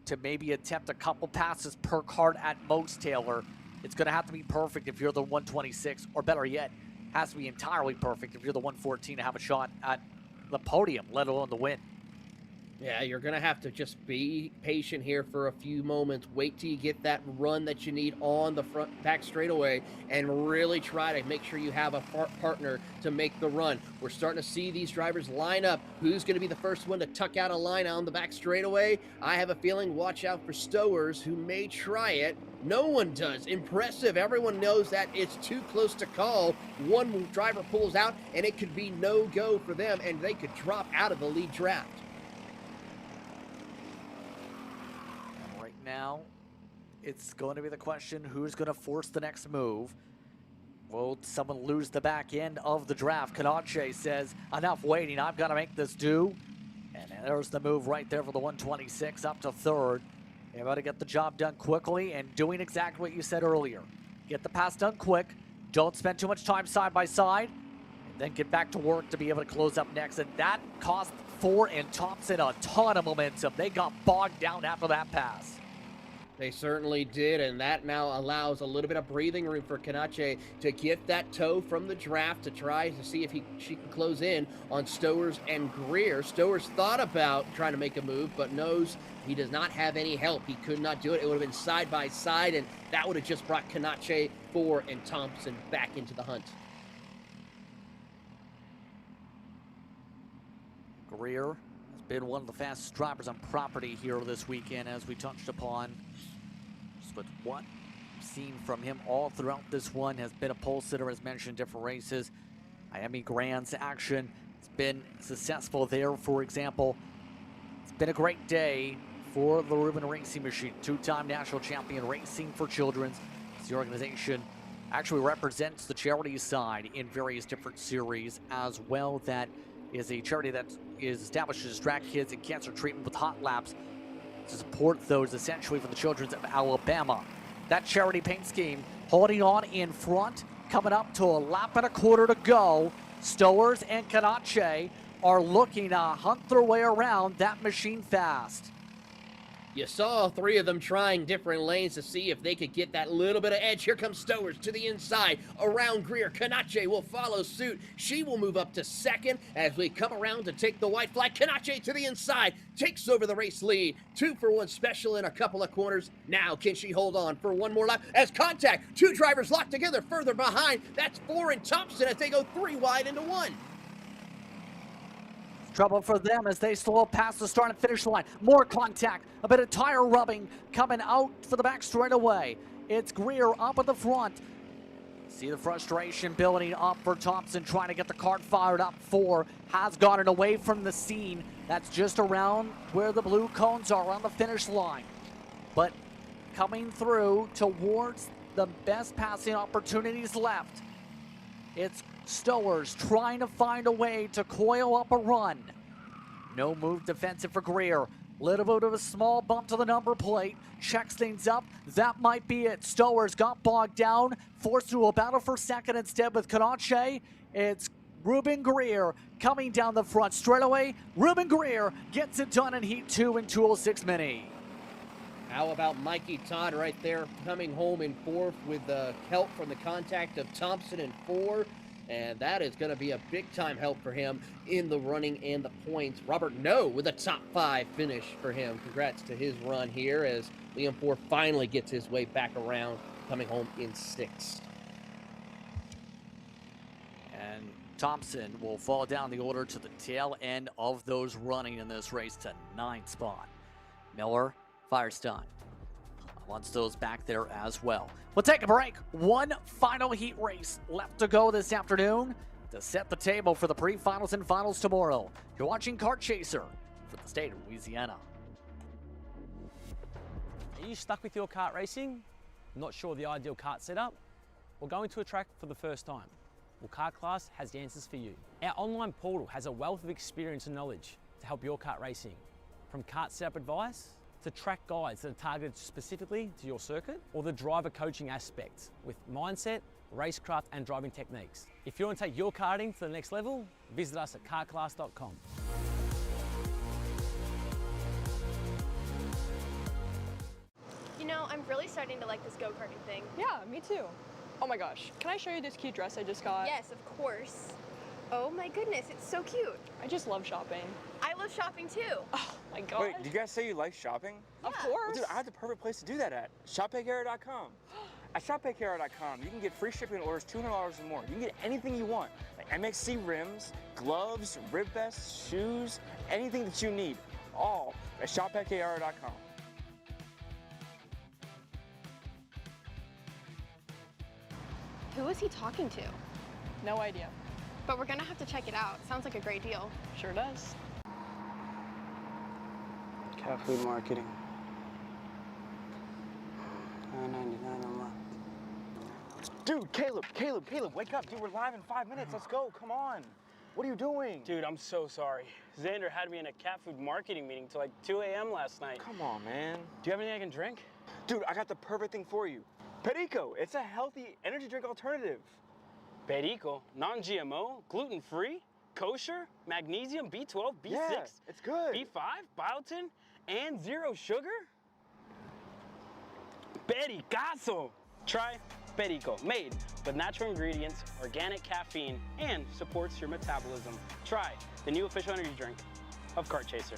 to maybe attempt a couple passes per kart at most, Taylor. It's going to have to be perfect if you're the 126, or better yet, has to be entirely perfect if you're the 114 to have a shot at the podium, let alone the win. Yeah, you're going to have to just be patient here for a few moments. Wait till you get that run that you need on the front back straightaway and really try to make sure you have a partner to make the run. We're starting to see these drivers line up. Who's going to be the first one to tuck out a line on the back straightaway? I have a feeling, watch out for Stowers, who may try it. No one does. Impressive. Everyone knows that it's too close to call. One driver pulls out, and it could be no-go for them, and they could drop out of the lead draft. Now, it's going to be the question, who's going to force the next move? Will someone lose the back end of the draft? Kanache says, enough waiting, I've got to make this do. And there's the move right there for the 126 up to third. They've got to get the job done quickly and doing exactly what you said earlier. Get the pass done quick, don't spend too much time side by side, and then get back to work to be able to close up next. And that cost Ford and Thompson a ton of momentum. They got bogged down after that pass. They certainly did, and that now allows a little bit of breathing room for Kanache to get that toe from the draft to try to see if she can close in on Stowers and Greer. Stowers thought about trying to make a move, but knows he does not have any help. He could not do it. It would have been side by side, and that would have just brought Kanache, Ford, and Thompson back into the hunt. Greer has been one of the fastest drivers on property here this weekend, as we touched upon. But what we've seen from him all throughout this one has been a pole sitter, as mentioned, different races. Miami Grand's action has been successful there, for example. It's been a great day for the Reuben Racing Machine. 2-time national champion Racing for Children's. The organization actually represents the charity side in various different series as well. That is a charity that is established to distract kids in cancer treatment with hot laps, to support those essentially for the children of Alabama. That charity paint scheme holding on in front, coming up to a lap and a quarter to go. Stowers and Kanache are looking to hunt their way around that machine fast. You saw 3 of them trying different lanes to see if they could get that little bit of edge. Here comes Stowers to the inside, around Greer. Kanache will follow suit. She will move up to second as we come around to take the white flag. Kanache to the inside, takes over the race lead. 2 for 1 special in a couple of corners. Now can she hold on for one more lap? As contact, 2 drivers locked together further behind. That's Ford and Thompson as they go 3 wide into 1. Trouble for them as they slow past the start and finish line. More contact, a bit of tire rubbing coming out for the back straightaway. It's Greer up at the front. See the frustration building up for Thompson, trying to get the kart fired up. 4 has gotten away from the scene. That's just around where the blue cones are on the finish line. But coming through towards the best passing opportunities left. It's Stowers trying to find a way to coil up a run. No move defensive for Greer. Little bit of a small bump to the number plate. Checks things up. That might be it. Stowers got bogged down. Forced to a battle for second instead with Kanache. It's Ruben Greer coming down the front straightaway. Ruben Greer gets it done in Heat 2 in 2:06 Mini. How about Mikey Todd right there coming home in fourth with help from the contact of Thompson in 4. And that is going to be a big-time help for him in the running and the points. Robert No with a top 5 finish for him. Congrats to his run here as Liam Ford finally gets his way back around, coming home in 6th. And Thompson will fall down the order to the tail end of those running in this race to 9th spot. Miller, Firestein wants those back there as well. We'll take a break. One final heat race left to go this afternoon to set the table for the pre-finals and finals tomorrow. You're watching Kart Chaser for the state of Louisiana. Are you stuck with your kart racing? Not sure the ideal kart setup? Or going to a track for the first time? Well, Kart Class has the answers for you. Our online portal has a wealth of experience and knowledge to help your kart racing. From kart setup advice to track guides that are targeted specifically to your circuit, or the driver coaching aspect with mindset, racecraft and driving techniques. If you want to take your karting to the next level, visit us at kartclass.com. You know, I'm really starting to like this go-karting thing. Yeah, me too. Oh my gosh, can I show you this cute dress I just got? Yes, of course. Oh my goodness, it's so cute. I just love shopping. I love shopping too. Oh my god. Wait, did you guys say you like shopping? Of course. Well, dude, I have the perfect place to do that at. ShopPayCara.com. At ShopPayCara.com, you can get free shipping on orders $200 or more. You can get anything you want, like MXC rims, gloves, rib vests, shoes, anything that you need, all at ShopPayCara.com. Who is he talking to? No idea. But we're gonna have to check it out. Sounds like a great deal. Sure does. Cat food marketing. $9.99 a month. Dude, Caleb, wake up. Dude, we're live in 5 minutes. Let's go. Come on. What are you doing? Dude, I'm so sorry. Xander had me in a cat food marketing meeting till like 2 a.m. last night. Come on, man. Do you have anything I can drink? Dude, I got the perfect thing for you. Perico, it's a healthy energy drink alternative. Perico, non-GMO, gluten-free, kosher, magnesium, B12, B6, Yeah, it's good. B5, biotin, and 0 sugar? Pericazo! Try Perico, made with natural ingredients, organic caffeine, and supports your metabolism. Try the new official energy drink of Kart Chaser.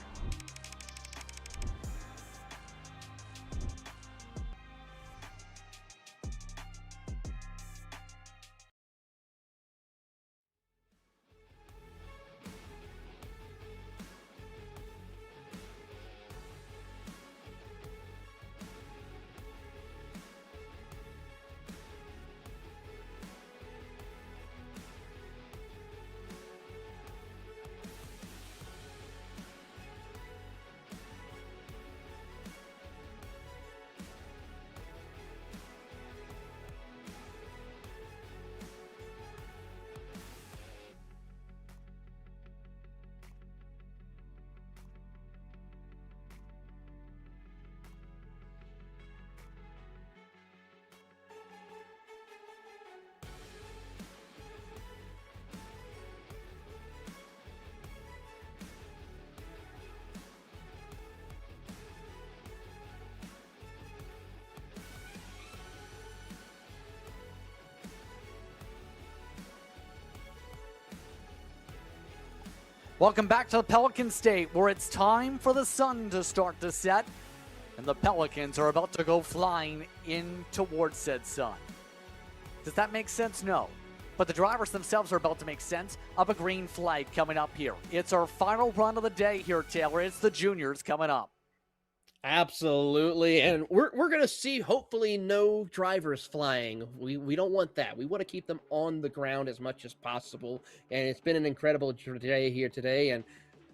Welcome back to the Pelican State, where it's time for the sun to start to set, and the Pelicans are about to go flying in towards said sun. Does that make sense? No. But the drivers themselves are about to make sense of a green flag coming up here. It's our final run of the day here, Taylor. It's the juniors coming up. Absolutely, and we're going to see hopefully no drivers flying. We don't want that. We want to keep them on the ground as much as possible, and it's been an incredible day here today, and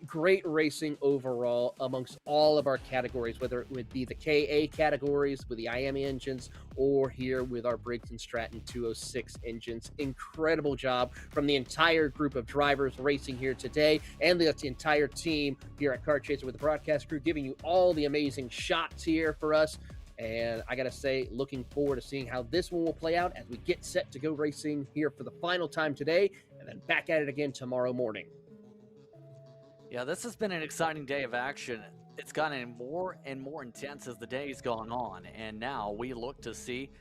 great racing overall amongst all of our categories, whether it would be the KA categories with the IAME engines or here with our Briggs & Stratton 206 engines. Incredible job from the entire group of drivers racing here today and the entire team here at Kart Chaser with the broadcast crew, giving you all the amazing shots here for us. And I got to say, looking forward to seeing how this one will play out as we get set to go racing here for the final time today and then back at it again tomorrow morning. Yeah, this has been an exciting day of action. It's gotten more and more intense as the day's gone on, and now we look to see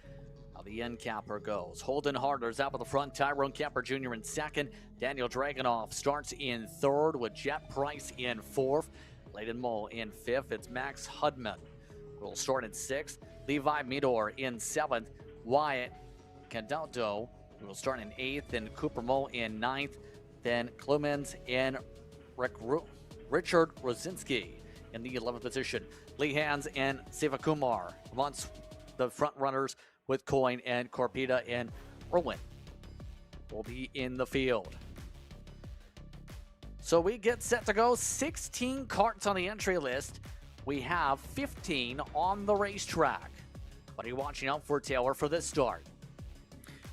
how the end capper goes. Holden Harder's out at the front, Tyrone Kemper Jr. in second, Daniel Dragonoff starts in third with Jet Price in fourth, Layden Mole in fifth. It's Max Hudman will start in sixth, Levi Midor in seventh, Wyatt Candaldo will start in eighth, and Cooper Mole in ninth, then Clemens and Richard Rosinski in the 11th position. Lee Hans and Sivakumar amongst the front runners with Coyne and Corpita and Irwin will be in the field. So we get set to go. 16 karts on the entry list. We have 15 on the racetrack. What are you watching out for, Taylor, for this start?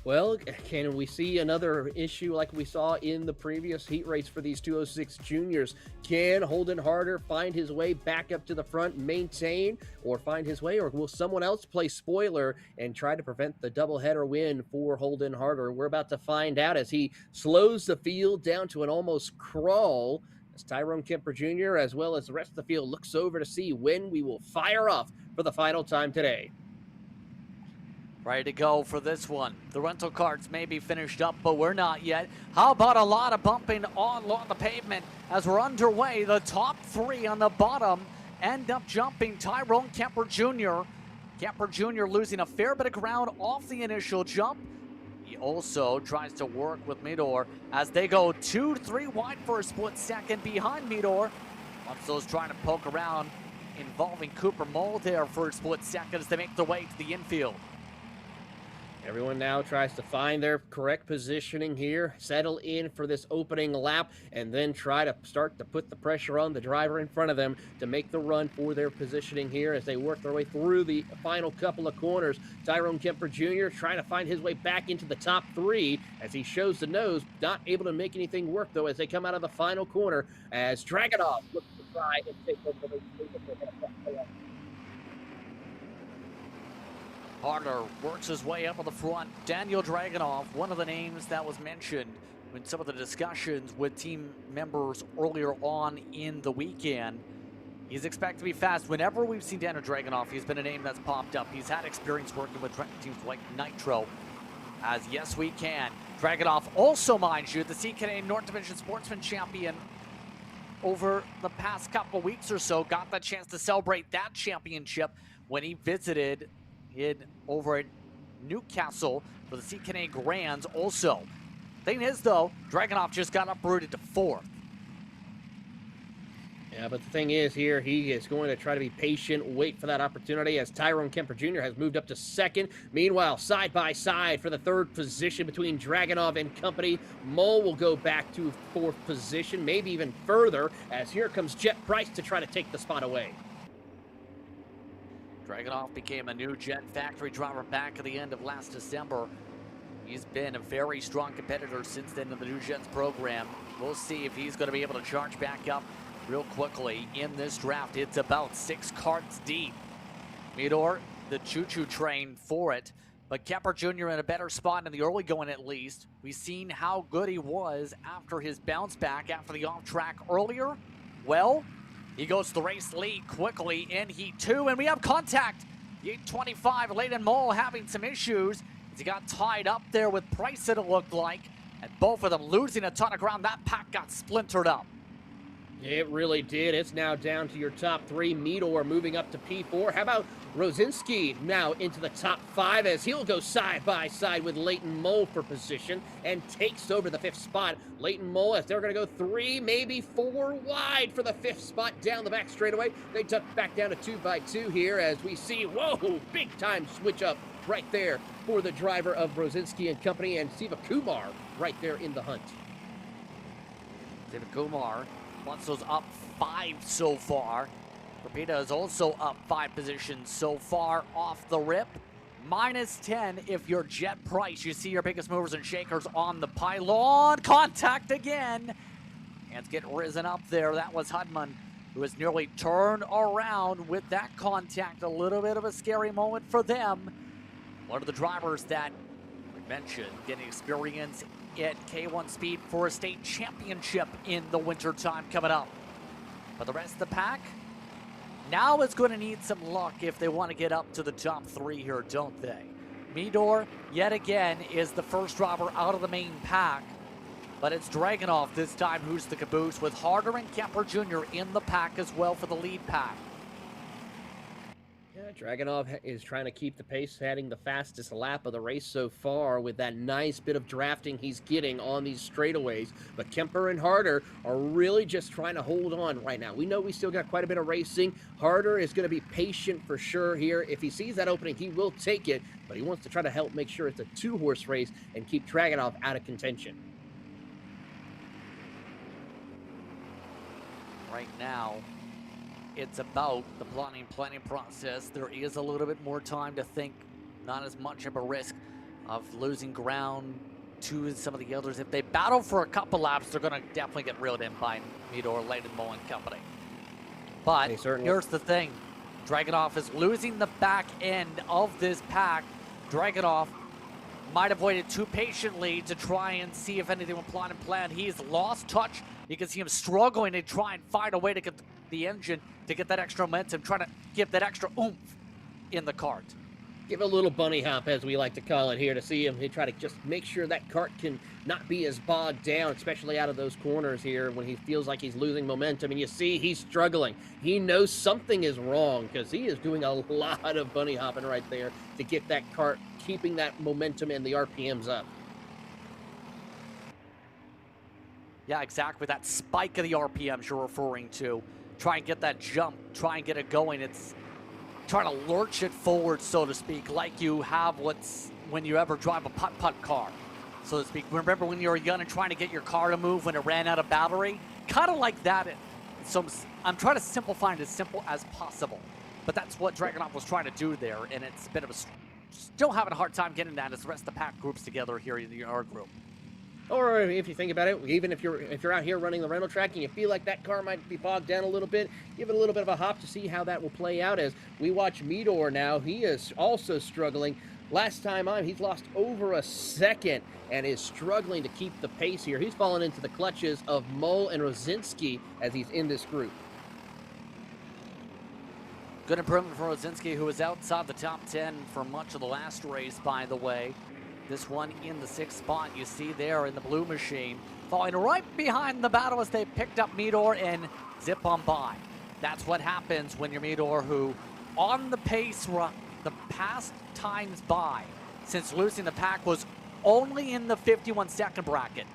Well, can we see another issue like we saw in the previous heat race for these 206 juniors? Can Holden Harder find his way back up to the front, maintain, or find his way, or will someone else play spoiler and try to prevent the doubleheader win for Holden Harder? We're about to find out as he slows the field down to an almost crawl as Tyrone Kemper Jr. as well as the rest of the field looks over to see when we will fire off for the final time today. Ready to go for this one. The rental carts may be finished up, but we're not yet. How about a lot of bumping along the pavement as we're underway? The top three on the bottom end up jumping. Tyrone Kemper Jr. Kemper Jr. losing a fair bit of ground off the initial jump. He also tries to work with Midor as they go 2-3 wide for a split second behind Midor. Alonso's trying to poke around, involving Cooper Mole there for a split second as they make their way to the infield. Everyone now tries to find their correct positioning here, settle in for this opening lap, and then try to start to put the pressure on the driver in front of them to make the run for their positioning here as they work their way through the final couple of corners. Tyrone Kemper Jr. trying to find his way back into the top three as he shows the nose, not able to make anything work though as they come out of the final corner as Dragonoff looks to try and take over the lead. Harder works his way up on the front. Daniel Dragonoff, one of the names that was mentioned in some of the discussions with team members earlier on in the weekend. He's expected to be fast. Whenever we've seen Daniel Dragonoff, he's been a name that's popped up. He's had experience working with teams like Nitro. As yes, we can. Dragonoff also, mind you, the CKA North Division Sportsman Champion over the past couple weeks or so, got the chance to celebrate that championship when he visited over at Newcastle for the CKA Grands also. Thing is, though, Dragonoff just got uprooted to fourth. Yeah, but the thing is here, he is going to try to be patient, wait for that opportunity as Tyrone Kemper Jr. has moved up to second. Meanwhile, side by side for the third position between Dragonoff and company. Mole will go back to fourth position, maybe even further, as here comes Jet Price to try to take the spot away. Dragonoff became a new Jet factory driver back at the end of last December. He's been a very strong competitor since then in the New Jets program. We'll see if he's going to be able to charge back up real quickly in this draft. It's about 6 karts deep. Midor, the choo-choo train for it, but Kemper Jr. in a better spot in the early going at least. We've seen how good he was after his bounce back after the off-track earlier. Well, he goes to the race lead quickly in Heat 2, and we have contact. The 825, Layden Mole having some issues as he got tied up there with Price, it looked like, and both of them losing a ton of ground. That pack got splintered up. It really did. It's now down to your top three. Midor moving up to P4. How about Rosinski now into the top 5 as he'll go side by side with Layden Mole for position and takes over the 5th spot. Layden Mole, as they're going to go 3, maybe 4 wide for the 5th spot down the back straightaway. They tuck back down to 2x2 here as we see, whoa, big time switch up right there for the driver of Rosinski and company, and Siva Kumar right there in the hunt. Siva Kumar Bledsoe's up 5 so far. Rapida is also up 5 positions so far off the rip. -10 if you're Jet Price. You see your biggest movers and shakers on the pylon. Contact again. Hands get risen up there. That was Hudman, who has nearly turned around with that contact. A little bit of a scary moment for them. One of the drivers that we mentioned getting experience at K1 Speed for a state championship in the wintertime coming up. But the rest of the pack, now is going to need some luck if they want to get up to the top 3 here, don't they? Midor, yet again, is the first driver out of the main pack. But it's Dragunov this time who's the caboose, with Harder and Kemper Jr. in the pack as well for the lead pack. Yeah, Dragunov is trying to keep the pace, heading the fastest lap of the race so far with that nice bit of drafting he's getting on these straightaways. But Kemper and Harder are really just trying to hold on right now. We know we still got quite a bit of racing. Harder is going to be patient for sure here. If he sees that opening, he will take it, but he wants to try to help make sure it's a 2-horse race and keep Dragunov out of contention. Right now, it's about the planning process. There is a little bit more time to think, not as much of a risk of losing ground to some of the others. If they battle for a couple laps, they're going to definitely get reeled in by Midor, Leidenmo, and company. But here's the thing. Dragunov is losing the back end of this pack. Dragunov might have waited too patiently to try and see if anything would plot and plan. He's lost touch. You can see him struggling to try and find a way to get the engine to get that extra momentum, trying to give that extra oomph in the cart. Give a little bunny hop, as we like to call it here, to see him. He try to just make sure that cart can not be as bogged down, especially out of those corners here when he feels like he's losing momentum. And you see he's struggling. He knows something is wrong because he is doing a lot of bunny hopping right there to get that cart, keeping that momentum and the RPMs up. Yeah, exactly. That spike of the RPMs you're referring to. Try and get that jump. Try and get it going. It's trying to lurch it forward, so to speak, like you have when you ever drive a putt-putt car, so to speak. Remember when you were young and trying to get your car to move when it ran out of battery? Kind of like that. So I'm trying to simplify it as simple as possible. But that's what Dragunov was trying to do there, and it's a bit of a... Still having a hard time getting that as the rest of the pack groups together here in our group. Or if you think about it, even if you're out here running the rental track and you feel like that car might be bogged down a little bit, give it a little bit of a hop to see how that will play out. As we watch Midor now, he is also struggling. Last time on, he's lost over a second and is struggling to keep the pace here. He's fallen into the clutches of Mole and Rosinski as he's in this group. Good improvement for Rosinski, who was outside the top 10 for much of the last race, by the way. This one in the 6th spot, you see there in the blue machine, falling right behind the battle as they picked up Midor and zip on by. That's what happens when you're Midor, who on the pace run, the past times by, since losing the pack, was only in the 51-second bracket.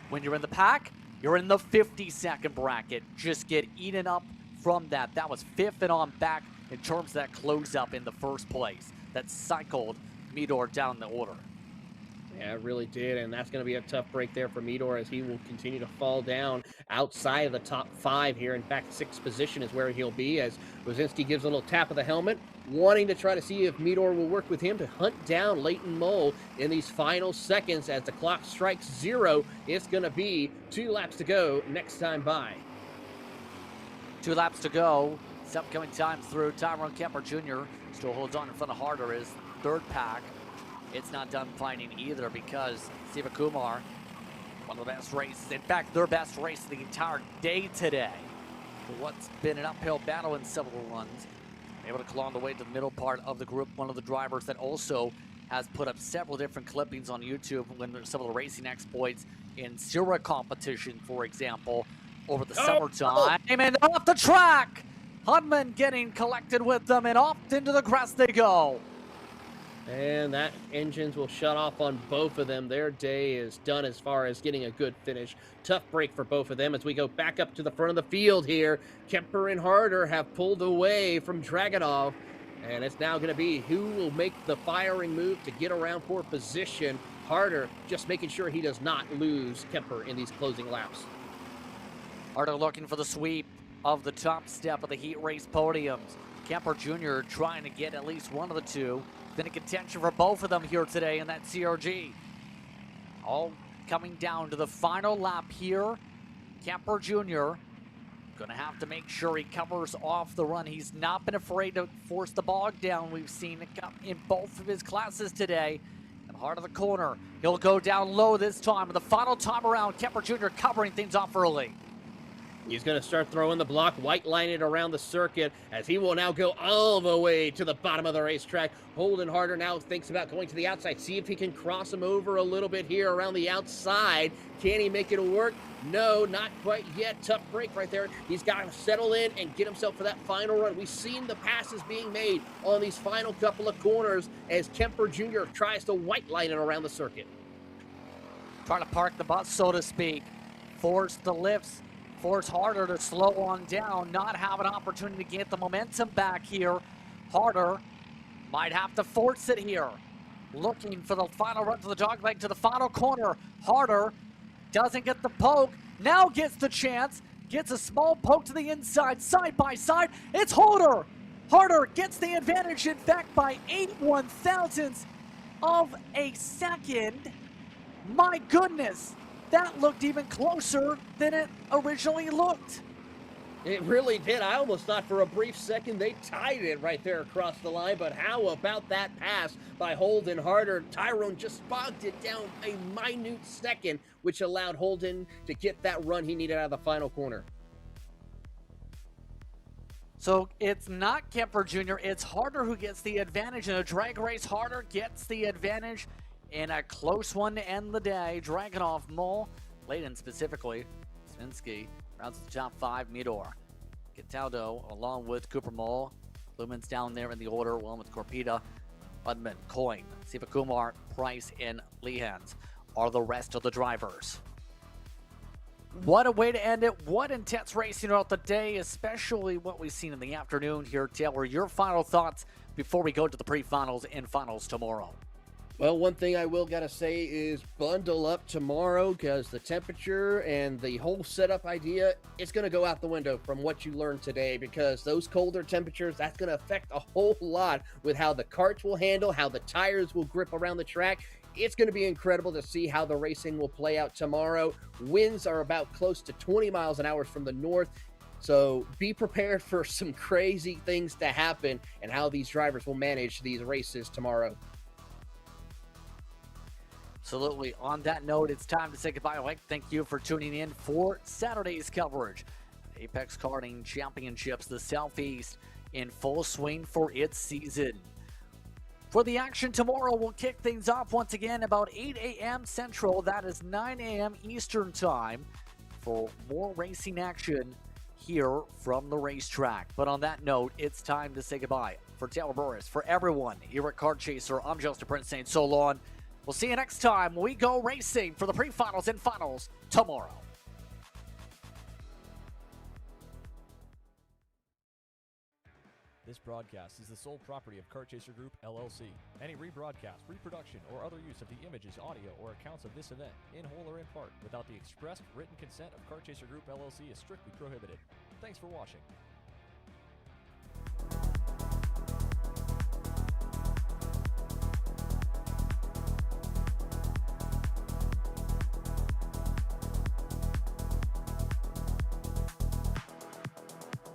When you're in the pack, you're in the 50-second bracket. Just get eaten up from that. That was 5th and on back in terms of that close-up in the first place. That cycled Midor down the order. Yeah, it really did, and that's going to be a tough break there for Midor as he will continue to fall down outside of the top 5 here. In fact, 6th position is where he'll be as Rosinski gives a little tap of the helmet, wanting to try to see if Midor will work with him to hunt down Leighton Mole in these final seconds as the clock strikes 0. It's going to be 2 laps to go next time by. 2 laps to go. It's upcoming times through. Tyrone Kemper Jr. still holds on in front of Harder, his 3rd pack. It's not done fighting either because Siva Kumar, one of the best races, in fact, their best race of the entire day today, for what's been an uphill battle in several runs, able to claw on the way to the middle part of the group. One of the drivers that also has put up several different clippings on YouTube when there's some of the racing exploits in Syrah competition, for example, over the summertime. And off the track! Hudman getting collected with them, and off into the grass they go. And that engines will shut off on both of them. Their day is done as far as getting a good finish. Tough break for both of them as we go back up to the front of the field here. Kemper and Harder have pulled away from Dragunov. And it's now going to be who will make the firing move to get around for position. Harder just making sure he does not lose Kemper in these closing laps. Harder looking for the sweep of the top step of the heat race podiums. Kemper Jr. trying to get at least one of the two. Been in contention for both of them here today in that CRG. All coming down to the final lap here. Kemper Jr. gonna have to make sure he covers off the run. He's not been afraid to force the bog down. We've seen it in both of his classes today. And heart of the corner, he'll go down low this time. And the final time around, Kemper Jr. covering things off early. He's going to start throwing the block, white lining around the circuit, as he will now go all the way to the bottom of the racetrack. Holden Harder now thinks about going to the outside, see if he can cross him over a little bit here around the outside. Can he make it work? No, not quite yet. Tough break right there. He's got to settle in and get himself for that final run. We've seen the passes being made on these final couple of corners as Kemper Jr. tries to white line it around the circuit. Trying to park the bus, so to speak. Force the lifts. Force Harder to slow on down, not have an opportunity to get the momentum back here. Harder might have to force it here. Looking for the final run to the dogleg to the final corner. Harder doesn't get the poke, now gets the chance, gets a small poke to the inside, side by side. It's Harder. Harder gets the advantage, in fact, by 8/1000ths of a second. My goodness. That looked even closer than it originally looked. It really did. I almost thought for a brief second they tied it right there across the line, but how about that pass by Holden Harder? Tyrone just bogged it down a minute second, which allowed Holden to get that run he needed out of the final corner. So it's not Kemper Jr., it's Harder who gets the advantage. In a drag race, Harder gets the advantage in a close one to end the day. Dragunov, Mole, Layden specifically, Svinsky rounds the top 5, Midor, Cataldo, along with Cooper Mole. Lumen's down there in the order, along with Corpita, Budman, Coin, Siva Kumar, Price, and Lehans are the rest of the drivers. What a way to end it. What intense racing throughout the day, especially what we've seen in the afternoon here. Taylor, your final thoughts before we go to the pre-finals and finals tomorrow. Well, one thing I will gotta say is bundle up tomorrow, because the temperature and the whole setup idea, it's gonna go out the window from what you learned today, because those colder temperatures, that's gonna affect a whole lot with how the karts will handle, how the tires will grip around the track. It's going to be incredible to see how the racing will play out tomorrow. Winds are about close to 20 miles an hour from the north. So be prepared for some crazy things to happen and how these drivers will manage these races tomorrow. Absolutely. On that note, it's time to say goodbye. I'd like to thank you for tuning in for Saturday's coverage. Apex Karting Championships, the Southeast, in full swing for its season. For the action tomorrow, we'll kick things off once again about 8 a.m. Central. That is 9 a.m. Eastern Time for more racing action here from the racetrack. But on that note, it's time to say goodbye. For Taylor Burris, for everyone here at Kart Chaser, I'm Justin Prince saying so long. We'll see you next time when we go racing for the pre-finals and finals tomorrow. This broadcast is the sole property of Kart Chaser Group, LLC. Any rebroadcast, reproduction, or other use of the images, audio, or accounts of this event, in whole or in part, without the express written consent of Kart Chaser Group, LLC is strictly prohibited. Thanks for watching.